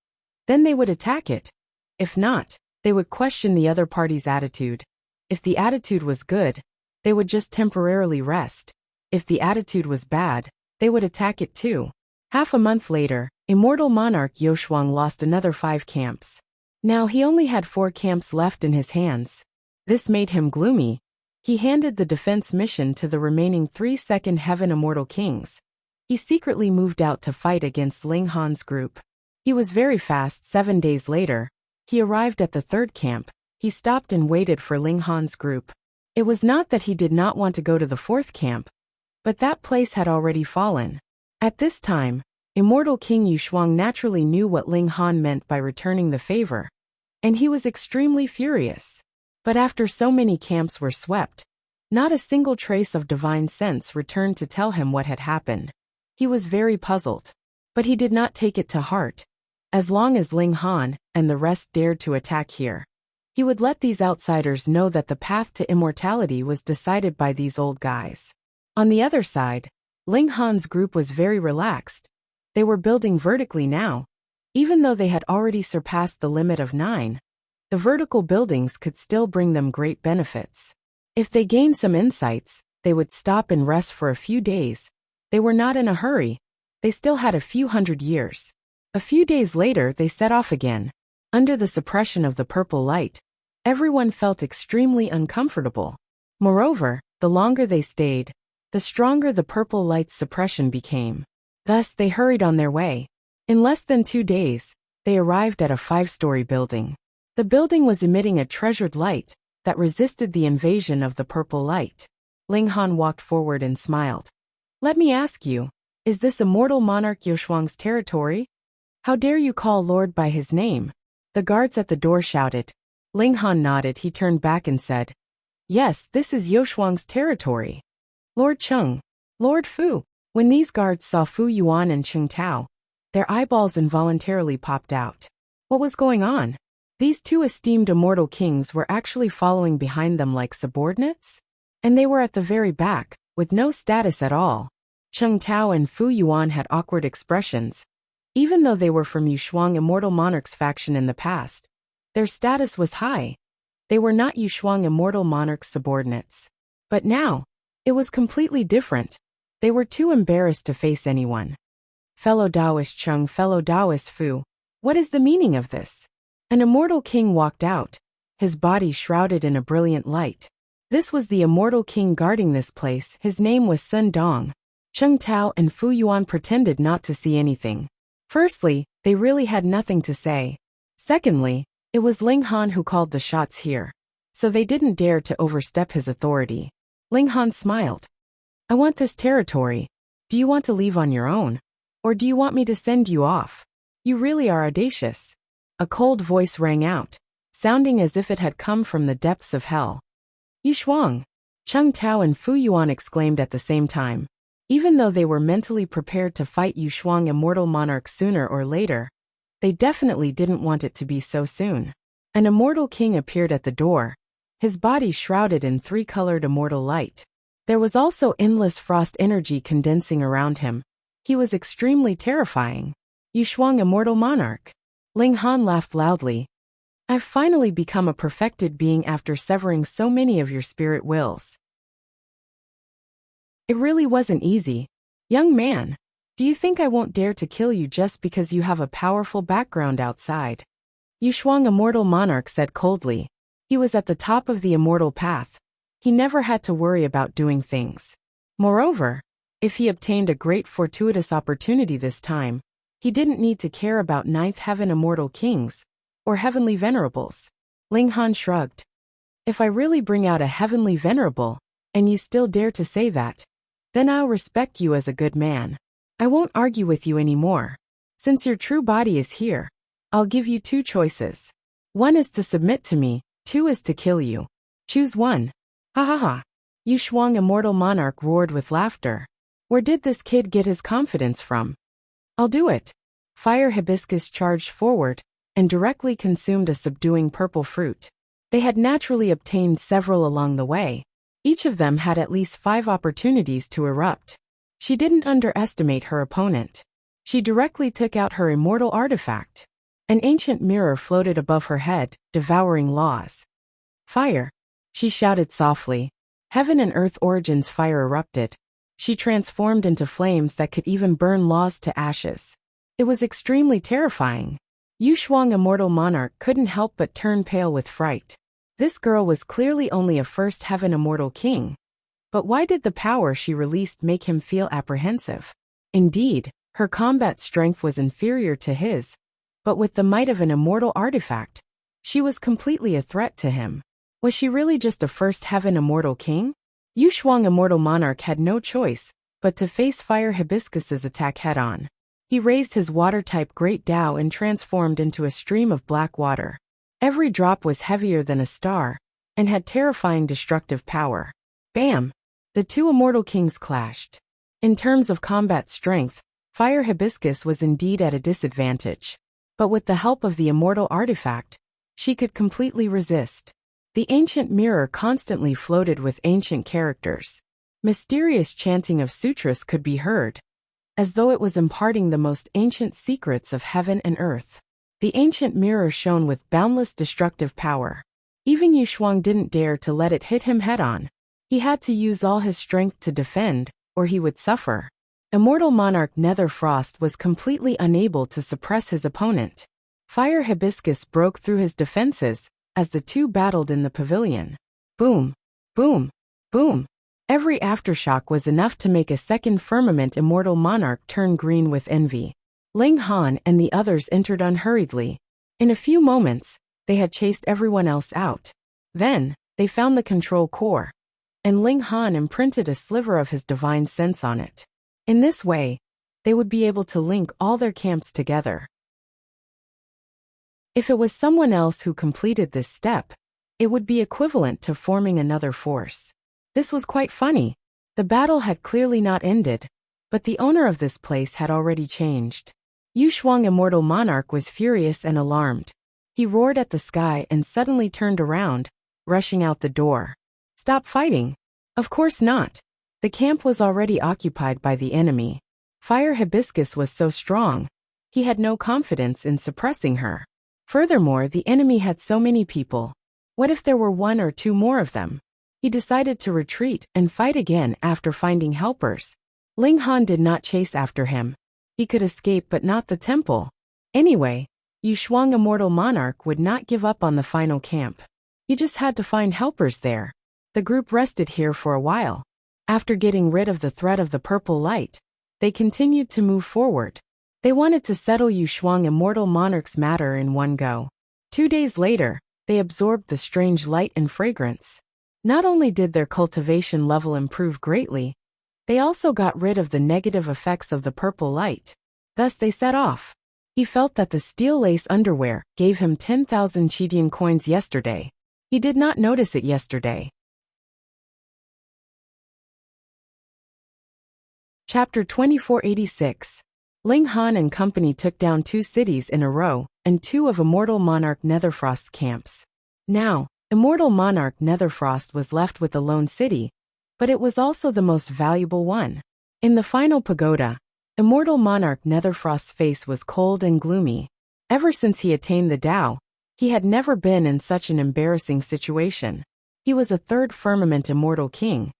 Then they would attack it. If not, they would question the other party's attitude. If the attitude was good, they would just temporarily rest. If the attitude was bad, they would attack it too. Half a month later, immortal monarch Yoshuang lost another 5 camps. Now he only had 4 camps left in his hands. This made him gloomy. He handed the defense mission to the remaining 3 second heaven immortal kings. He secretly moved out to fight against Ling Han's group. He was very fast. 7 days later, he arrived at the 3rd camp. He stopped and waited for Ling Han's group. It was not that he did not want to go to the 4th camp, but that place had already fallen. At this time, immortal King Yushuang naturally knew what Ling Han meant by returning the favor, and he was extremely furious. But after so many camps were swept, not a single trace of divine sense returned to tell him what had happened. He was very puzzled, but he did not take it to heart. As long as Ling Han and the rest dared to attack here, he would let these outsiders know that the path to immortality was decided by these old guys. On the other side, Ling Han's group was very relaxed. They were building vertically now. Even though they had already surpassed the limit of 9, the vertical buildings could still bring them great benefits. If they gained some insights, they would stop and rest for a few days. They were not in a hurry. They still had a few hundred years. A few days later they set off again. Under the suppression of the purple light, everyone felt extremely uncomfortable. Moreover, the longer they stayed, the stronger the purple light's suppression became. Thus they hurried on their way. In less than 2 days, they arrived at a 5-story building. The building was emitting a treasured light that resisted the invasion of the purple light. Ling Han walked forward and smiled. Let me ask you, is this immortal monarch Yoshuang's territory? How dare you call Lord by his name? The guards at the door shouted. Ling Han nodded. He turned back and said, Yes, this is Yoshuang's territory. Lord Cheng, Lord Fu. When these guards saw Fu Yuan and Cheng Tao, their eyeballs involuntarily popped out. What was going on? These 2 esteemed immortal kings were actually following behind them like subordinates? And they were at the very back, with no status at all. Cheng Tao and Fu Yuan had awkward expressions. Even though they were from Yushuang Immortal Monarch's faction in the past, their status was high. They were not Yushuang Immortal Monarch's subordinates. But now, it was completely different. They were too embarrassed to face anyone. Fellow Taoist Cheng, fellow Taoist Fu, what is the meaning of this? An immortal king walked out, his body shrouded in a brilliant light. This was the immortal king guarding this place. His name was Sun Dong. Cheng Tao and Fu Yuan pretended not to see anything. Firstly, they really had nothing to say. Secondly, it was Ling Han who called the shots here, so they didn't dare to overstep his authority. Ling Han smiled. I want this territory. Do you want to leave on your own? Or do you want me to send you off? You really are audacious. A cold voice rang out, sounding as if it had come from the depths of hell. Yushuang! Cheng Tao and Fu Yuan exclaimed at the same time. Even though they were mentally prepared to fight Yushuang Immortal Monarch sooner or later, they definitely didn't want it to be so soon. An immortal king appeared at the door, his body shrouded in 3-colored immortal light. There was also endless frost energy condensing around him. He was extremely terrifying. Yushuang Immortal Monarch. Ling Han laughed loudly. I've finally become a perfected being after severing so many of your spirit wills. It really wasn't easy. Young man, do you think I won't dare to kill you just because you have a powerful background outside? Yushuang Immortal Monarch said coldly. He was at the top of the immortal path. He never had to worry about doing things. Moreover, if he obtained a great fortuitous opportunity this time, he didn't need to care about 9th Heaven Immortal Kings or Heavenly Venerables. Ling Han shrugged. If I really bring out a Heavenly Venerable, and you still dare to say that, then I'll respect you as a good man. I won't argue with you anymore. Since your true body is here, I'll give you 2 choices. 1 is to submit to me, 2 is to kill you. Choose one. Ha ha ha. Yushuang Immortal Monarch roared with laughter. Where did this kid get his confidence from? I'll do it. Fire Hibiscus charged forward and directly consumed a subduing purple fruit. They had naturally obtained several along the way. Each of them had at least 5 opportunities to erupt. She didn't underestimate her opponent. She directly took out her immortal artifact. An ancient mirror floated above her head, devouring laws. Fire! She shouted softly. Heaven and earth origins fire erupted. She transformed into flames that could even burn laws to ashes. It was extremely terrifying. Yu Shuang, immortal monarch, couldn't help but turn pale with fright. This girl was clearly only a first heaven immortal king. But why did the power she released make him feel apprehensive? Indeed, her combat strength was inferior to his, but with the might of an immortal artifact, she was completely a threat to him. Was she really just a first heaven immortal king? Yu Shuang, immortal monarch, had no choice but to face Fire Hibiscus's attack head-on. He raised his water-type Great Dao and transformed into a stream of black water. Every drop was heavier than a star and had terrifying destructive power. Bam! The two immortal kings clashed. In terms of combat strength, Fire Hibiscus was indeed at a disadvantage. But with the help of the immortal artifact, she could completely resist. The ancient mirror constantly floated with ancient characters. Mysterious chanting of sutras could be heard, as though it was imparting the most ancient secrets of heaven and earth. The ancient mirror shone with boundless destructive power. Even Yu Shuang didn't dare to let it hit him head-on. He had to use all his strength to defend, or he would suffer. Immortal monarch Netherfrost was completely unable to suppress his opponent. Fire Hibiscus broke through his defenses as the two battled in the pavilion. Boom! Boom! Boom! Every aftershock was enough to make a second firmament immortal monarch turn green with envy. Ling Han and the others entered unhurriedly. In a few moments, they had chased everyone else out. Then, they found the control core, and Ling Han imprinted a sliver of his divine sense on it. In this way, they would be able to link all their camps together. If it was someone else who completed this step, it would be equivalent to forming another force. This was quite funny. The battle had clearly not ended, but the owner of this place had already changed. Yu Shuang, immortal monarch, was furious and alarmed. He roared at the sky and suddenly turned around, rushing out the door. Stop fighting! Of course not. The camp was already occupied by the enemy. Fire Hibiscus was so strong, he had no confidence in suppressing her. Furthermore, the enemy had so many people. What if there were one or two more of them? He decided to retreat and fight again after finding helpers. Ling Han did not chase after him. He could escape but not the temple. Anyway, Yu Shuang, immortal monarch, would not give up on the final camp. He just had to find helpers there. The group rested here for a while. After getting rid of the threat of the purple light, they continued to move forward. They wanted to settle Yu Shuang, immortal monarch's matter in one go. 2 days later, they absorbed the strange light and fragrance. Not only did their cultivation level improve greatly, they also got rid of the negative effects of the purple light. Thus they set off. He felt that the steel lace underwear gave him 10,000 Chidian coins yesterday. He did not notice it yesterday. Chapter 2486. Ling Han and company took down 2 cities in a row and 2 of Immortal Monarch Netherfrost's camps. Now, Immortal Monarch Netherfrost was left with a lone city, but it was also the most valuable one. In the final pagoda, Immortal Monarch Netherfrost's face was cold and gloomy. Ever since he attained the Tao, he had never been in such an embarrassing situation. He was a third firmament immortal king,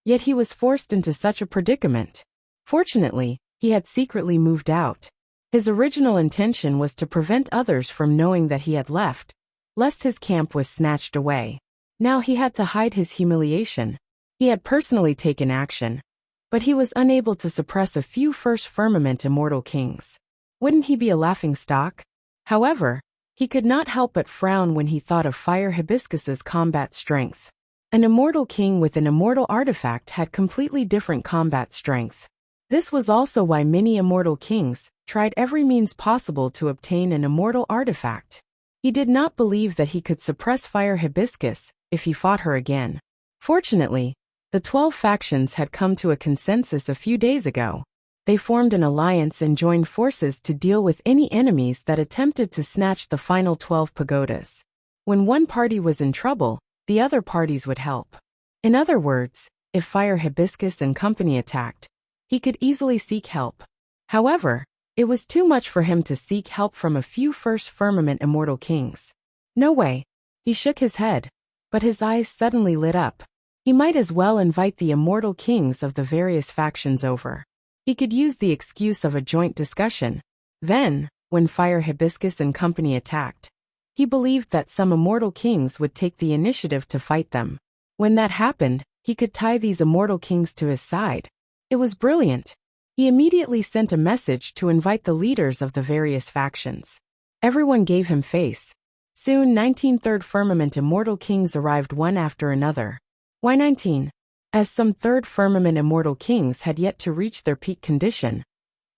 yet he was forced into such a predicament. Fortunately, he had secretly moved out. His original intention was to prevent others from knowing that he had left, lest his camp was snatched away. Now he had to hide his humiliation. He had personally taken action, but he was unable to suppress a few first firmament immortal kings. Wouldn't he be a laughingstock? However, he could not help but frown when he thought of Fire Hibiscus's combat strength. An immortal king with an immortal artifact had completely different combat strength. This was also why many immortal kings tried every means possible to obtain an immortal artifact. He did not believe that he could suppress Fire Hibiscus if he fought her again. Fortunately, the 12 factions had come to a consensus a few days ago. They formed an alliance and joined forces to deal with any enemies that attempted to snatch the final 12 pagodas. When one party was in trouble, the other parties would help. In other words, if Fire Hibiscus and company attacked, he could easily seek help. However, it was too much for him to seek help from a few first firmament immortal kings. No way. He shook his head, but his eyes suddenly lit up. He might as well invite the immortal kings of the various factions over. He could use the excuse of a joint discussion. Then, when Fire Hibiscus and company attacked, he believed that some immortal kings would take the initiative to fight them. When that happened, he could tie these immortal kings to his side. It was brilliant. He immediately sent a message to invite the leaders of the various factions. Everyone gave him face. Soon 19 Third Firmament Immortal Kings arrived one after another. Why 19? As some Third Firmament Immortal Kings had yet to reach their peak condition,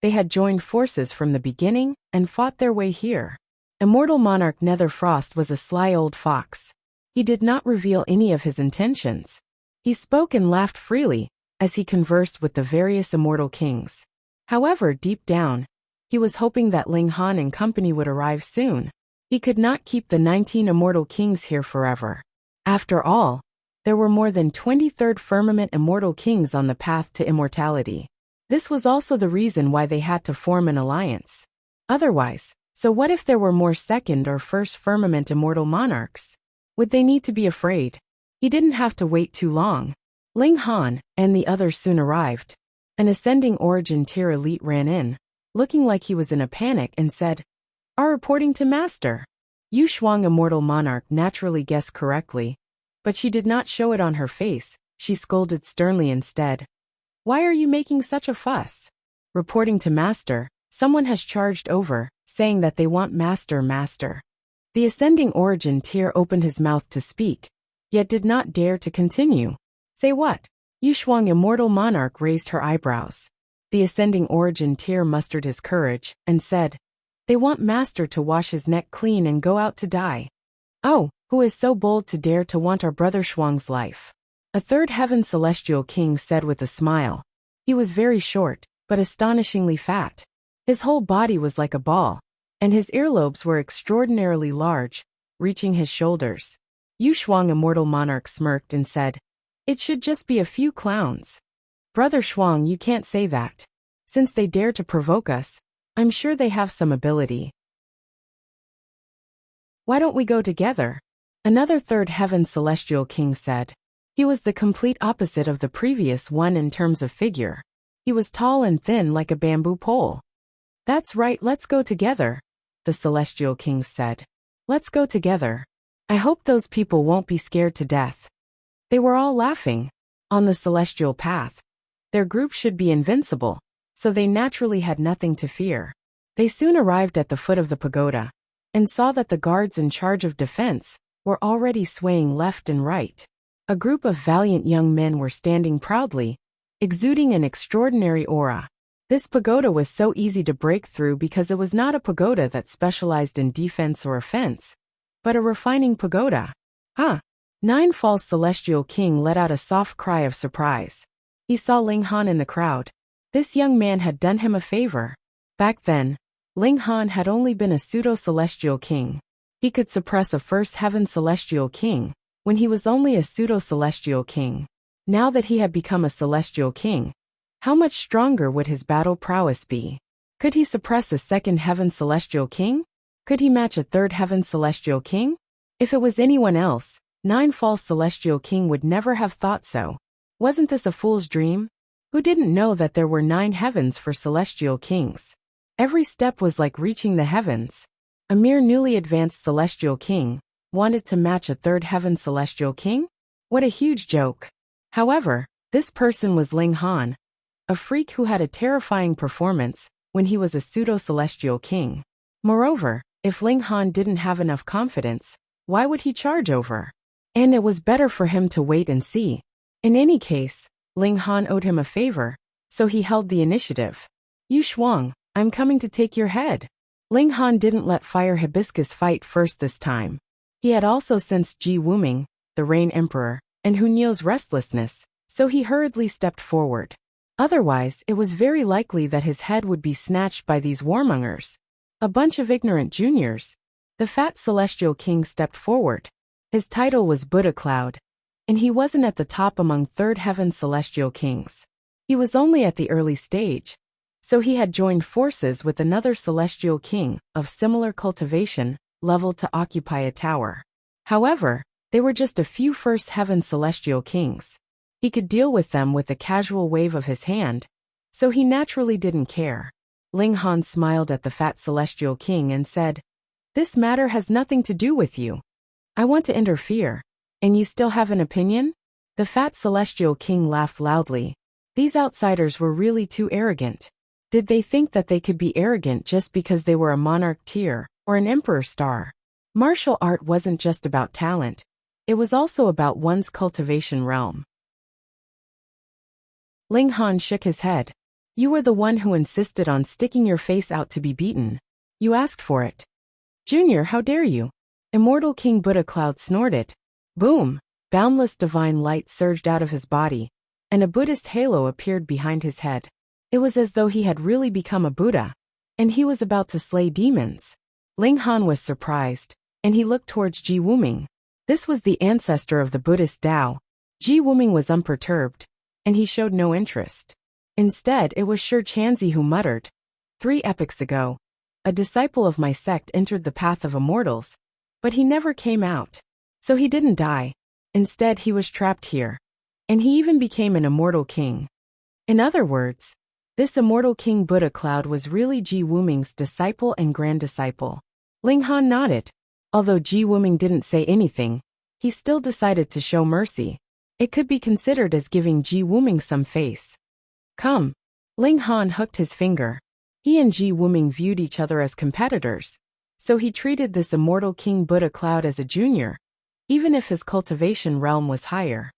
they had joined forces from the beginning and fought their way here. Immortal Monarch Netherfrost was a sly old fox. He did not reveal any of his intentions. He spoke and laughed freely as he conversed with the various immortal kings. However, deep down, he was hoping that Ling Han and company would arrive soon. He could not keep the 19 immortal kings here forever. After all, there were more than 23rd Firmament Immortal Kings on the path to immortality. This was also the reason why they had to form an alliance. Otherwise, so what if there were more second or first Firmament Immortal Monarchs? Would they need to be afraid? He didn't have to wait too long. Ling Han and the others soon arrived. An Ascending Origin Tier Elite ran in, looking like he was in a panic and said, "Are reporting to Master." Yu Shuang Immortal Monarch naturally guessed correctly, but she did not show it on her face. She scolded sternly instead. "Why are you making such a fuss?" Reporting to Master, someone has charged over, saying that they want Master. The Ascending Origin Tier opened his mouth to speak, yet did not dare to continue. Say what? Yu Shuang Immortal Monarch raised her eyebrows. The Ascending Origin Tier mustered his courage, and said, "They want Master to wash his neck clean and go out to die." "Oh, who is so bold to dare to want our brother Shuang's life?" A third Heaven Celestial King said with a smile. He was very short, but astonishingly fat. His whole body was like a ball, and his earlobes were extraordinarily large, reaching his shoulders. Yu Shuang Immortal Monarch smirked and said, "It should just be a few clowns." "Brother Shuang, you can't say that. Since they dare to provoke us, I'm sure they have some ability. Why don't we go together?" Another third Heaven Celestial King said. He was the complete opposite of the previous one in terms of figure. He was tall and thin like a bamboo pole. "That's right, let's go together," the Celestial Kings said. "Let's go together. I hope those people won't be scared to death." They were all laughing. On the celestial path, their group should be invincible, so they naturally had nothing to fear. They soon arrived at the foot of the pagoda, and saw that the guards in charge of defense were already swaying left and right. A group of valiant young men were standing proudly, exuding an extraordinary aura. This pagoda was so easy to break through because it was not a pagoda that specialized in defense or offense, but a refining pagoda. "Huh!" Nine False Celestial King let out a soft cry of surprise. He saw Ling Han in the crowd. This young man had done him a favor. Back then, Ling Han had only been a pseudo-celestial king. He could suppress a first heaven celestial king when he was only a pseudo-celestial king. Now that he had become a celestial king, how much stronger would his battle prowess be? Could he suppress a second heaven celestial king? Could he match a third heaven celestial king? If it was anyone else, Nine False Celestial King would never have thought so. Wasn't this a fool's dream? Who didn't know that there were 9 heavens for celestial kings? Every step was like reaching the heavens. A mere newly advanced celestial king wanted to match a third heaven celestial king? What a huge joke. However, this person was Ling Han, a freak who had a terrifying performance when he was a pseudo-celestial king. Moreover, if Ling Han didn't have enough confidence, why would he charge over? And it was better for him to wait and see. In any case, Ling Han owed him a favor, so he held the initiative. "Yu Shuang, I'm coming to take your head." Ling Han didn't let Fire Hibiscus fight first this time. He had also sensed Ji Wuming, the Rain Emperor, and Hunyou's restlessness, so he hurriedly stepped forward. Otherwise, it was very likely that his head would be snatched by these warmongers. A bunch of ignorant juniors. The fat celestial king stepped forward. His title was Buddha Cloud, and he wasn't at the top among third heaven celestial kings. He was only at the early stage, so he had joined forces with another celestial king of similar cultivation level to occupy a tower. However, They were just a few first heaven celestial kings. He could deal with them with a casual wave of his hand, so he naturally didn't care. Ling Han smiled at the fat celestial king and said, "This matter has nothing to do with you. I want to interfere. And you still have an opinion?" The fat celestial king laughed loudly. These outsiders were really too arrogant. Did they think that they could be arrogant just because they were a monarch tier or an emperor star? Martial art wasn't just about talent. It was also about one's cultivation realm. Ling Han shook his head. "You were the one who insisted on sticking your face out to be beaten. You asked for it. Junior, how dare you?" Immortal King Buddha Cloud snorted. Boom! Boundless divine light surged out of his body, and a Buddhist halo appeared behind his head. It was as though he had really become a Buddha, and he was about to slay demons. Ling Han was surprised, and he looked towards Ji Wuming. This was the ancestor of the Buddhist Tao. Ji Wuming was unperturbed, and he showed no interest. Instead, it was Shi Chanzi who muttered, "3 epochs ago, a disciple of my sect entered the path of immortals, but he never came out. So he didn't die. Instead, he was trapped here. And he even became an immortal king." In other words, this immortal King Buddha Cloud was really Ji Wuming's disciple and grand disciple. Ling Han nodded. Although Ji Wuming didn't say anything, he still decided to show mercy. It could be considered as giving Ji Wuming some face. "Come." Ling Han hooked his finger. He and Ji Wuming viewed each other as competitors, so he treated this immortal King Buddha Cloud as a junior, even if his cultivation realm was higher.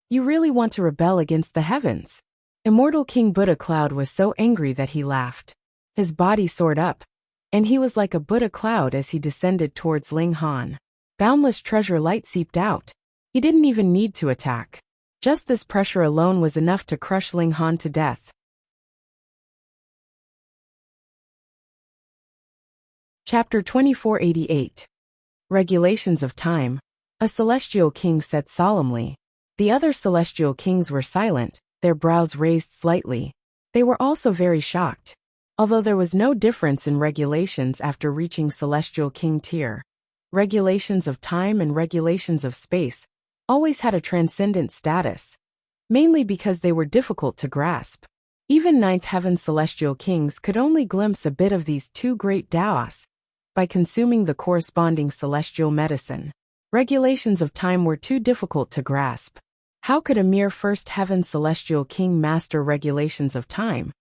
"You really want to rebel against the heavens?" Immortal King Buddha Cloud was so angry that he laughed. His body soared up, and he was like a Buddha cloud as he descended towards Ling Han. Boundless treasure light seeped out. He didn't even need to attack. Just this pressure alone was enough to crush Ling Han to death. Chapter 2488. Regulations of Time. A celestial king said solemnly. The other celestial kings were silent, their brows raised slightly. They were also very shocked. Although there was no difference in regulations after reaching celestial king tier, regulations of time and regulations of space always had a transcendent status, mainly because they were difficult to grasp. Even ninth heaven celestial kings could only glimpse a bit of these two great Taoists by consuming the corresponding celestial medicine. Regulations of time were too difficult to grasp. How could a mere first heaven celestial king master regulations of time?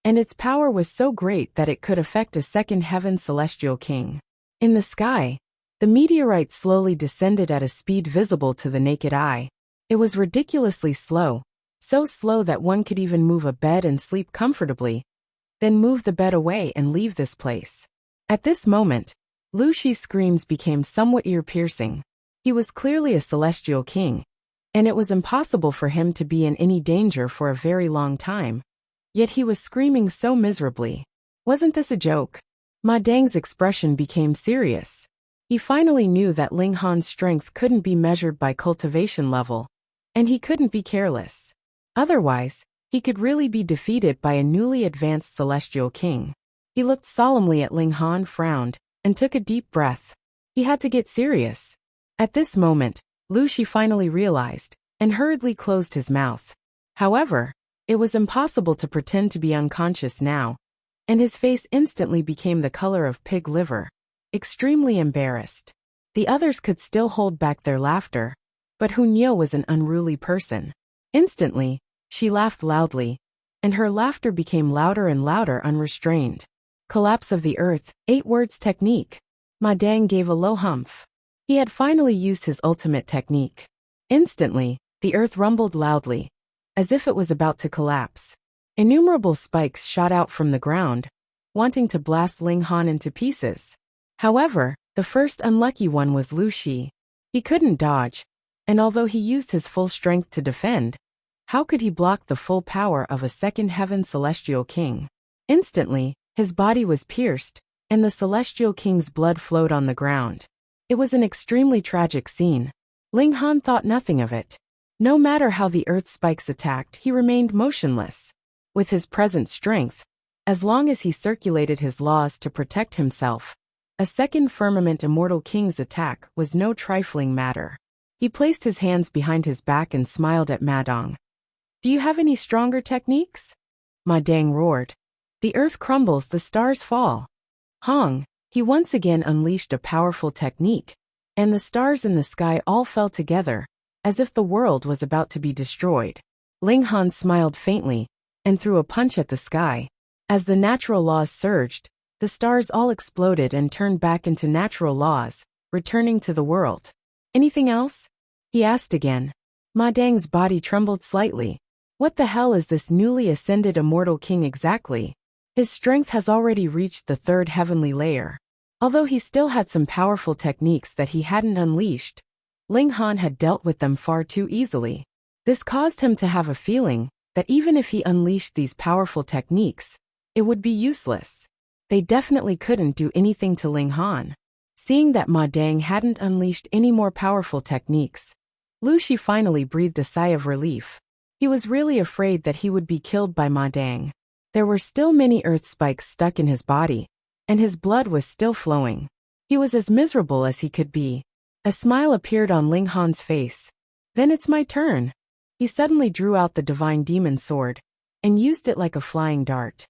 And its power was so great that it could affect a second heaven celestial king. In the sky, the meteorite slowly descended at a speed visible to the naked eye. It was ridiculously slow, so slow that one could even move a bed and sleep comfortably, then move the bed away and leave this place. At this moment, Lu Shi's screams became somewhat ear-piercing. He was clearly a celestial king, and it was impossible for him to be in any danger for a very long time. Yet he was screaming so miserably. Wasn't this a joke? Ma Dang's expression became serious. He finally knew that Ling Han's strength couldn't be measured by cultivation level, and he couldn't be careless. Otherwise, he could really be defeated by a newly advanced celestial king. He looked solemnly at Ling Han, frowned, and took a deep breath. He had to get serious. At this moment, Lu Shi finally realized, and hurriedly closed his mouth. However, it was impossible to pretend to be unconscious now, and his face instantly became the color of pig liver. Extremely embarrassed. The others could still hold back their laughter, but Hunyeo was an unruly person. Instantly, she laughed loudly, and her laughter became louder and louder, unrestrained. Collapse of the earth, 8 words technique. Ma Dang gave a low humph. He had finally used his ultimate technique. Instantly, the earth rumbled loudly, as if it was about to collapse. Innumerable spikes shot out from the ground, wanting to blast Ling Han into pieces. However, the first unlucky one was Lu Shi. He couldn't dodge, and although he used his full strength to defend, how could he block the full power of a second heaven celestial king? Instantly, his body was pierced, and the celestial king's blood flowed on the ground. It was an extremely tragic scene. Ling Han thought nothing of it. No matter how the earth spikes attacked, he remained motionless. With his present strength, as long as he circulated his laws to protect himself, a second firmament immortal king's attack was no trifling matter. He placed his hands behind his back and smiled at Ma Dong. Do you have any stronger techniques? Ma Dong roared. The earth crumbles, the stars fall. Hong, he once again unleashed a powerful technique, and the stars in the sky all fell together, as if the world was about to be destroyed. Ling Han smiled faintly, and threw a punch at the sky. As the natural laws surged, the stars all exploded and turned back into natural laws, returning to the world. Anything else? He asked again. Ma Dong's body trembled slightly. What the hell is this newly ascended immortal king exactly? His strength has already reached the third heavenly layer. Although he still had some powerful techniques that he hadn't unleashed, Ling Han had dealt with them far too easily. This caused him to have a feeling that even if he unleashed these powerful techniques, it would be useless. They definitely couldn't do anything to Ling Han. Seeing that Ma Dong hadn't unleashed any more powerful techniques, Lu Shi finally breathed a sigh of relief. He was really afraid that he would be killed by Ma Dong. There were still many earth spikes stuck in his body, and his blood was still flowing. He was as miserable as he could be. A smile appeared on Ling Han's face. Then it's my turn. He suddenly drew out the divine demon sword and used it like a flying dart.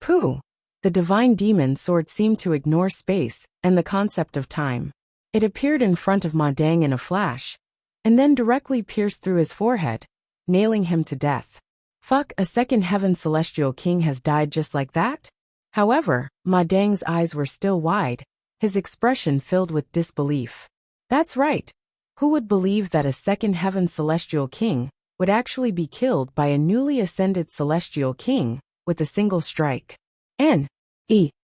Pooh! The divine demon sword seemed to ignore space and the concept of time. It appeared in front of Ma Dong in a flash, and then directly pierced through his forehead, nailing him to death. Fuck, a second heaven celestial king has died just like that? However, Ma Dong's eyes were still wide, his expression filled with disbelief. That's right. Who would believe that a second heaven celestial king would actually be killed by a newly ascended celestial king with a single strike?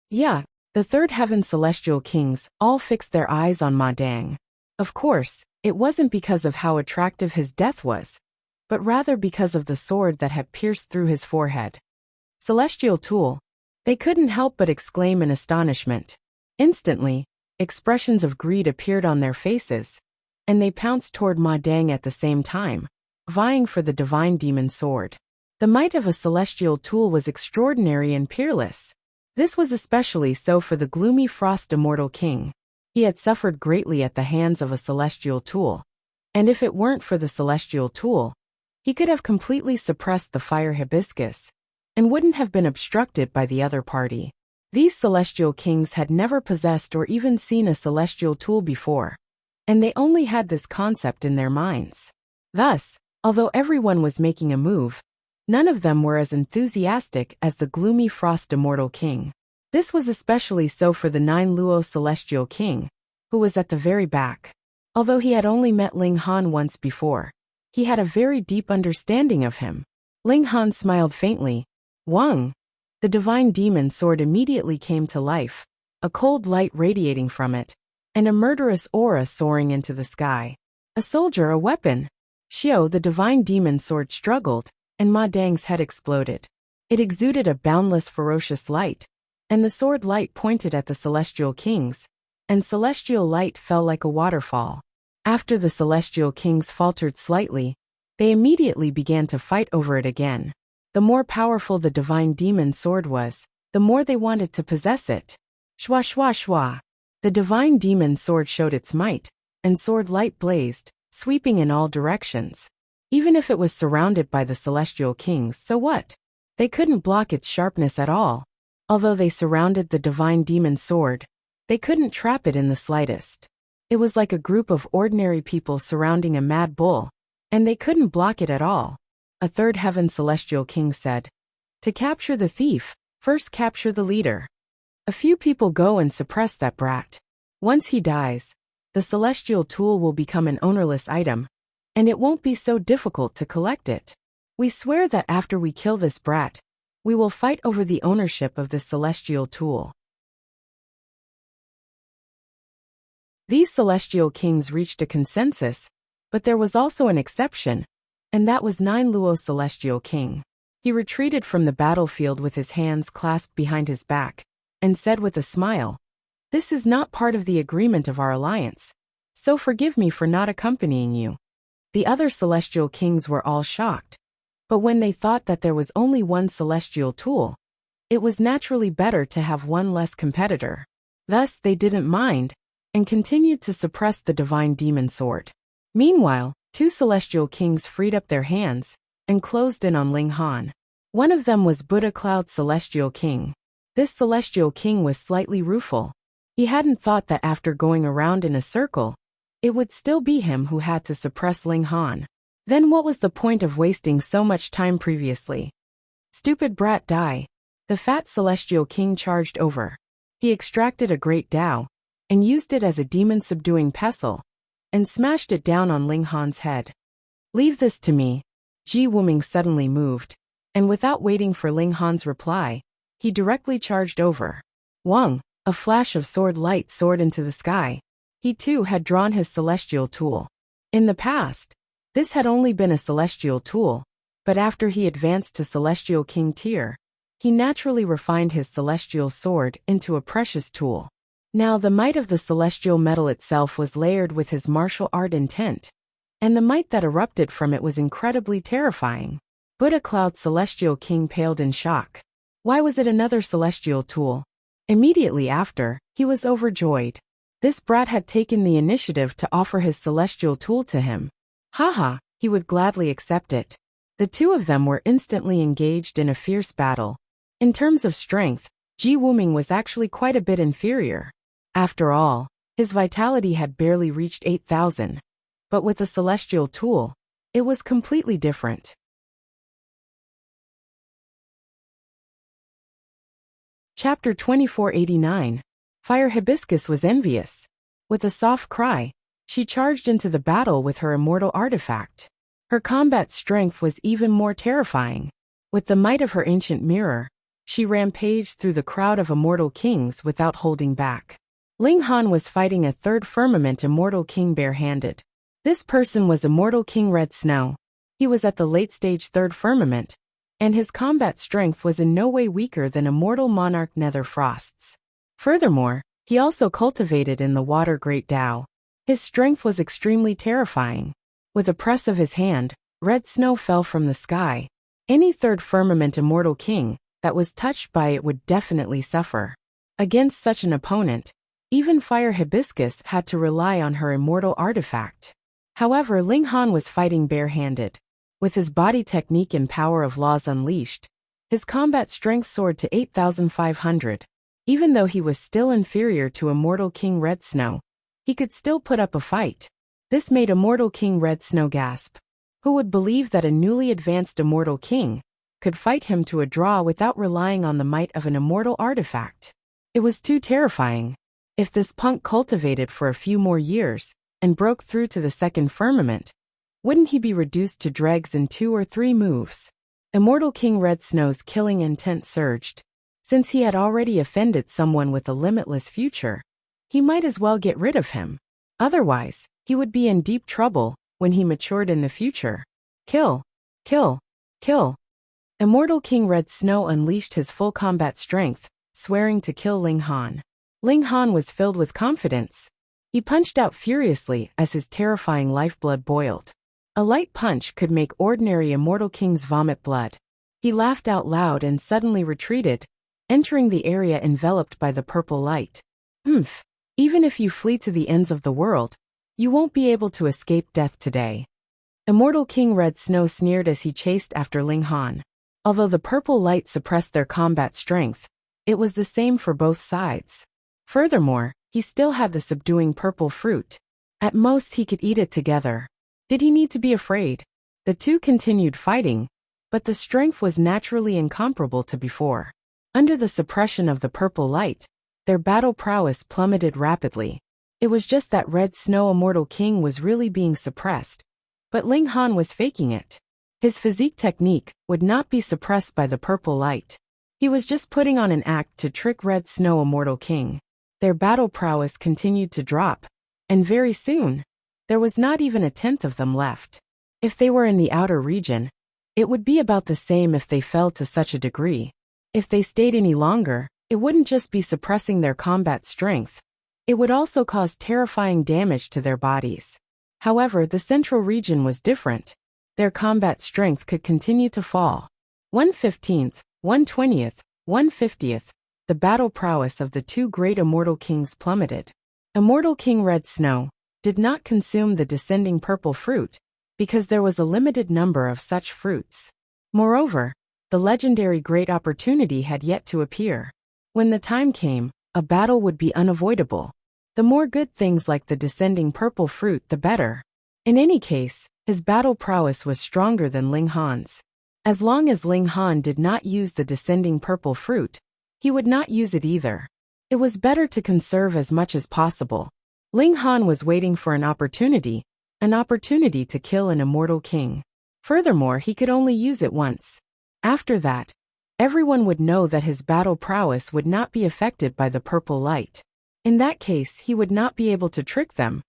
Yeah, the third heaven celestial kings all fixed their eyes on Ma Dong. Of course, it wasn't because of how attractive his death was, but rather because of the sword that had pierced through his forehead. Celestial tool. They couldn't help but exclaim in astonishment. Instantly, expressions of greed appeared on their faces, and they pounced toward Ma Dong at the same time, vying for the divine demon sword. The might of a celestial tool was extraordinary and peerless. This was especially so for the gloomy frost immortal king. He had suffered greatly at the hands of a celestial tool, and if it weren't for the celestial tool, he could have completely suppressed the fire hibiscus, and wouldn't have been obstructed by the other party. These celestial kings had never possessed or even seen a celestial tool before, and they only had this concept in their minds. Thus, although everyone was making a move, none of them were as enthusiastic as the gloomy frost immortal king. This was especially so for the Nine Luo celestial king, who was at the very back. Although he had only met Ling Han once before, he had a very deep understanding of him. Ling Han smiled faintly. Wang! The divine demon sword immediately came to life, a cold light radiating from it, and a murderous aura soaring into the sky. A soldier, a weapon. Xiao, the divine demon sword, struggled, and Ma Dong's head exploded. It exuded a boundless ferocious light, and the sword light pointed at the celestial kings, and celestial light fell like a waterfall. After the celestial kings faltered slightly, they immediately began to fight over it again. The more powerful the divine demon sword was, the more they wanted to possess it. Shwa shwa shwa. The divine demon sword showed its might, and sword light blazed, sweeping in all directions. Even if it was surrounded by the celestial kings, so what? They couldn't block its sharpness at all. Although they surrounded the divine demon sword, they couldn't trap it in the slightest. It was like a group of ordinary people surrounding a mad bull, and they couldn't block it at all. A third heaven celestial king said, "To capture the thief, first capture the leader. A few people go and suppress that brat. Once he dies, the celestial tool will become an ownerless item, and it won't be so difficult to collect it. We swear that after we kill this brat, we will fight over the ownership of this celestial tool." These celestial kings reached a consensus, but there was also an exception, and that was Nine Luo celestial king. He retreated from the battlefield with his hands clasped behind his back, and said with a smile, "This is not part of the agreement of our alliance, so forgive me for not accompanying you." The other celestial kings were all shocked, but when they thought that there was only one celestial tool, it was naturally better to have one less competitor. Thus they didn't mind, and continued to suppress the divine demon sword. Meanwhile, two celestial kings freed up their hands and closed in on Ling Han. One of them was Buddha Cloud's celestial king. This celestial king was slightly rueful. He hadn't thought that after going around in a circle, it would still be him who had to suppress Ling Han. Then what was the point of wasting so much time previously? Stupid brat, die. The fat celestial king charged over. He extracted a great Dao and used it as a demon-subduing pestle and smashed it down on Ling Han's head. Leave this to me. Ji Wuming suddenly moved, and without waiting for Ling Han's reply, he directly charged over. Wang, a flash of sword light soared into the sky. He too had drawn his celestial tool. In the past, this had only been a celestial tool, but after he advanced to celestial king tier, he naturally refined his celestial sword into a precious tool. Now the might of the celestial metal itself was layered with his martial art intent, and the might that erupted from it was incredibly terrifying. Buddha Cloud's celestial king paled in shock. Why was it another celestial tool? Immediately after, he was overjoyed. This brat had taken the initiative to offer his celestial tool to him. Haha, he would gladly accept it. The two of them were instantly engaged in a fierce battle. In terms of strength, Ji Wuming was actually quite a bit inferior. After all, his vitality had barely reached 8,000. But with a celestial tool, it was completely different. Chapter 2489. Fire Hibiscus was envious. With a soft cry, she charged into the battle with her immortal artifact. Her combat strength was even more terrifying. With the might of her ancient mirror, she rampaged through the crowd of immortal kings without holding back. Ling Han was fighting a third firmament immortal king barehanded. This person was immortal king Red Snow. He was at the late-stage third firmament, and his combat strength was in no way weaker than immortal monarch Nether Frost's. Furthermore, he also cultivated in the water Great Dao. His strength was extremely terrifying. With a press of his hand, red snow fell from the sky. Any third firmament immortal king that was touched by it would definitely suffer. Against such an opponent, even Fire Hibiscus had to rely on her immortal artifact. However, Ling Han was fighting barehanded. With his body technique and power of laws unleashed, his combat strength soared to 8,500. Even though he was still inferior to immortal King Red Snow, he could still put up a fight. This made immortal King Red Snow gasp. Who would believe that a newly advanced immortal king could fight him to a draw without relying on the might of an immortal artifact? It was too terrifying. If this punk cultivated for a few more years and broke through to the second firmament, wouldn't he be reduced to dregs in 2 or 3 moves? Immortal King Red Snow's killing intent surged. Since he had already offended someone with a limitless future, he might as well get rid of him. Otherwise, he would be in deep trouble when he matured in the future. Kill! Kill! Kill! Immortal King Red Snow unleashed his full combat strength, swearing to kill Ling Han. Ling Han was filled with confidence. He punched out furiously as his terrifying lifeblood boiled. A light punch could make ordinary immortal kings vomit blood. He laughed out loud and suddenly retreated, entering the area enveloped by the purple light. Even if you flee to the ends of the world, you won't be able to escape death today. Immortal King Red Snow sneered as he chased after Ling Han. Although the purple light suppressed their combat strength, it was the same for both sides. Furthermore, he still had the subduing purple fruit. At most he could eat it together. Did he need to be afraid? The two continued fighting, but the strength was naturally incomparable to before. Under the suppression of the purple light, their battle prowess plummeted rapidly. It was just that Red Snow Immortal King was really being suppressed, but Ling Han was faking it. His physique technique would not be suppressed by the purple light. He was just putting on an act to trick Red Snow Immortal King. Their battle prowess continued to drop, and very soon, there was not even a tenth of them left. If they were in the outer region, it would be about the same if they fell to such a degree. If they stayed any longer, it wouldn't just be suppressing their combat strength. It would also cause terrifying damage to their bodies. However, the central region was different. Their combat strength could continue to fall. 1/15th, 1/20th, 1/50th, the battle prowess of the two great immortal kings plummeted. Immortal King Red Snow did not consume the descending purple fruit because there was a limited number of such fruits. Moreover, the legendary great opportunity had yet to appear. When the time came, a battle would be unavoidable. The more good things like the descending purple fruit, the better. In any case, his battle prowess was stronger than Ling Han's. As long as Ling Han did not use the descending purple fruit, he would not use it either. It was better to conserve as much as possible. Ling Han was waiting for an opportunity to kill an immortal king. Furthermore, he could only use it once. After that, everyone would know that his battle prowess would not be affected by the purple light. In that case, he would not be able to trick them.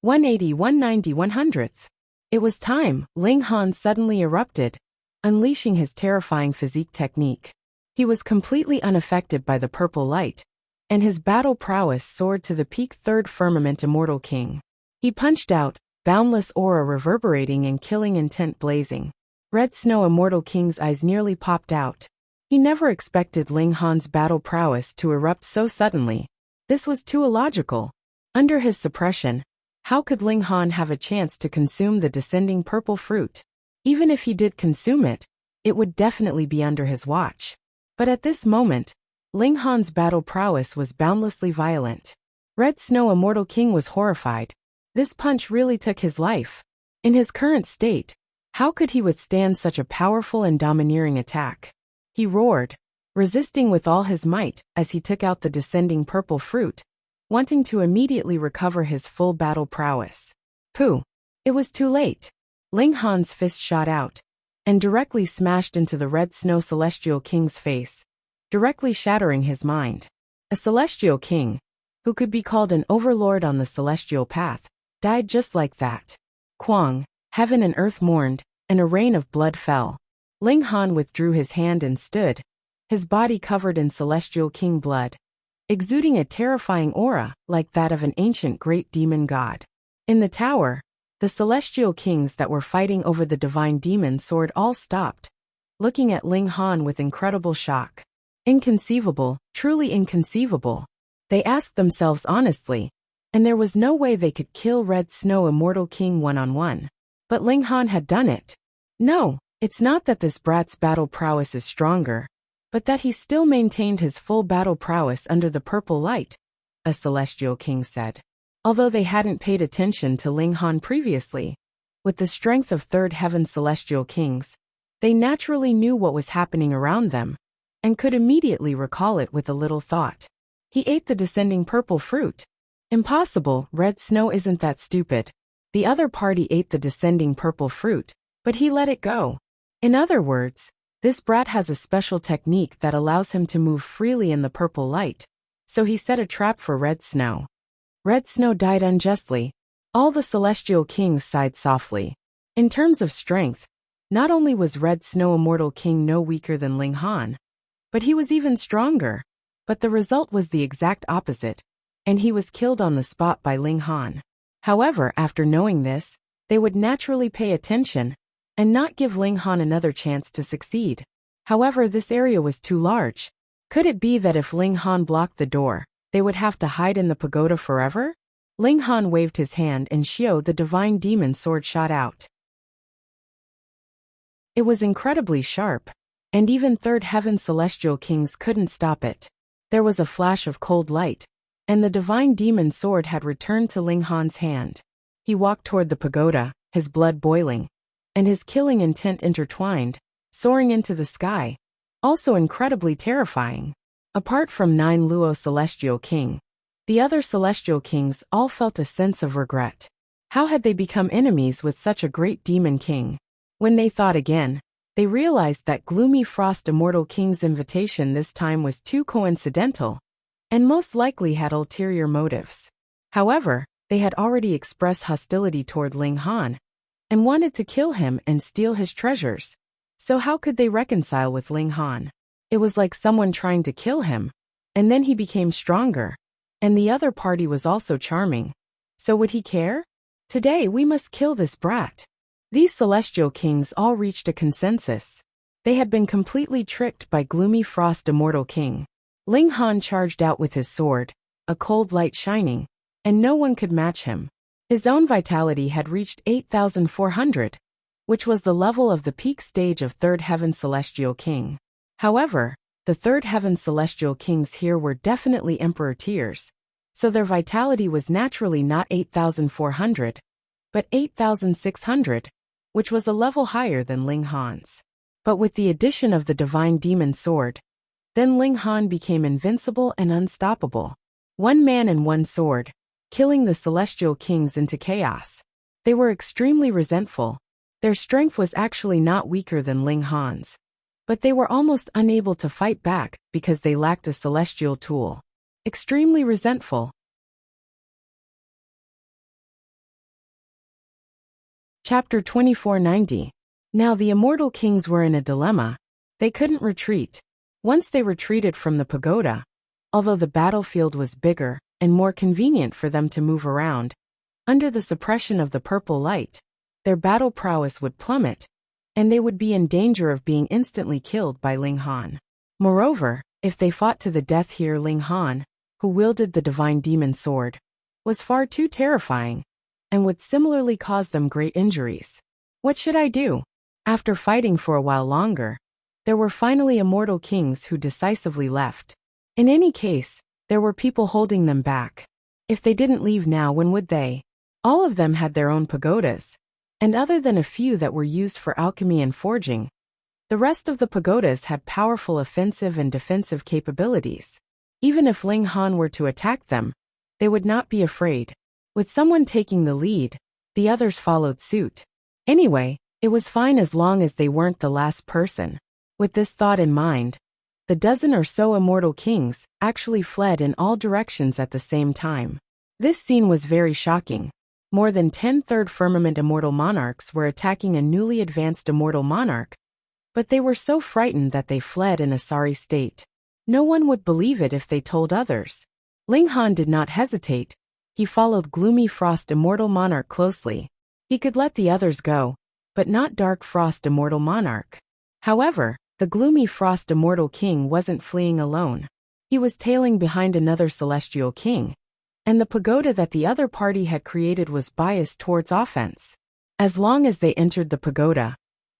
180, 190, 100th. It was time. Ling Han suddenly erupted, unleashing his terrifying physique technique. He was completely unaffected by the purple light, and his battle prowess soared to the peak third firmament immortal king. He punched out, boundless aura reverberating and killing intent blazing. Red Snow Immortal King's eyes nearly popped out. He never expected Ling Han's battle prowess to erupt so suddenly. This was too illogical. Under his suppression, how could Ling Han have a chance to consume the descending purple fruit? Even if he did consume it, it would definitely be under his watch. But at this moment, Ling Han's battle prowess was boundlessly violent. Red Snow Immortal King was horrified. This punch really took his life. In his current state, how could he withstand such a powerful and domineering attack? He roared, resisting with all his might as he took out the descending purple fruit, wanting to immediately recover his full battle prowess. Pooh! It was too late. Ling Han's fist shot out and directly smashed into the Red Snow Celestial King's face, directly shattering his mind. A Celestial King, who could be called an overlord on the celestial path, died just like that. Quang, heaven and earth mourned, and a rain of blood fell. Ling Han withdrew his hand and stood, his body covered in Celestial King blood, exuding a terrifying aura like that of an ancient great demon god. In the tower, the Celestial Kings that were fighting over the divine demon sword all stopped, looking at Ling Han with incredible shock. Inconceivable, truly inconceivable. They asked themselves honestly, and there was no way they could kill Red Snow Immortal King one-on-one. But Ling Han had done it. No, it's not that this brat's battle prowess is stronger, but that he still maintained his full battle prowess under the purple light, a Celestial King said. Although they hadn't paid attention to Ling Han previously, with the strength of third heaven Celestial Kings, they naturally knew what was happening around them, and could immediately recall it with a little thought. He ate the descending purple fruit. Impossible, Red Snow isn't that stupid. The other party ate the descending purple fruit, but he let it go. In other words, this brat has a special technique that allows him to move freely in the purple light, so he set a trap for Red Snow. Red Snow died unjustly. All the Celestial Kings sighed softly. In terms of strength, not only was Red Snow Immortal King no weaker than Ling Han, but he was even stronger. But the result was the exact opposite, and he was killed on the spot by Ling Han. However, after knowing this, they would naturally pay attention and not give Ling Han another chance to succeed. However, this area was too large. Could it be that if Ling Han blocked the door, they would have to hide in the pagoda forever? Ling Han waved his hand and Xiao the divine demon sword shot out. It was incredibly sharp, and even third heaven Celestial Kings couldn't stop it. There was a flash of cold light, and the divine demon sword had returned to Ling Han's hand. He walked toward the pagoda, his blood boiling, and his killing intent intertwined, soaring into the sky, also incredibly terrifying. Apart from 9 Luo Celestial King, the other Celestial Kings all felt a sense of regret. How had they become enemies with such a great demon king? When they thought again, they realized that Gloomy Frost Immortal King's invitation this time was too coincidental, and most likely had ulterior motives. However, they had already expressed hostility toward Ling Han, and wanted to kill him and steal his treasures. So how could they reconcile with Ling Han? It was like someone trying to kill him, and then he became stronger, and the other party was also charming. So would he care? Today we must kill this brat. These Celestial Kings all reached a consensus. They had been completely tricked by Gloomy Frost Immortal King. Ling Han charged out with his sword, a cold light shining, and no one could match him. His own vitality had reached 8,400, which was the level of the peak stage of Third Heaven Celestial King. However, the Third Heaven Celestial Kings here were definitely Emperor tiers, so their vitality was naturally not 8,400, but 8,600, which was a level higher than Ling Han's. But with the addition of the Divine Demon Sword, then Ling Han became invincible and unstoppable. One man and one sword, killing the Celestial Kings into chaos. They were extremely resentful. Their strength was actually not weaker than Ling Han's, but they were almost unable to fight back because they lacked a celestial tool. Extremely resentful. Chapter 2490. Now the immortal kings were in a dilemma. They couldn't retreat. Once they retreated from the pagoda, although the battlefield was bigger and more convenient for them to move around, under the suppression of the purple light, their battle prowess would plummet, and they would be in danger of being instantly killed by Ling Han. Moreover, if they fought to the death here, Ling Han, who wielded the Divine Demon Sword, was far too terrifying, and would similarly cause them great injuries. What should I do? After fighting for a while longer, there were finally immortal kings who decisively left. In any case, there were people holding them back. If they didn't leave now, when would they? All of them had their own pagodas, and other than a few that were used for alchemy and forging, the rest of the pagodas had powerful offensive and defensive capabilities. Even if Ling Han were to attack them, they would not be afraid. With someone taking the lead, the others followed suit. Anyway, it was fine as long as they weren't the last person. With this thought in mind, the dozen or so immortal kings actually fled in all directions at the same time. This scene was very shocking. More than 10 Third Firmament immortal monarchs were attacking a newly advanced immortal monarch, but they were so frightened that they fled in a sorry state. No one would believe it if they told others. Ling Han did not hesitate. He followed Gloomy Frost immortal monarch closely. He could let the others go, but not Dark Frost immortal monarch. However, the Gloomy Frost immortal king wasn't fleeing alone. He was tailing behind another celestial king, and the pagoda that the other party had created was biased towards offense. As long as they entered the pagoda,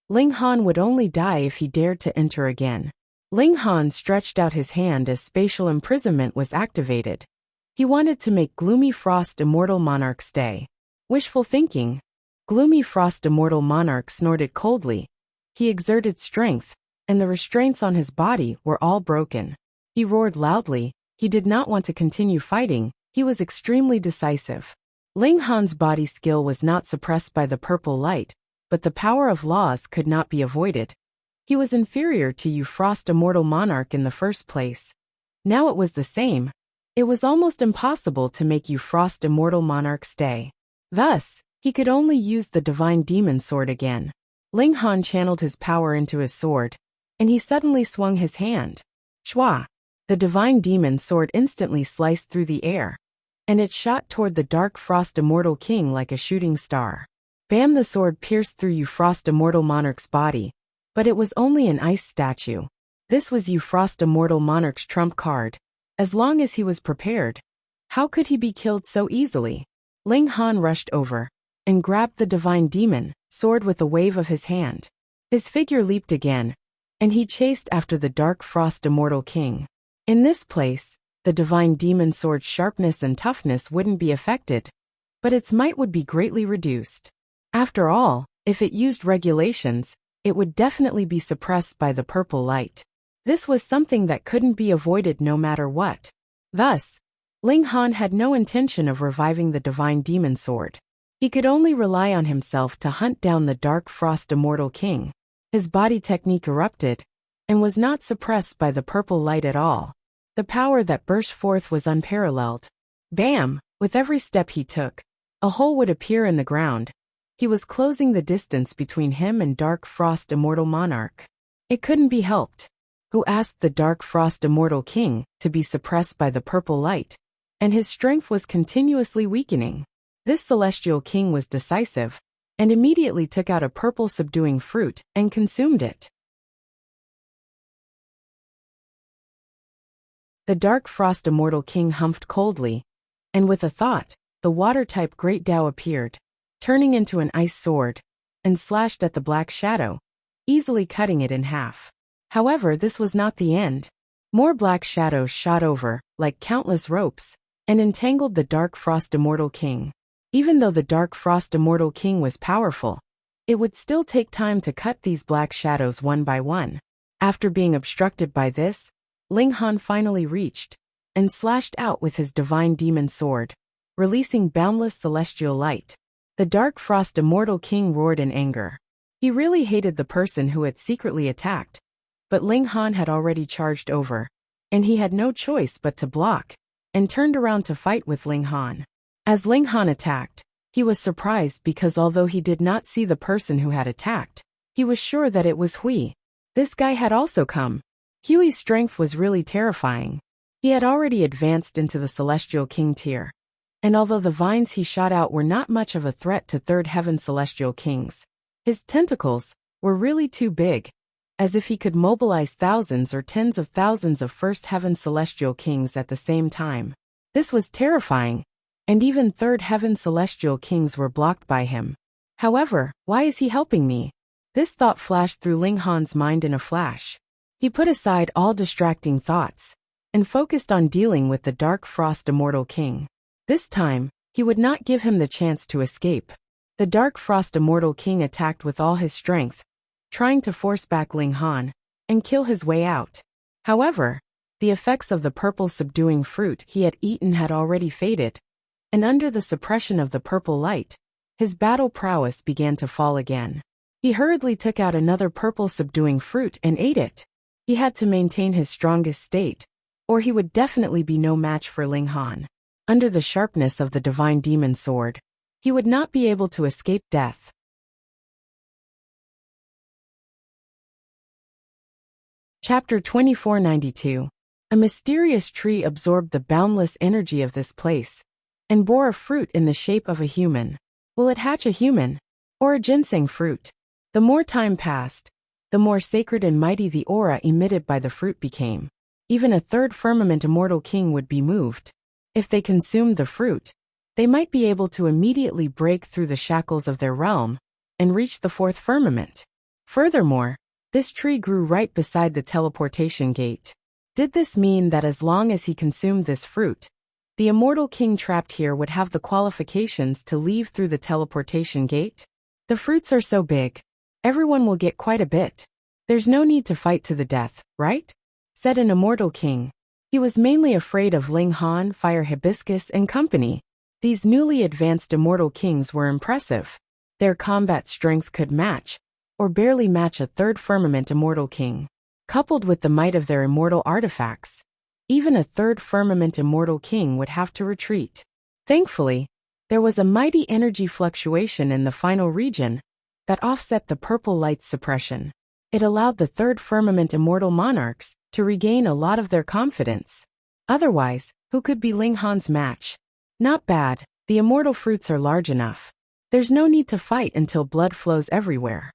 Ling Han would only die if he dared to enter again. Ling Han stretched out his hand as spatial imprisonment was activated. He wanted to make Gloomy Frost immortal monarch stay. Wishful thinking. Gloomy Frost immortal monarch snorted coldly. He exerted strength, and the restraints on his body were all broken. He roared loudly. He did not want to continue fighting. He was extremely decisive. Ling Han's body skill was not suppressed by the purple light, but the power of laws could not be avoided. He was inferior to Yu Frost immortal monarch in the first place. Now it was the same. It was almost impossible to make Yu Frost immortal monarch stay. Thus, he could only use the Divine Demon Sword again. Ling Han channeled his power into his sword, and he suddenly swung his hand. Shwa! The Divine Demon Sword instantly sliced through the air, and it shot toward the Dark Frost immortal king like a shooting star. Bam! The sword pierced through Yu Frost immortal monarch's body, but it was only an ice statue. This was Yu Frost immortal monarch's trump card. As long as he was prepared, how could he be killed so easily? Ling Han rushed over and grabbed the Divine Demon Sword with a wave of his hand. His figure leaped again, and he chased after the Dark Frost immortal king. In this place, the Divine Demon Sword's sharpness and toughness wouldn't be affected, but its might would be greatly reduced. After all, if it used regulations, it would definitely be suppressed by the purple light. This was something that couldn't be avoided no matter what. Thus, Ling Han had no intention of reviving the Divine Demon Sword. He could only rely on himself to hunt down the Dark Frost immortal king. His body technique erupted, and was not suppressed by the purple light at all. The power that burst forth was unparalleled. Bam! With every step he took, a hole would appear in the ground. He was closing the distance between him and Dark Frost immortal monarch. It couldn't be helped. Who asked the Dark Frost immortal king to be suppressed by the purple light, and his strength was continuously weakening. This celestial king was decisive, and immediately took out a purple subduing fruit and consumed it. The dark frost immortal king humphed coldly, and with a thought, the water-type great Dao appeared, turning into an ice sword, and slashed at the black shadow, easily cutting it in half. However, this was not the end. More black shadows shot over, like countless ropes, and entangled the dark frost immortal king. Even though the dark frost immortal king was powerful, it would still take time to cut these black shadows one by one. After being obstructed by this, Ling Han finally reached, and slashed out with his divine demon sword, releasing boundless celestial light. The dark frost immortal king roared in anger. He really hated the person who had secretly attacked, but Ling Han had already charged over, and he had no choice but to block, and turned around to fight with Ling Han. As Ling Han attacked, he was surprised because although he did not see the person who had attacked, he was sure that it was Hui. This guy had also come. Hui's strength was really terrifying. He had already advanced into the Celestial King tier, and although the vines he shot out were not much of a threat to Third Heaven Celestial Kings, his tentacles were really too big, as if he could mobilize thousands or tens of thousands of First Heaven Celestial Kings at the same time. This was terrifying, and even Third Heaven Celestial Kings were blocked by him. However, why is he helping me? This thought flashed through Ling Han's mind in a flash. He put aside all distracting thoughts, and focused on dealing with the Dark Frost Immortal King. This time, he would not give him the chance to escape. The Dark Frost Immortal King attacked with all his strength, trying to force back Ling Han, and kill his way out. However, the effects of the purple subduing fruit he had eaten had already faded, and under the suppression of the purple light, his battle prowess began to fall again. He hurriedly took out another purple subduing fruit and ate it. He had to maintain his strongest state, or he would definitely be no match for Ling Han. Under the sharpness of the divine demon sword, he would not be able to escape death. Chapter 2492. A mysterious tree absorbed the boundless energy of this place, and bore a fruit in the shape of a human. Will it hatch a human, or a ginseng fruit? The more time passed, the more sacred and mighty the aura emitted by the fruit became. Even a third firmament immortal king would be moved. If they consumed the fruit, they might be able to immediately break through the shackles of their realm and reach the fourth firmament. Furthermore, this tree grew right beside the teleportation gate. Did this mean that as long as he consumed this fruit, the immortal king trapped here would have the qualifications to leave through the teleportation gate? The fruits are so big, everyone will get quite a bit. There's no need to fight to the death, right? Said an immortal king. He was mainly afraid of Ling Han, Fire Hibiscus, and company. These newly advanced immortal kings were impressive. Their combat strength could match, or barely match a third firmament immortal king. Coupled with the might of their immortal artifacts, even a third firmament immortal king would have to retreat. Thankfully, there was a mighty energy fluctuation in the final region that offset the purple light's suppression. It allowed the third firmament immortal monarchs to regain a lot of their confidence. Otherwise, who could be Ling Han's match? Not bad, the immortal fruits are large enough. There's no need to fight until blood flows everywhere.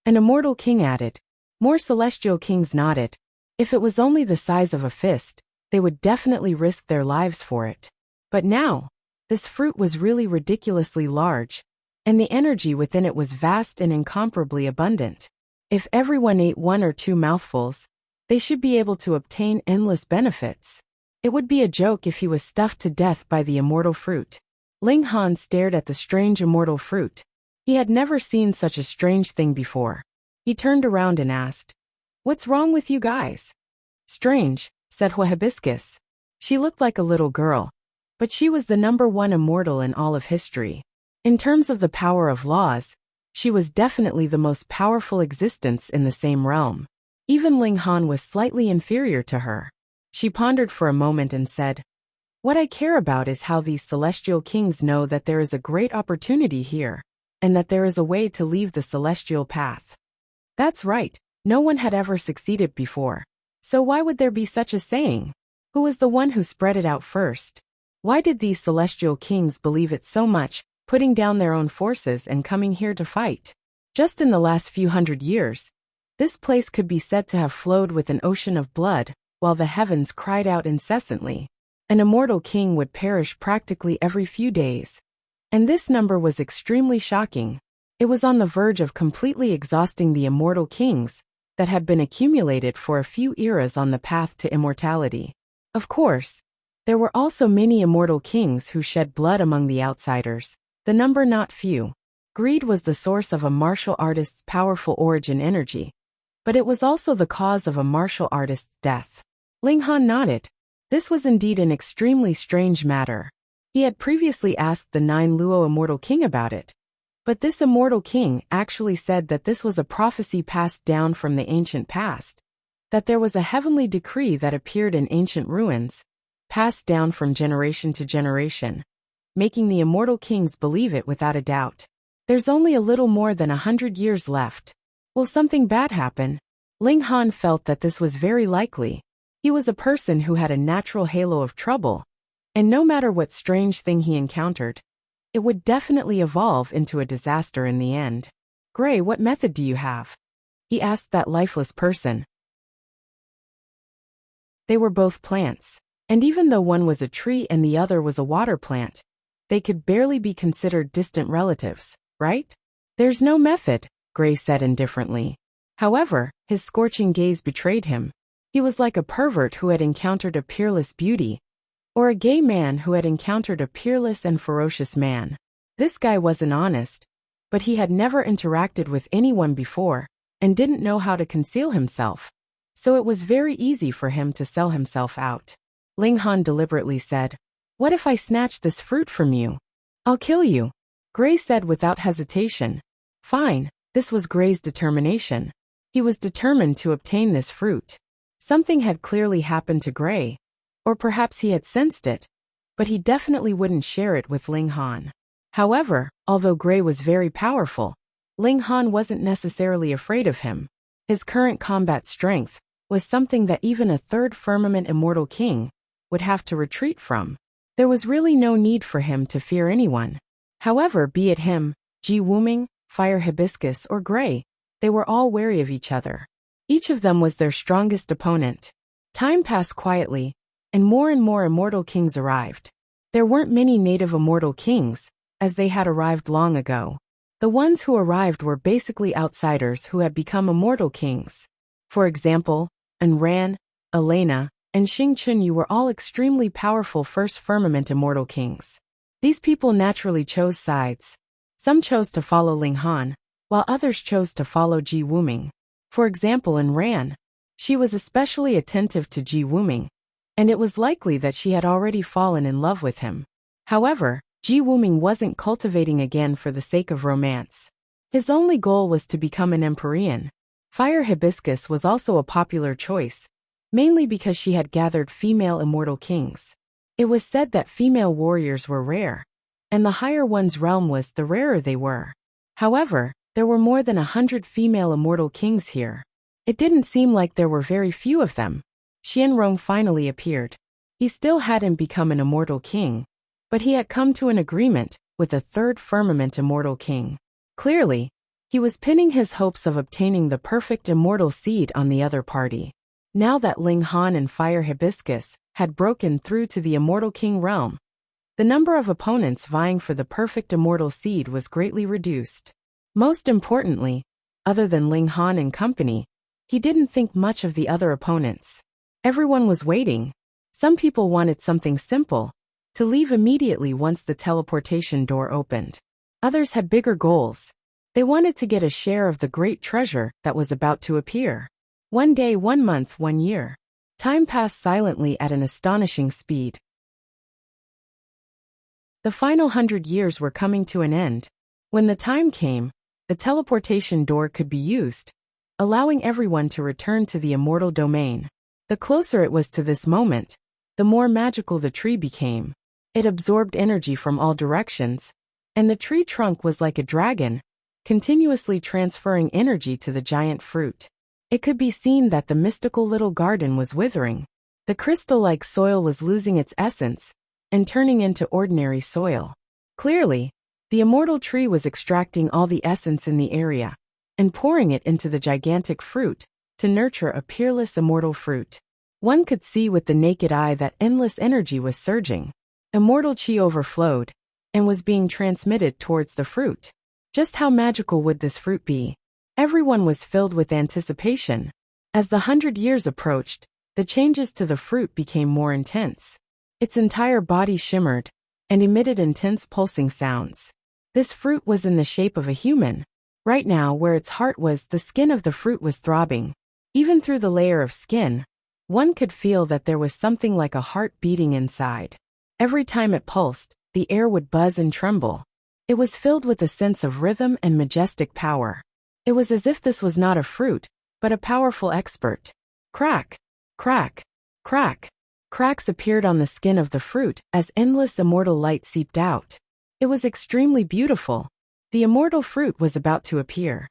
An immortal king added. More celestial kings nodded. If it was only the size of a fist, they would definitely risk their lives for it. But now, this fruit was really ridiculously large, and the energy within it was vast and incomparably abundant. If everyone ate 1 or 2 mouthfuls, they should be able to obtain endless benefits. It would be a joke if he was stuffed to death by the immortal fruit. Ling Han stared at the strange immortal fruit. He had never seen such a strange thing before. He turned around and asked, "What's wrong with you guys?" "Strange," said Hibiscus. She looked like a little girl, but she was the #1 immortal in all of history. In terms of the power of laws, she was definitely the most powerful existence in the same realm. Even Ling Han was slightly inferior to her. She pondered for a moment and said, "What I care about is how these celestial kings know that there is a great opportunity here, and that there is a way to leave the celestial path." That's right, no one had ever succeeded before. So why would there be such a saying? Who was the one who spread it out first? Why did these celestial kings believe it so much, putting down their own forces and coming here to fight? Just in the last few hundred years, this place could be said to have flowed with an ocean of blood, while the heavens cried out incessantly. An immortal king would perish practically every few days. And this number was extremely shocking. It was on the verge of completely exhausting the immortal kings that had been accumulated for a few eras on the path to immortality. Of course, there were also many immortal kings who shed blood among the outsiders, the number not few. Greed was the source of a martial artist's powerful origin energy, but it was also the cause of a martial artist's death. Ling Han nodded. This was indeed an extremely strange matter. He had previously asked the 9 Luo immortal king about it, but this immortal king actually said that this was a prophecy passed down from the ancient past, that there was a heavenly decree that appeared in ancient ruins, passed down from generation to generation, making the immortal kings believe it without a doubt. There's only a little more than 100 years left. Will something bad happen? Ling Han felt that this was very likely. He was a person who had a natural halo of trouble, and no matter what strange thing he encountered, it would definitely evolve into a disaster in the end. Gray, what method do you have? He asked that lifeless person. They were both plants, and even though one was a tree and the other was a water plant, they could barely be considered distant relatives, right? There's no method, Gray said indifferently. However, his scorching gaze betrayed him. He was like a pervert who had encountered a peerless beauty, or a gay man who had encountered a peerless and ferocious man. This guy wasn't honest, but he had never interacted with anyone before, and didn't know how to conceal himself, so it was very easy for him to sell himself out. Ling Han deliberately said, "What if I snatch this fruit from you? I'll kill you," Gray said without hesitation. Fine, this was Gray's determination. He was determined to obtain this fruit. Something had clearly happened to Gray, or perhaps he had sensed it, but he definitely wouldn't share it with Ling Han. However, although Gray was very powerful, Ling Han wasn't necessarily afraid of him. His current combat strength was something that even a third firmament immortal king would have to retreat from. There was really no need for him to fear anyone. However, be it him, Ji Wuming, Fire Hibiscus, or Gray, they were all wary of each other. Each of them was their strongest opponent. Time passed quietly, and more immortal kings arrived. There weren't many native immortal kings, as they had arrived long ago. The ones who arrived were basically outsiders who had become immortal kings. For example, Anran, Elena, and Xing Chunyu were all extremely powerful first firmament immortal kings. These people naturally chose sides. Some chose to follow Ling Han, while others chose to follow Ji Wuming. For example, Anran, she was especially attentive to Ji Wuming, and it was likely that she had already fallen in love with him. However, Ji Wuming wasn't cultivating again for the sake of romance. His only goal was to become an Empyrean. Fire Hibiscus was also a popular choice, mainly because she had gathered female immortal kings. It was said that female warriors were rare, and the higher one's realm was, the rarer they were. However, there were more than 100 female immortal kings here. It didn't seem like there were very few of them. Xianrong finally appeared. He still hadn't become an immortal king, but he had come to an agreement with a third firmament immortal king. Clearly, he was pinning his hopes of obtaining the perfect immortal seed on the other party. Now that Ling Han and Fire Hibiscus had broken through to the immortal king realm, the number of opponents vying for the perfect immortal seed was greatly reduced. Most importantly, other than Ling Han and company, he didn't think much of the other opponents. Everyone was waiting. Some people wanted something simple, to leave immediately once the teleportation door opened. Others had bigger goals. They wanted to get a share of the great treasure that was about to appear. 1 day, 1 month, 1 year. Time passed silently at an astonishing speed. The final 100 years were coming to an end. When the time came, the teleportation door could be used, allowing everyone to return to the immortal domain. The closer it was to this moment, the more magical the tree became. It absorbed energy from all directions, and the tree trunk was like a dragon, continuously transferring energy to the giant fruit. It could be seen that the mystical little garden was withering. The crystal-like soil was losing its essence and turning into ordinary soil. Clearly, the immortal tree was extracting all the essence in the area and pouring it into the gigantic fruit to nurture a peerless immortal fruit. One could see with the naked eye that endless energy was surging. Immortal chi overflowed and was being transmitted towards the fruit. Just how magical would this fruit be? Everyone was filled with anticipation. As the 100 years approached, the changes to the fruit became more intense. Its entire body shimmered and emitted intense pulsing sounds. This fruit was in the shape of a human. Right now, where its heart was, the skin of the fruit was throbbing. Even through the layer of skin, one could feel that there was something like a heart beating inside. Every time it pulsed, the air would buzz and tremble. It was filled with a sense of rhythm and majestic power. It was as if this was not a fruit, but a powerful expert. Crack, crack, crack. Cracks appeared on the skin of the fruit as endless immortal light seeped out. It was extremely beautiful. The immortal fruit was about to appear.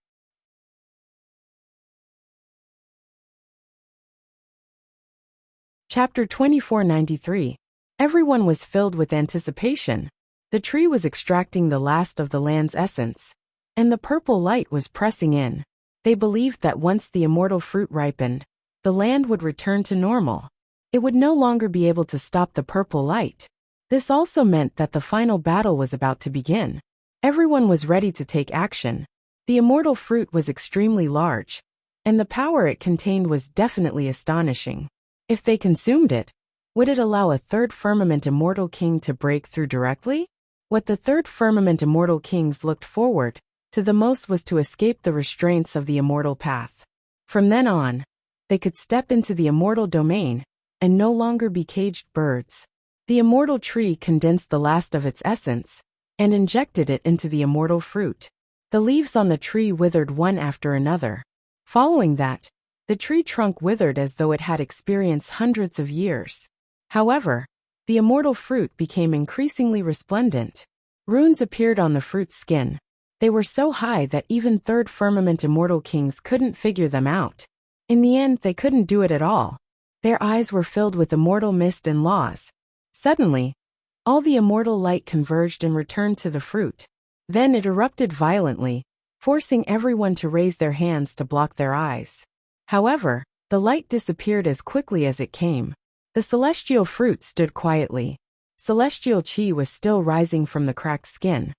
Chapter 2493. Everyone was filled with anticipation. The tree was extracting the last of the land's essence, and the purple light was pressing in. They believed that once the immortal fruit ripened, the land would return to normal. It would no longer be able to stop the purple light. This also meant that the final battle was about to begin. Everyone was ready to take action. The immortal fruit was extremely large, and the power it contained was definitely astonishing. If they consumed it, would it allow a third firmament immortal king to break through directly? What the third firmament immortal kings looked forward to the most was to escape the restraints of the immortal path. From then on, they could step into the immortal domain and no longer be caged birds. The immortal tree condensed the last of its essence and injected it into the immortal fruit. The leaves on the tree withered one after another. Following that, the tree trunk withered as though it had experienced hundreds of years. However, the immortal fruit became increasingly resplendent. Runes appeared on the fruit's skin. They were so high that even third firmament immortal kings couldn't figure them out. In the end, they couldn't do it at all. Their eyes were filled with immortal mist and laws. Suddenly, all the immortal light converged and returned to the fruit. Then it erupted violently, forcing everyone to raise their hands to block their eyes. However, the light disappeared as quickly as it came. The celestial fruit stood quietly. Celestial chi was still rising from the cracked skin,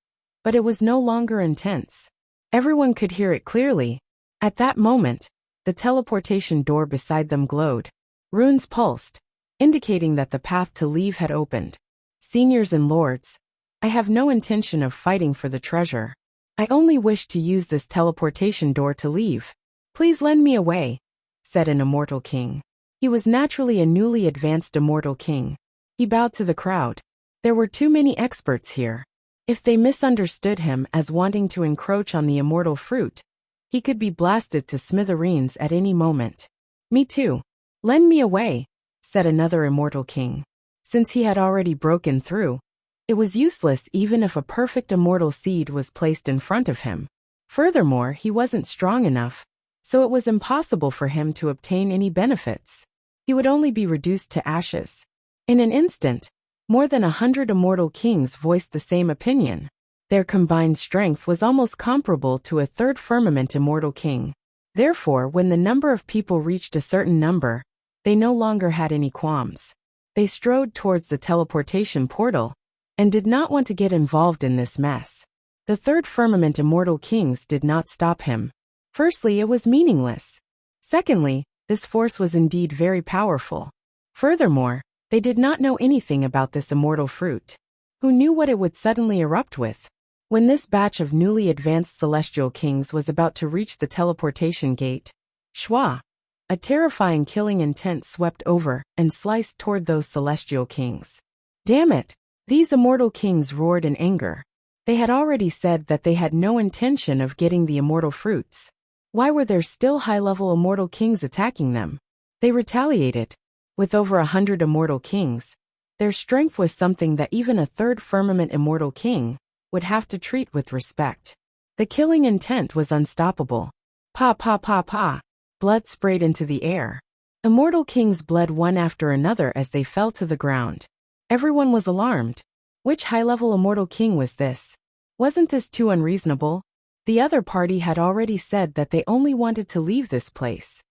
but it was no longer intense. Everyone could hear it clearly. At that moment, the teleportation door beside them glowed. Runes pulsed, indicating that the path to leave had opened. Seniors and lords, I have no intention of fighting for the treasure. I only wish to use this teleportation door to leave. Please lend me a way, said an immortal king. He was naturally a newly advanced immortal king. He bowed to the crowd. There were too many experts here. If they misunderstood him as wanting to encroach on the immortal fruit, he could be blasted to smithereens at any moment. Me too. Lend me a way, said another immortal king. Since he had already broken through, it was useless even if a perfect immortal seed was placed in front of him. Furthermore, he wasn't strong enough, so it was impossible for him to obtain any benefits. He would only be reduced to ashes. In an instant, more than 100 immortal kings voiced the same opinion. Their combined strength was almost comparable to a third firmament immortal king. Therefore, when the number of people reached a certain number, they no longer had any qualms. They strode towards the teleportation portal and did not want to get involved in this mess. The third firmament immortal kings did not stop him. Firstly, it was meaningless. Secondly, this force was indeed very powerful. Furthermore, they did not know anything about this immortal fruit. Who knew what it would suddenly erupt with? When this batch of newly advanced celestial kings was about to reach the teleportation gate, Shwa, a terrifying killing intent swept over and sliced toward those celestial kings. Damn it! These immortal kings roared in anger. They had already said that they had no intention of getting the immortal fruits. Why were there still high-level immortal kings attacking them? They retaliated. With over 100 immortal kings, their strength was something that even a third firmament immortal king would have to treat with respect. The killing intent was unstoppable. Pa pa pa pa. Blood sprayed into the air. Immortal kings bled one after another as they fell to the ground. Everyone was alarmed. Which high-level immortal king was this? Wasn't this too unreasonable? The other party had already said that they only wanted to leave this place.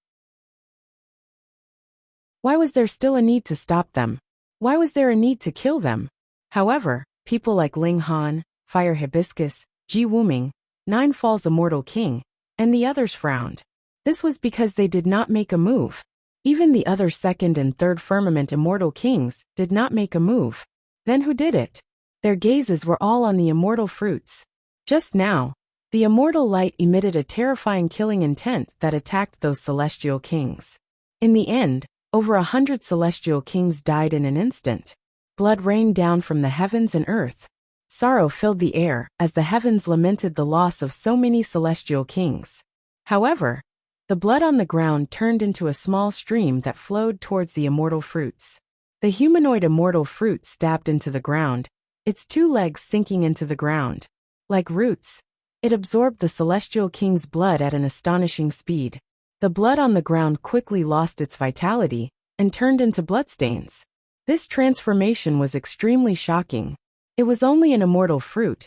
Why was there still a need to stop them? Why was there a need to kill them? However, people like Ling Han, Fire Hibiscus, Ji Wuming, Nine Falls Immortal King, and the others frowned. This was because they did not make a move. Even the other second and third firmament immortal kings did not make a move. Then who did it? Their gazes were all on the immortal fruits. Just now, the immortal light emitted a terrifying killing intent that attacked those celestial kings. In the end, over 100 celestial kings died in an instant. Blood rained down from the heavens and earth. Sorrow filled the air as the heavens lamented the loss of so many celestial kings. However, the blood on the ground turned into a small stream that flowed towards the immortal fruits. The humanoid immortal fruit stabbed into the ground, its two legs sinking into the ground. Like roots, it absorbed the celestial king's blood at an astonishing speed. The blood on the ground quickly lost its vitality and turned into bloodstains. This transformation was extremely shocking. It was only an immortal fruit,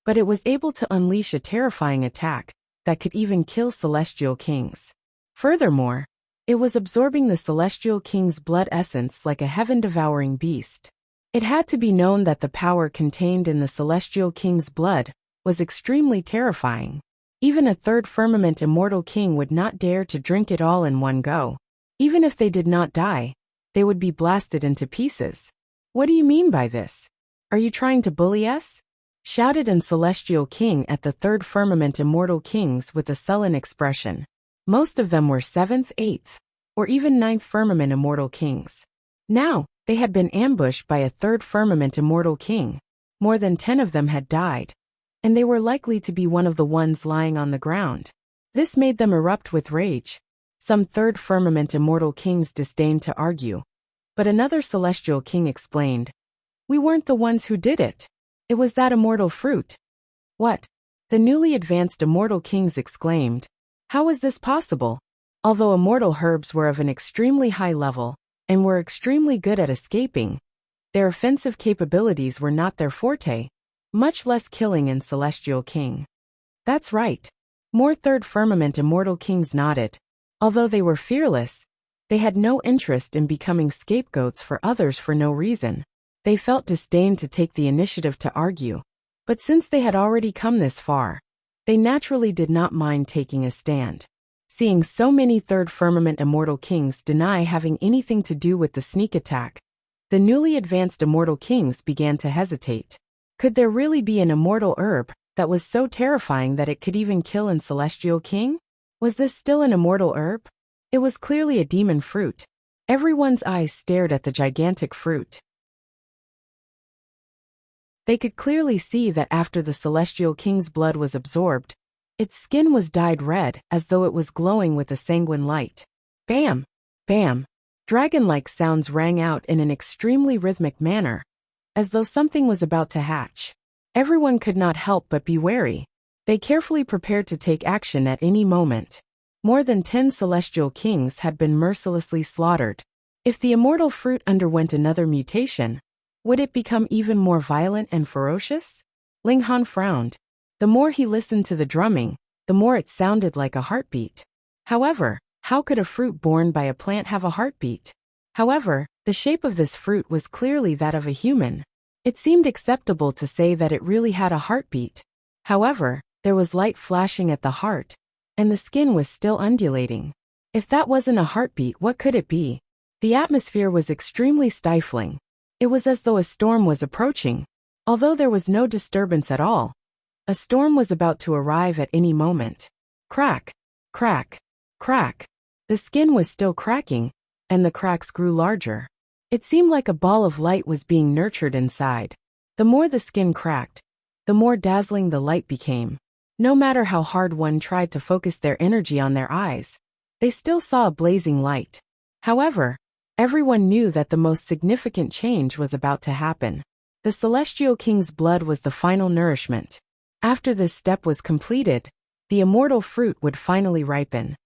but it was able to unleash a terrifying attack that could even kill celestial kings. Furthermore, it was absorbing the celestial king's blood essence like a heaven-devouring beast. It had to be known that the power contained in the celestial king's blood was extremely terrifying. Even a third firmament immortal king would not dare to drink it all in one go. Even if they did not die, they would be blasted into pieces. What do you mean by this? Are you trying to bully us? Shouted an celestial king at the third firmament immortal kings with a sullen expression. Most of them were 7th, 8th, or even 9th firmament immortal kings. Now, they had been ambushed by a third firmament immortal king. More than 10 of them had died, and they were likely to be one of the ones lying on the ground. This made them erupt with rage. Some third firmament immortal kings disdained to argue, but another celestial king explained, "We weren't the ones who did it. It was that immortal fruit." "What?" the newly advanced immortal kings exclaimed. How was this possible? Although immortal herbs were of an extremely high level and were extremely good at escaping, their offensive capabilities were not their forte, much less killing in Celestial King. That's right. More third firmament immortal kings nodded. Although they were fearless, they had no interest in becoming scapegoats for others for no reason. They felt disdain to take the initiative to argue. But since they had already come this far, they naturally did not mind taking a stand. Seeing so many third firmament immortal kings deny having anything to do with the sneak attack, the newly advanced immortal kings began to hesitate. Could there really be an immortal herb that was so terrifying that it could even kill an Celestial King? Was this still an immortal herb? It was clearly a demon fruit. Everyone's eyes stared at the gigantic fruit. They could clearly see that after the Celestial King's blood was absorbed, its skin was dyed red as though it was glowing with a sanguine light. Bam! Bam! Dragon-like sounds rang out in an extremely rhythmic manner, as though something was about to hatch. Everyone could not help but be wary. They carefully prepared to take action at any moment. More than 10 Celestial Kings had been mercilessly slaughtered. If the immortal fruit underwent another mutation, would it become even more violent and ferocious? Ling Han frowned. The more he listened to the drumming, the more it sounded like a heartbeat. However, how could a fruit born by a plant have a heartbeat? However, the shape of this fruit was clearly that of a human. It seemed acceptable to say that it really had a heartbeat. However, there was light flashing at the heart, and the skin was still undulating. If that wasn't a heartbeat, what could it be? The atmosphere was extremely stifling. It was as though a storm was approaching. Although there was no disturbance at all, a storm was about to arrive at any moment. Crack, crack, crack. The skin was still cracking, and the cracks grew larger. It seemed like a ball of light was being nurtured inside. The more the skin cracked, the more dazzling the light became. No matter how hard one tried to focus their energy on their eyes, they still saw a blazing light. However, everyone knew that the most significant change was about to happen. The Celestial King's blood was the final nourishment. After this step was completed, the immortal fruit would finally ripen.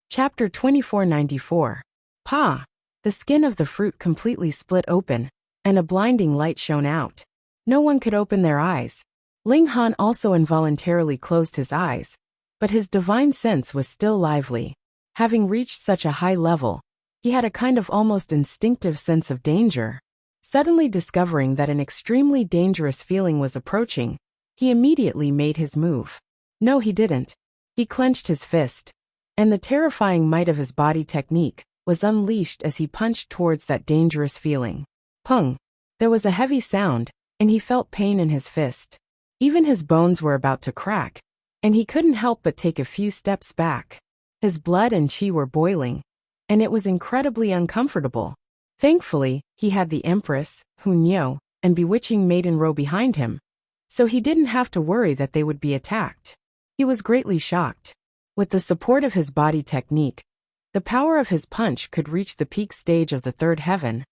Chapter 2494. Pa! The skin of the fruit completely split open, and a blinding light shone out. No one could open their eyes. Ling Han also involuntarily closed his eyes, But his divine sense was still lively. Having reached such a high level, he had a kind of almost instinctive sense of danger. Suddenly discovering that an extremely dangerous feeling was approaching, he immediately made his move. No, he didn't. He clenched his fist, and the terrifying might of his body technique was unleashed as he punched towards that dangerous feeling. Pung! There was a heavy sound, and he felt pain in his fist. Even his bones were about to crack, and he couldn't help but take a few steps back. His blood and chi were boiling, and it was incredibly uncomfortable. Thankfully, he had the Empress, Hunyo, and bewitching Maiden Ro behind him, so he didn't have to worry that they would be attacked. He was greatly shocked. With the support of his body technique, the power of his punch could reach the peak stage of the third heaven,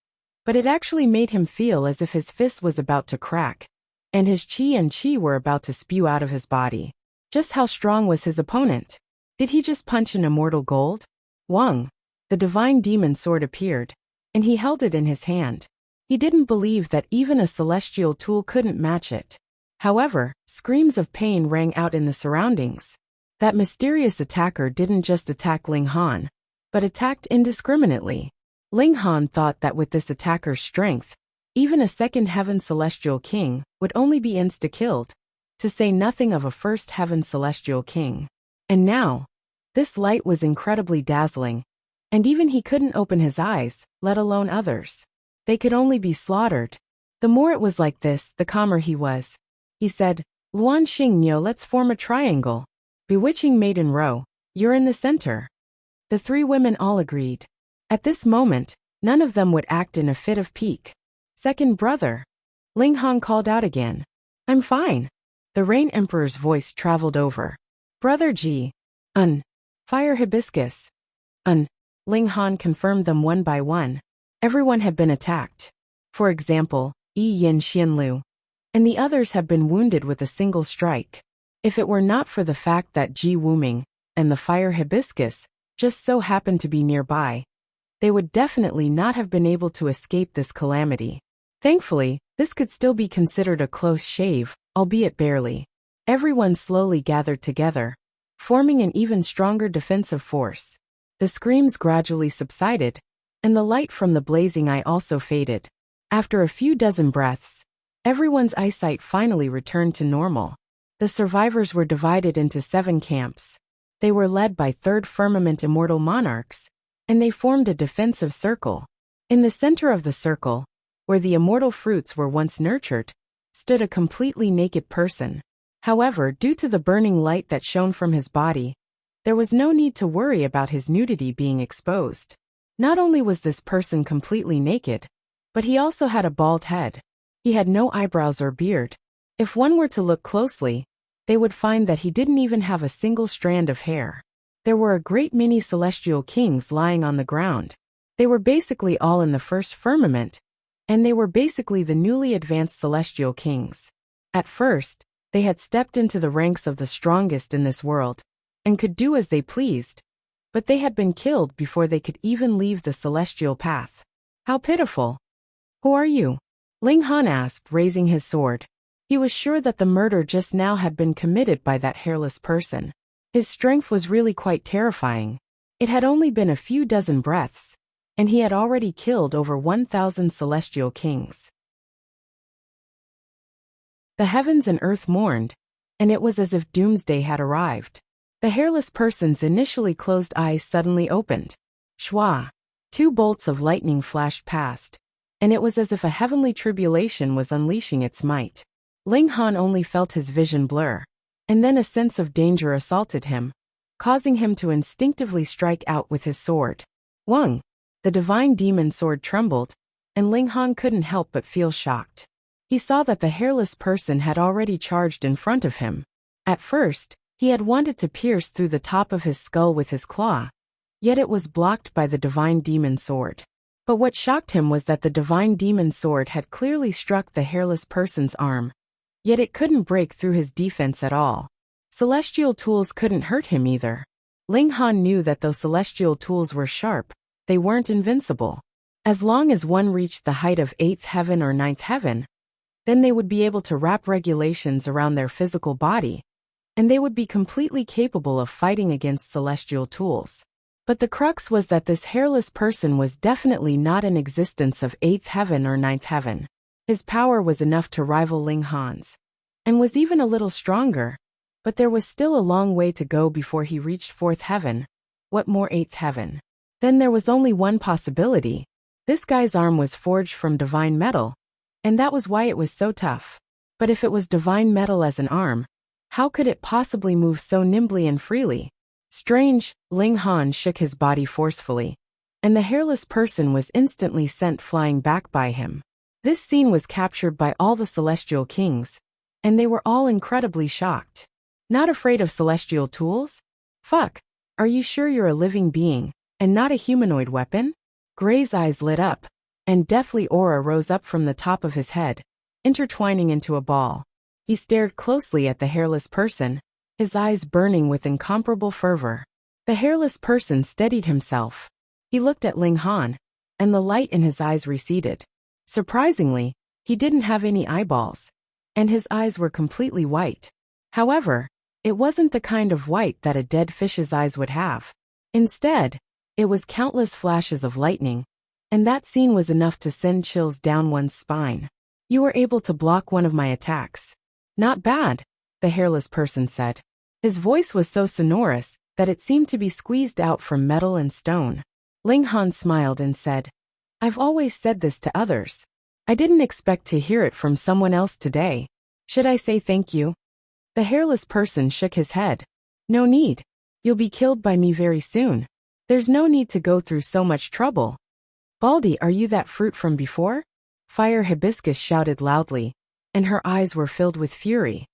but it actually made him feel as if his fist was about to crack, and his chi were about to spew out of his body. Just how strong was his opponent? Did he just punch an immortal gold? Wang! The divine demon sword appeared, and he held it in his hand. He didn't believe that even a celestial tool couldn't match it. However, screams of pain rang out in the surroundings. That mysterious attacker didn't just attack Ling Han, but attacked indiscriminately. Ling Han thought that with this attacker's strength, even a second heaven celestial king would only be insta-killed, to say nothing of a first heaven celestial king. And now, this light was incredibly dazzling, and even he couldn't open his eyes, let alone others. They could only be slaughtered. The more it was like this, the calmer he was. He said, Luan Xingniu, let's form a triangle. Bewitching Maiden Ro, you're in the center. The three women all agreed. At this moment, none of them would act in a fit of pique. Second brother. Ling Han called out again. I'm fine. The Rain Emperor's voice traveled over. Brother Ji. Fire hibiscus. Ling Han confirmed them one by one. Everyone had been attacked. For example, Yi Yin Xianlu. And the others have been wounded with a single strike. If it were not for the fact that Ji Wuming and the fire hibiscus just so happened to be nearby, they would definitely not have been able to escape this calamity. Thankfully, this could still be considered a close shave, albeit barely. Everyone slowly gathered together, forming an even stronger defensive force. The screams gradually subsided, and the light from the blazing eye also faded. After a few dozen breaths, everyone's eyesight finally returned to normal. The survivors were divided into 7 camps. They were led by Third Firmament Immortal Monarchs, and they formed a defensive circle. In the center of the circle, where the immortal fruits were once nurtured, stood a completely naked person. However, due to the burning light that shone from his body, there was no need to worry about his nudity being exposed. Not only was this person completely naked, but he also had a bald head. He had no eyebrows or beard. If one were to look closely, they would find that he didn't even have a single strand of hair. There were a great many celestial kings lying on the ground. They were basically all in the first firmament, and they were basically the newly advanced celestial kings. At first, they had stepped into the ranks of the strongest in this world, and could do as they pleased, but they had been killed before they could even leave the celestial path. How pitiful! Who are you? Ling Han asked, raising his sword. He was sure that the murder just now had been committed by that hairless person. His strength was really quite terrifying. It had only been a few dozen breaths, and he had already killed over 1,000 celestial kings. The heavens and earth mourned, and it was as if doomsday had arrived. The hairless person's initially closed eyes suddenly opened. Shwa! 2 bolts of lightning flashed past, and it was as if a heavenly tribulation was unleashing its might. Ling Han only felt his vision blur, and then a sense of danger assaulted him, causing him to instinctively strike out with his sword. Wang! The divine demon sword trembled, and Ling Han couldn't help but feel shocked. He saw that the hairless person had already charged in front of him. At first, he had wanted to pierce through the top of his skull with his claw, yet it was blocked by the divine demon sword. But what shocked him was that the divine demon sword had clearly struck the hairless person's arm, yet it couldn't break through his defense at all. Celestial tools couldn't hurt him either. Ling Han knew that though celestial tools were sharp, they weren't invincible. As long as one reached the height of 8th heaven or 9th heaven, then they would be able to wrap regulations around their physical body, and they would be completely capable of fighting against celestial tools. But the crux was that this hairless person was definitely not an existence of 8th heaven or 9th heaven. His power was enough to rival Ling Han's, and was even a little stronger, but there was still a long way to go before he reached 4th heaven. What more 8th heaven? Then there was only one possibility. This guy's arm was forged from divine metal, and that was why it was so tough. But if it was divine metal as an arm, how could it possibly move so nimbly and freely? Strange. Ling Han shook his body forcefully, and the hairless person was instantly sent flying back by him. This scene was captured by all the celestial kings, and they were all incredibly shocked. Not afraid of celestial tools? Fuck. Are you sure you're a living being, and not a humanoid weapon? Gray's eyes lit up, and deathly aura rose up from the top of his head, intertwining into a ball. He stared closely at the hairless person, his eyes burning with incomparable fervor. The hairless person steadied himself. He looked at Ling Han, and the light in his eyes receded. Surprisingly, he didn't have any eyeballs, and his eyes were completely white. However, it wasn't the kind of white that a dead fish's eyes would have. Instead, it was countless flashes of lightning, and that scene was enough to send chills down one's spine. You were able to block one of my attacks. Not bad, the hairless person said. His voice was so sonorous that it seemed to be squeezed out from metal and stone. Ling Han smiled and said, I've always said this to others. I didn't expect to hear it from someone else today. Should I say thank you? The hairless person shook his head. No need. You'll be killed by me very soon. There's no need to go through so much trouble. Baldy, are you that fruit from before? Fire Hibiscus shouted loudly, and her eyes were filled with fury.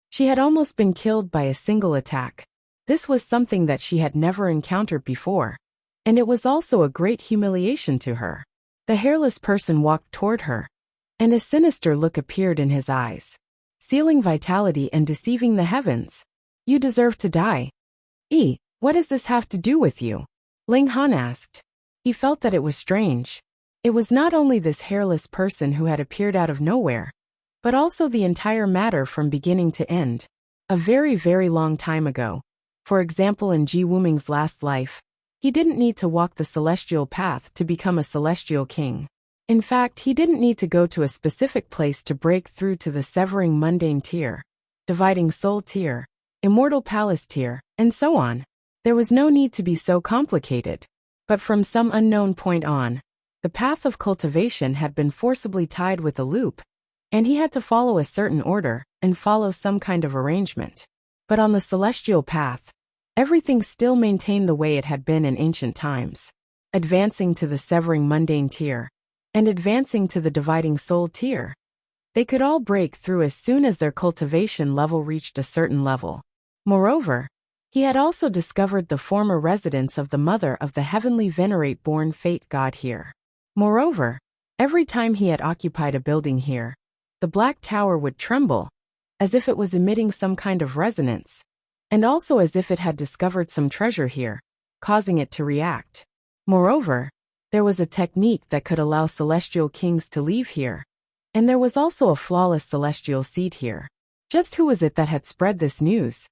She had almost been killed by a single attack. This was something that she had never encountered before, and it was also a great humiliation to her. The hairless person walked toward her, and a sinister look appeared in his eyes, sealing vitality and deceiving the heavens. You deserve to die. What does this have to do with you? Ling Han asked. He felt that it was strange. It was not only this hairless person who had appeared out of nowhere, but also the entire matter from beginning to end. A very, very long time ago. For example, in Ji Wuming's last life, he didn't need to walk the celestial path to become a celestial king. In fact, he didn't need to go to a specific place to break through to the severing mundane tier, dividing soul tier, immortal palace tier, and so on. There was no need to be so complicated. But from some unknown point on, the path of cultivation had been forcibly tied with a loop, and he had to follow a certain order and follow some kind of arrangement. But on the celestial path, everything still maintained the way it had been in ancient times, advancing to the severing mundane tier, and advancing to the dividing soul tier. They could all break through as soon as their cultivation level reached a certain level. Moreover, he had also discovered the former residence of the mother of the heavenly venerate-born fate god here. Moreover, every time he had occupied a building here, the black tower would tremble, as if it was emitting some kind of resonance, and also as if it had discovered some treasure here, causing it to react. Moreover, there was a technique that could allow celestial kings to leave here, and there was also a flawless celestial seed here. Just who was it that had spread this news?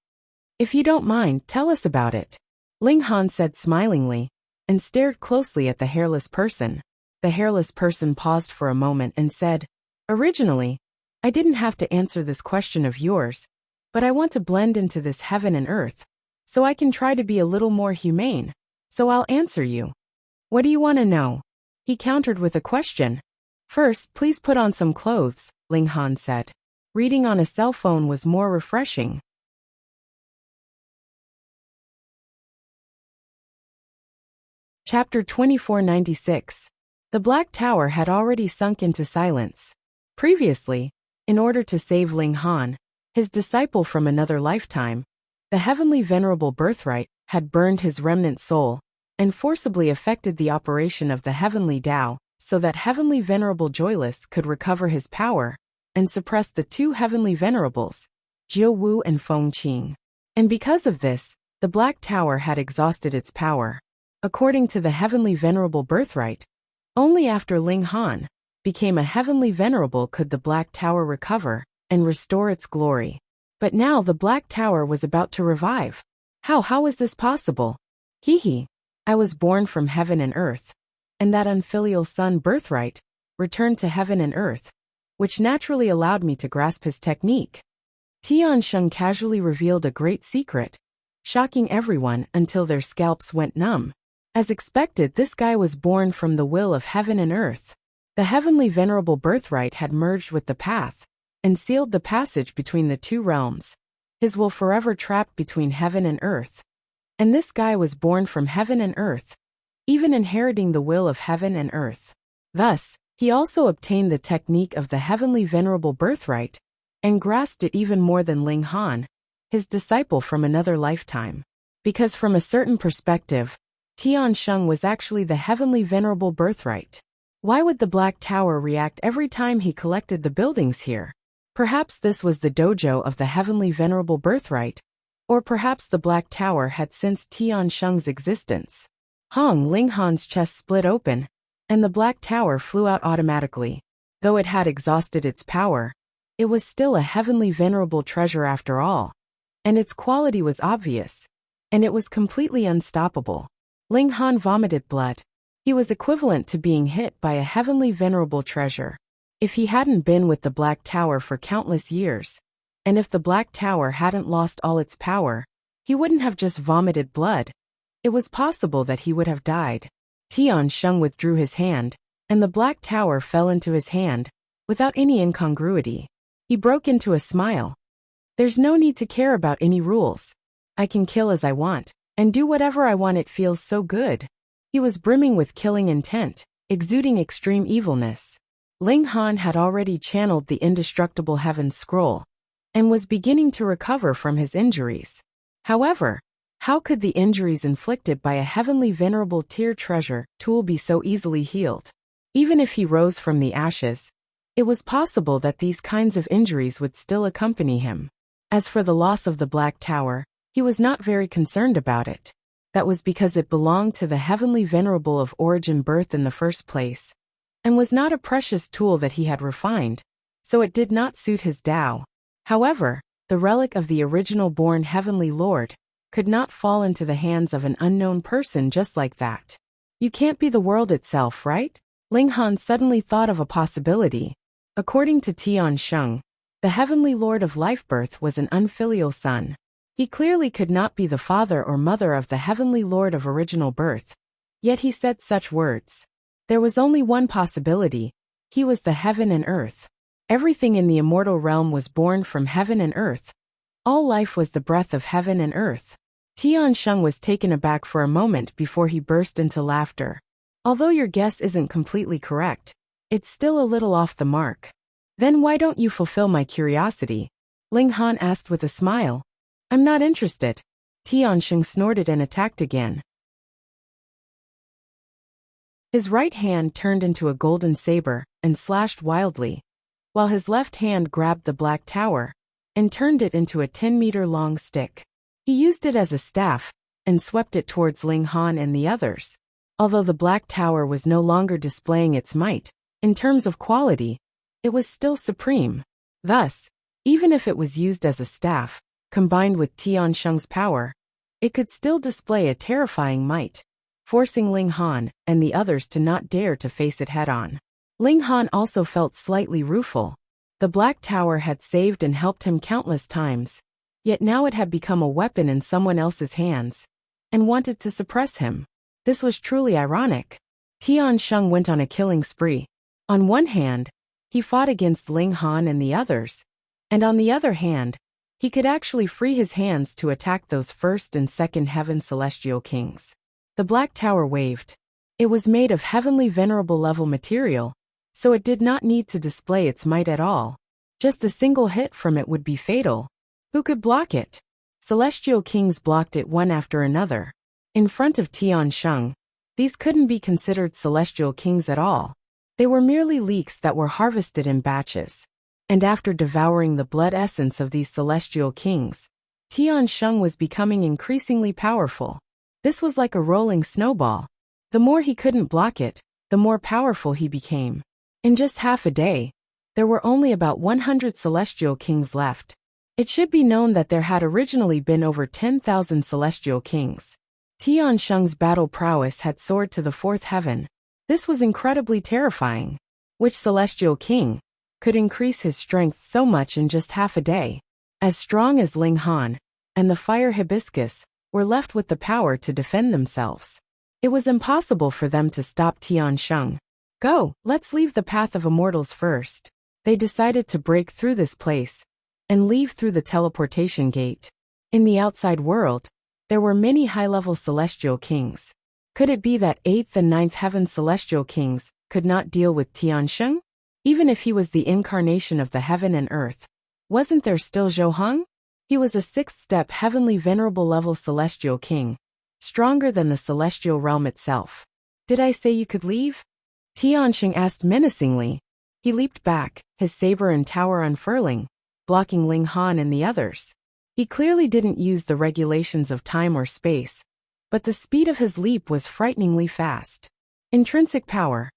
If you don't mind, tell us about it, Ling Han said smilingly, and stared closely at the hairless person. The hairless person paused for a moment and said, Originally, I didn't have to answer this question of yours, but I want to blend into this heaven and earth, so I can try to be a little more humane, so I'll answer you. What do you want to know? He countered with a question. First, please put on some clothes, Ling Han said. Reading on a cell phone was more refreshing. Chapter 2496. The Black Tower had already sunk into silence. Previously, in order to save Ling Han, his disciple from another lifetime, the heavenly venerable birthright had burned his remnant soul and forcibly affected the operation of the heavenly Tao so that heavenly venerable Joyless could recover his power and suppress the two heavenly venerables, Jiu Wu and Feng Qing. And because of this, the Black Tower had exhausted its power. According to the heavenly venerable birthright, only after Ling Han became a heavenly venerable could the Black Tower recover and restore its glory. But now the Black Tower was about to revive. How was this possible? Hee. I was born from heaven and earth. And that unfilial son birthright returned to heaven and earth, which naturally allowed me to grasp his technique. Tiansheng casually revealed a great secret, shocking everyone until their scalps went numb. As expected, this guy was born from the will of heaven and earth. The heavenly venerable birthright had merged with the path and sealed the passage between the two realms. His will forever trapped between heaven and earth. And this guy was born from heaven and earth, even inheriting the will of heaven and earth. Thus, he also obtained the technique of the heavenly venerable birthright and grasped it even more than Ling Han, his disciple from another lifetime. Because from a certain perspective, Tiansheng was actually the heavenly venerable birthright. Why would the Black Tower react every time he collected the buildings here? Perhaps this was the dojo of the heavenly venerable birthright, or perhaps the Black Tower had sensed Tiansheng's existence. Ling Han's chest split open, and the Black Tower flew out automatically. Though it had exhausted its power, it was still a heavenly venerable treasure after all. And its quality was obvious, and it was completely unstoppable. Ling Han vomited blood. He was equivalent to being hit by a heavenly venerable treasure. If he hadn't been with the Black Tower for countless years, and if the Black Tower hadn't lost all its power, he wouldn't have just vomited blood. It was possible that he would have died. Tiansheng withdrew his hand, and the Black Tower fell into his hand, without any incongruity. He broke into a smile. There's no need to care about any rules. I can kill as I want, and do whatever I want. It feels so good. He was brimming with killing intent, exuding extreme evilness. Ling Han had already channeled the indestructible Heaven Scroll, and was beginning to recover from his injuries. However, how could the injuries inflicted by a heavenly venerable tier treasure tool be so easily healed? Even if he rose from the ashes, it was possible that these kinds of injuries would still accompany him. As for the loss of the Black Tower, he was not very concerned about it. That was because it belonged to the heavenly venerable of origin birth in the first place, and was not a precious tool that he had refined, so it did not suit his Tao. However, the relic of the original born heavenly lord could not fall into the hands of an unknown person just like that. You can't be the world itself, right? Ling Han suddenly thought of a possibility. According to Tiansheng, the heavenly lord of life birth was an unfilial son. He clearly could not be the father or mother of the heavenly lord of original birth. Yet he said such words. There was only one possibility. He was the heaven and earth. Everything in the immortal realm was born from heaven and earth. All life was the breath of heaven and earth. Tiansheng was taken aback for a moment before he burst into laughter. Although your guess isn't completely correct, it's still a little off the mark. Then why don't you fulfill my curiosity? Ling Han asked with a smile. I'm not interested. Tiansheng snorted and attacked again. His right hand turned into a golden saber and slashed wildly, while his left hand grabbed the Black Tower and turned it into a 10-meter-long stick. He used it as a staff and swept it towards Ling Han and the others. Although the Black Tower was no longer displaying its might, in terms of quality, it was still supreme. Thus, even if it was used as a staff, combined with Tiansheng's power, it could still display a terrifying might, forcing Ling Han and the others to not dare to face it head-on. Ling Han also felt slightly rueful. The Black Tower had saved and helped him countless times, yet now it had become a weapon in someone else's hands, and wanted to suppress him. This was truly ironic. Tiansheng went on a killing spree. On one hand, he fought against Ling Han and the others, and on the other hand, he could actually free his hands to attack those first and second heaven celestial kings. The Black Tower waved. It was made of heavenly venerable level material, so it did not need to display its might at all. Just a single hit from it would be fatal. Who could block it? Celestial kings blocked it one after another. In front of Tiansheng, these couldn't be considered celestial kings at all. They were merely leeks that were harvested in batches. And after devouring the blood essence of these celestial kings, Tiansheng was becoming increasingly powerful. This was like a rolling snowball. The more he couldn't block it, the more powerful he became. In just half a day, There were only about 100 celestial kings left. It should be known that there had originally been over 10,000 celestial kings. Tiansheng's battle prowess had soared to the fourth heaven. This was incredibly terrifying. Which celestial king could increase his strength so much in just half a day? As strong as Ling Han and the fire hibiscus were left with the power to defend themselves. It was impossible for them to stop Tiansheng. Go, let's leave the path of immortals first. They decided to break through this place and leave through the teleportation gate. In the outside world, there were many high-level celestial kings. Could it be that 8th and 9th heaven celestial kings could not deal with Tiansheng? Even if he was the incarnation of the heaven and earth, wasn't there still Zhou Heng? He was a 6th-step heavenly venerable level celestial king, stronger than the celestial realm itself. Did I say you could leave? Tiansheng asked menacingly. He leaped back, his saber and tower unfurling, blocking Ling Han and the others. He clearly didn't use the regulations of time or space, but the speed of his leap was frighteningly fast. Intrinsic power.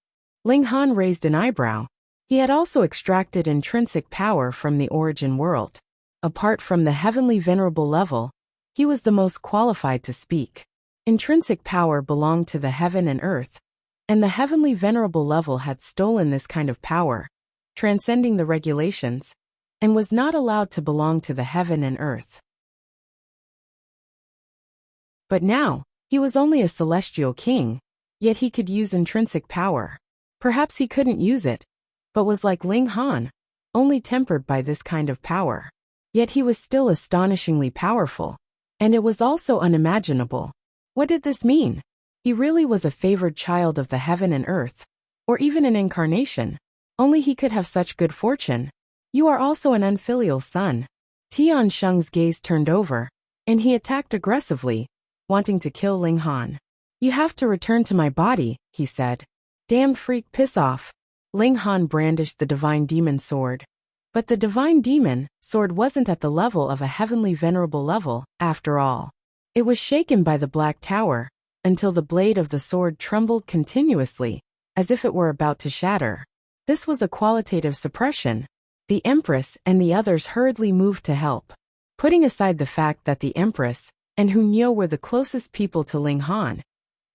Ling Han raised an eyebrow. He had also extracted intrinsic power from the origin world. Apart from the heavenly venerable level, he was the most qualified to speak. Intrinsic power belonged to the heaven and earth, and the heavenly venerable level had stolen this kind of power, transcending the regulations, and was not allowed to belong to the heaven and earth. But now, he was only a celestial king, yet he could use intrinsic power. Perhaps he couldn't use it, but was like Ling Han, only tempered by this kind of power. Yet he was still astonishingly powerful, and it was also unimaginable. What did this mean? He really was a favored child of the heaven and earth, or even an incarnation. Only he could have such good fortune. You are also an unfilial son. Tiansheng's gaze turned over, and he attacked aggressively, wanting to kill Ling Han. You have to return to my body, he said. Damn freak, piss off. Ling Han brandished the divine demon sword. But the divine demon sword wasn't at the level of a heavenly venerable level, after all. It was shaken by the Black Tower, until the blade of the sword trembled continuously, as if it were about to shatter. This was a qualitative suppression. The Empress and the others hurriedly moved to help. Putting aside the fact that the Empress and Hunyo were the closest people to Ling Han,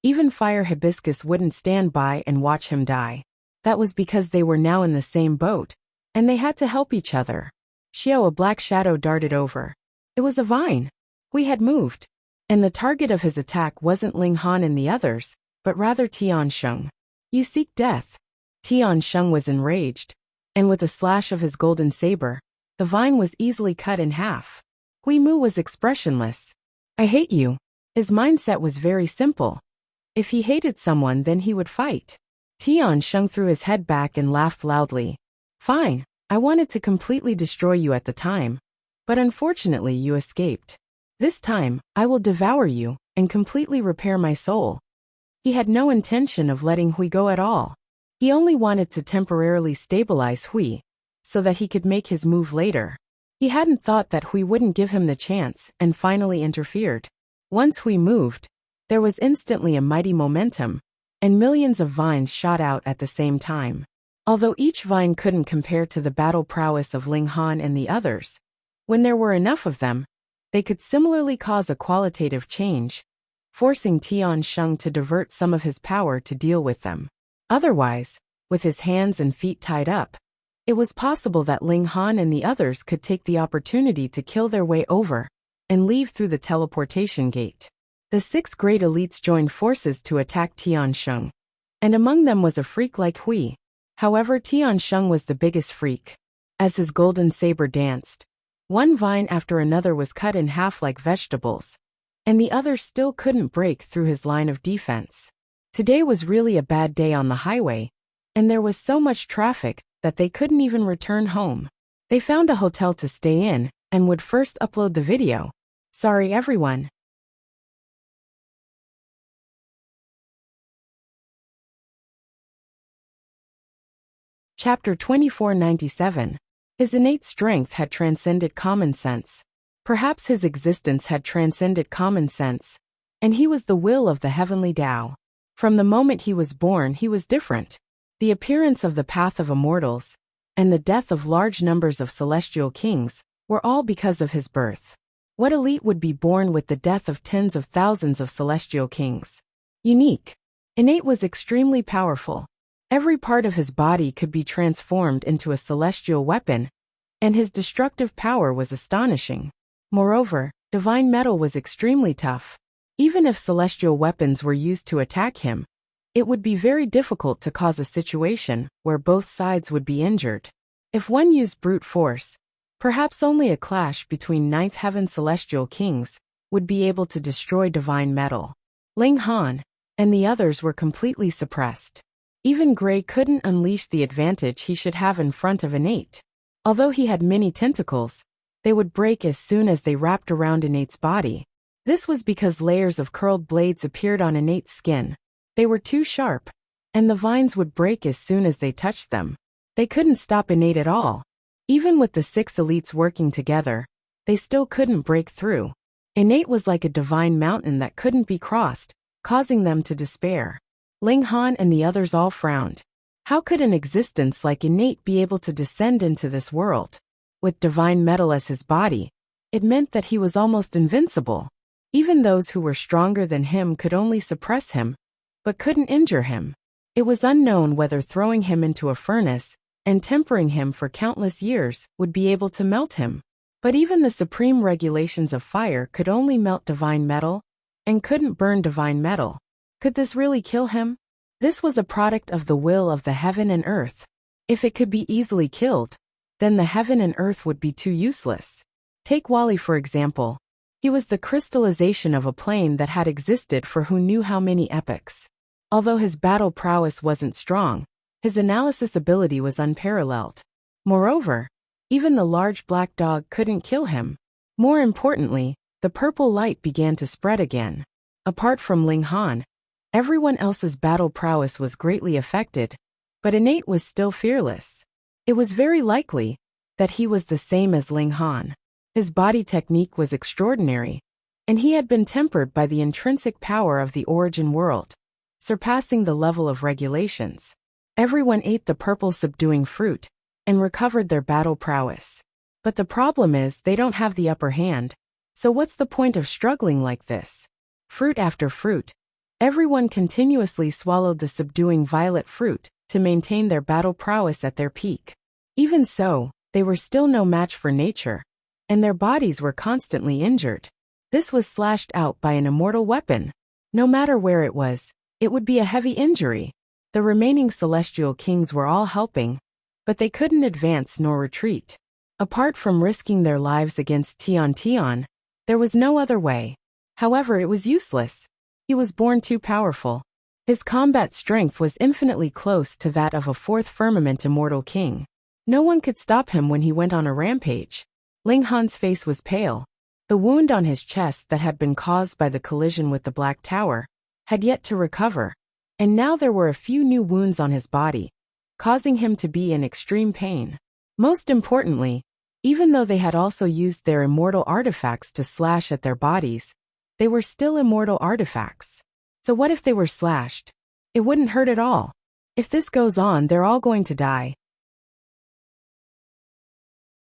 even Fire Hibiscus wouldn't stand by and watch him die. That was because they were now in the same boat, and they had to help each other. Xiao, a black shadow darted over. It was a vine. We had moved, and the target of his attack wasn't Ling Han and the others, but rather Tiansheng. You seek death. Tiansheng was enraged, and with a slash of his golden saber, the vine was easily cut in half. Hui Mu was expressionless. I hate you. His mindset was very simple. If he hated someone, then he would fight. Tiansheng threw his head back and laughed loudly. Fine, I wanted to completely destroy you at the time, but unfortunately you escaped. This time, I will devour you and completely repair my soul. He had no intention of letting Hui go at all. He only wanted to temporarily stabilize Hui, so that he could make his move later. He hadn't thought that Hui wouldn't give him the chance and finally interfered. Once Hui moved, there was instantly a mighty momentum, and millions of vines shot out at the same time. Although each vine couldn't compare to the battle prowess of Ling Han and the others, when there were enough of them, they could similarly cause a qualitative change, forcing Tiansheng to divert some of his power to deal with them. Otherwise, with his hands and feet tied up, it was possible that Ling Han and the others could take the opportunity to kill their way over and leave through the teleportation gate. The 6 great elites joined forces to attack Tiansheng, and among them was a freak like Hui. However, Tiansheng was the biggest freak. As his golden saber danced, one vine after another was cut in half like vegetables, and the others still couldn't break through his line of defense. Today was really a bad day on the highway, and there was so much traffic that they couldn't even return home. They found a hotel to stay in and would first upload the video. Sorry everyone. Chapter 2497. His innate strength had transcended common sense. Perhaps his existence had transcended common sense, and he was the will of the heavenly Tao. From the moment he was born, he was different. The appearance of the path of immortals, and the death of large numbers of celestial kings were all because of his birth. What elite would be born with the death of tens of thousands of celestial kings? Unique. Innate was extremely powerful. Every part of his body could be transformed into a celestial weapon, and his destructive power was astonishing. Moreover, divine metal was extremely tough. Even if celestial weapons were used to attack him, it would be very difficult to cause a situation where both sides would be injured. If one used brute force, perhaps only a clash between ninth heaven celestial kings would be able to destroy divine metal. Ling Han and the others were completely suppressed. Even Gray couldn't unleash the advantage he should have in front of Innate. Although he had many tentacles, they would break as soon as they wrapped around Innate's body. This was because layers of curled blades appeared on Innate's skin. They were too sharp, and the vines would break as soon as they touched them. They couldn't stop Innate at all. Even with the 6 elites working together, they still couldn't break through. Innate was like a divine mountain that couldn't be crossed, causing them to despair. Ling Han and the others all frowned. How could an existence like Innate be able to descend into this world? With divine metal as his body, it meant that he was almost invincible. Even those who were stronger than him could only suppress him, but couldn't injure him. It was unknown whether throwing him into a furnace and tempering him for countless years would be able to melt him. But even the supreme regulations of fire could only melt divine metal, and couldn't burn divine metal. Could this really kill him? This was a product of the will of the heaven and earth. If it could be easily killed, then the heaven and earth would be too useless. Take Wally for example. He was the crystallization of a plane that had existed for who knew how many epochs. Although his battle prowess wasn't strong, his analysis ability was unparalleled. Moreover, even the large black dog couldn't kill him. More importantly, the purple light began to spread again. Apart from Ling Han, everyone else's battle prowess was greatly affected, but Innate was still fearless. It was very likely that he was the same as Ling Han. His body technique was extraordinary, and he had been tempered by the intrinsic power of the origin world, surpassing the level of regulations. Everyone ate the purple subduing fruit and recovered their battle prowess. But the problem is they don't have the upper hand, so what's the point of struggling like this? Fruit after fruit, everyone continuously swallowed the subduing violet fruit to maintain their battle prowess at their peak. Even so, they were still no match for nature, and their bodies were constantly injured. This was slashed out by an immortal weapon. No matter where it was, it would be a heavy injury. The remaining celestial kings were all helping, but they couldn't advance nor retreat. Apart from risking their lives against Tian, there was no other way. However, it was useless. He was born too powerful. His combat strength was infinitely close to that of a 4th firmament immortal king. No one could stop him when he went on a rampage. Ling Han's face was pale. The wound on his chest that had been caused by the collision with the Black Tower had yet to recover, and now there were a few new wounds on his body, causing him to be in extreme pain. Most importantly, even though they had also used their immortal artifacts to slash at their bodies, they were still immortal artifacts. So what if they were slashed? It wouldn't hurt at all. If this goes on, they're all going to die.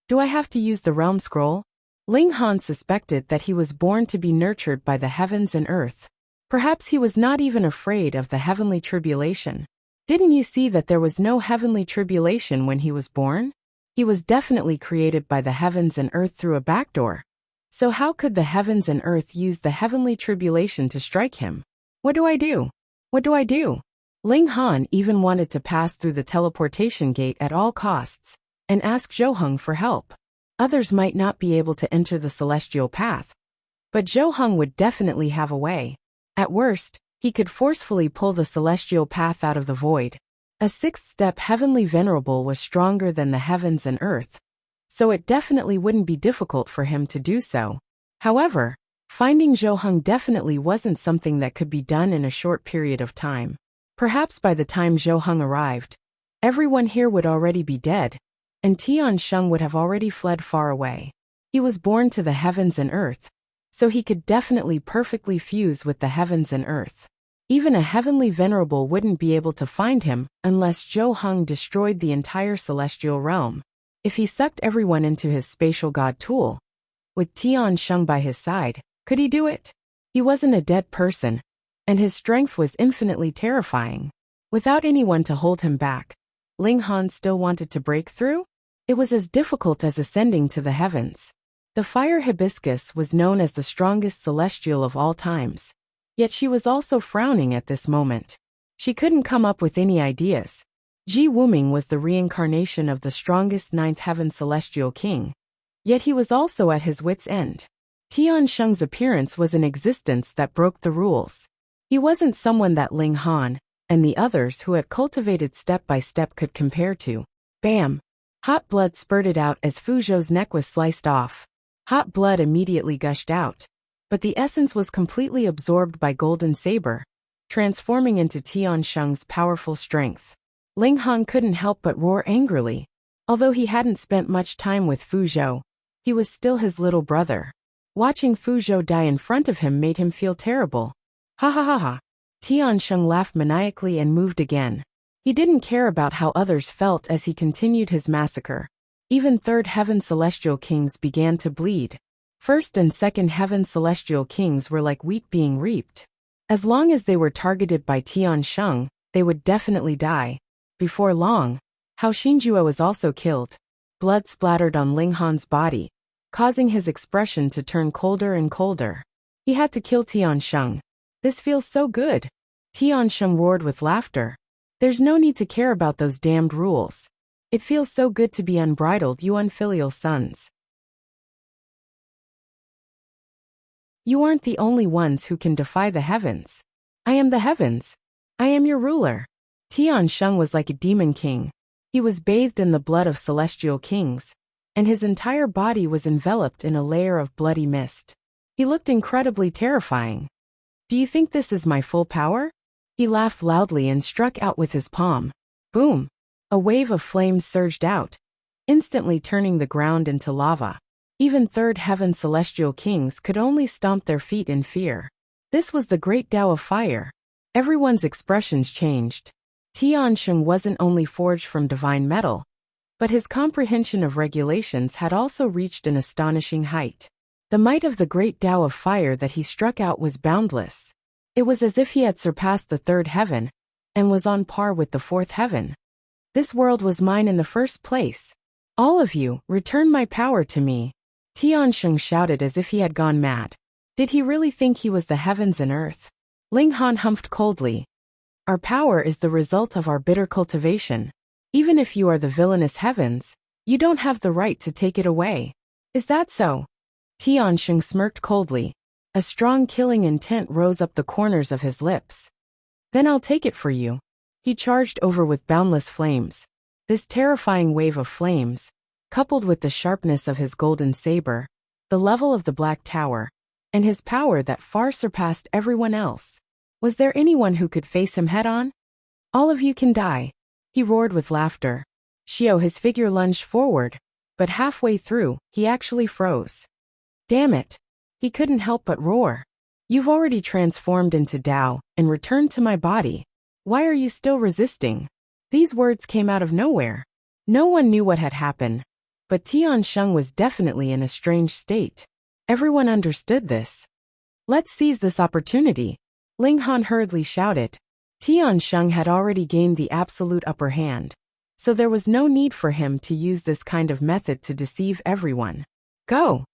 Do I have to use the realm scroll? Ling Han suspected that he was born to be nurtured by the heavens and earth. Perhaps he was not even afraid of the heavenly tribulation. Didn't you see that there was no heavenly tribulation when he was born? He was definitely created by the heavens and earth through a backdoor. So how could the heavens and earth use the heavenly tribulation to strike him? What do I do? What do I do? Ling Han even wanted to pass through the teleportation gate at all costs, and ask Zhou Heng for help. Others might not be able to enter the celestial path, but Zhou Heng would definitely have a way. At worst, he could forcefully pull the celestial path out of the void. A 6th-step heavenly venerable was stronger than the heavens and earth, so it definitely wouldn't be difficult for him to do so. However, finding Zhou Heng definitely wasn't something that could be done in a short period of time. Perhaps by the time Zhou Heng arrived, everyone here would already be dead, and Tian Sheng would have already fled far away. He was born to the heavens and earth, so he could definitely perfectly fuse with the heavens and earth. Even a heavenly venerable wouldn't be able to find him unless Zhou Heng destroyed the entire celestial realm. If he sucked everyone into his spatial god tool, with Tian Sheng by his side, could he do it? He wasn't a dead person, and his strength was infinitely terrifying. Without anyone to hold him back, Ling Han still wanted to break through? It was as difficult as ascending to the heavens. The fire hibiscus was known as the strongest celestial of all times. Yet she was also frowning at this moment. She couldn't come up with any ideas. Ji Wuming was the reincarnation of the strongest ninth heaven celestial king. Yet he was also at his wit's end. Tian Sheng's appearance was an existence that broke the rules. He wasn't someone that Ling Han and the others who had cultivated step by step could compare to. Bam! Hot blood spurted out as Fu Zhou's neck was sliced off. Hot blood immediately gushed out. But the essence was completely absorbed by Golden Saber, transforming into Tian Sheng's powerful strength. Ling Han couldn't help but roar angrily. Although he hadn't spent much time with Fu Zhou, he was still his little brother. Watching Fu Zhou die in front of him made him feel terrible. Ha ha ha ha. Tian Sheng laughed maniacally and moved again. He didn't care about how others felt as he continued his massacre. Even third heaven celestial kings began to bleed. First and second heaven celestial kings were like wheat being reaped. As long as they were targeted by Tian Sheng, they would definitely die. Before long, Hao Xinjue was also killed. Blood splattered on Ling Han's body, causing his expression to turn colder and colder. He had to kill Tian Sheng. This feels so good. Tian Sheng roared with laughter. There's no need to care about those damned rules. It feels so good to be unbridled, you unfilial sons. You aren't the only ones who can defy the heavens. I am the heavens. I am your ruler. Tian Sheng was like a demon king. He was bathed in the blood of celestial kings, and his entire body was enveloped in a layer of bloody mist. He looked incredibly terrifying. Do you think this is my full power? He laughed loudly and struck out with his palm. Boom! A wave of flames surged out, instantly turning the ground into lava. Even third heaven celestial kings could only stomp their feet in fear. This was the great Tao of fire. Everyone's expressions changed. Tian Sheng wasn't only forged from divine metal, but his comprehension of regulations had also reached an astonishing height. The might of the great Tao of fire that he struck out was boundless. It was as if he had surpassed the third heaven, and was on par with the fourth heaven. This world was mine in the first place. All of you, return my power to me. Tian Sheng shouted as if he had gone mad. Did he really think he was the heavens and earth? Ling Han humphed coldly. Our power is the result of our bitter cultivation. Even if you are the villainous heavens, you don't have the right to take it away. Is that so? Tian Sheng smirked coldly. A strong killing intent rose up the corners of his lips. Then I'll take it for you. He charged over with boundless flames. This terrifying wave of flames, coupled with the sharpness of his golden saber, the level of the Black Tower, and his power that far surpassed everyone else. Was there anyone who could face him head-on? All of you can die. He roared with laughter. Xiao, his figure lunged forward, but halfway through, he actually froze. Damn it. He couldn't help but roar. You've already transformed into Tao and returned to my body. Why are you still resisting? These words came out of nowhere. No one knew what had happened, but Tian Sheng was definitely in a strange state. Everyone understood this. Let's seize this opportunity. Ling Han hurriedly shouted. Tian Sheng had already gained the absolute upper hand, so there was no need for him to use this kind of method to deceive everyone. Go!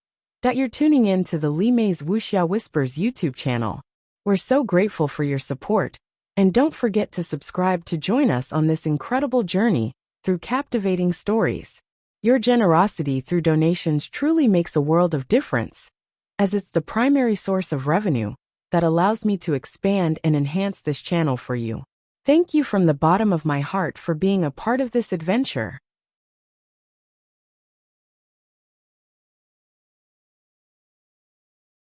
You're tuning in to the Li Mei's Wuxia Whispers YouTube channel. We're so grateful for your support, and don't forget to subscribe to join us on this incredible journey through captivating stories. Your generosity through donations truly makes a world of difference, as it's the primary source of revenue that allows me to expand and enhance this channel for you. Thank you from the bottom of my heart for being a part of this adventure.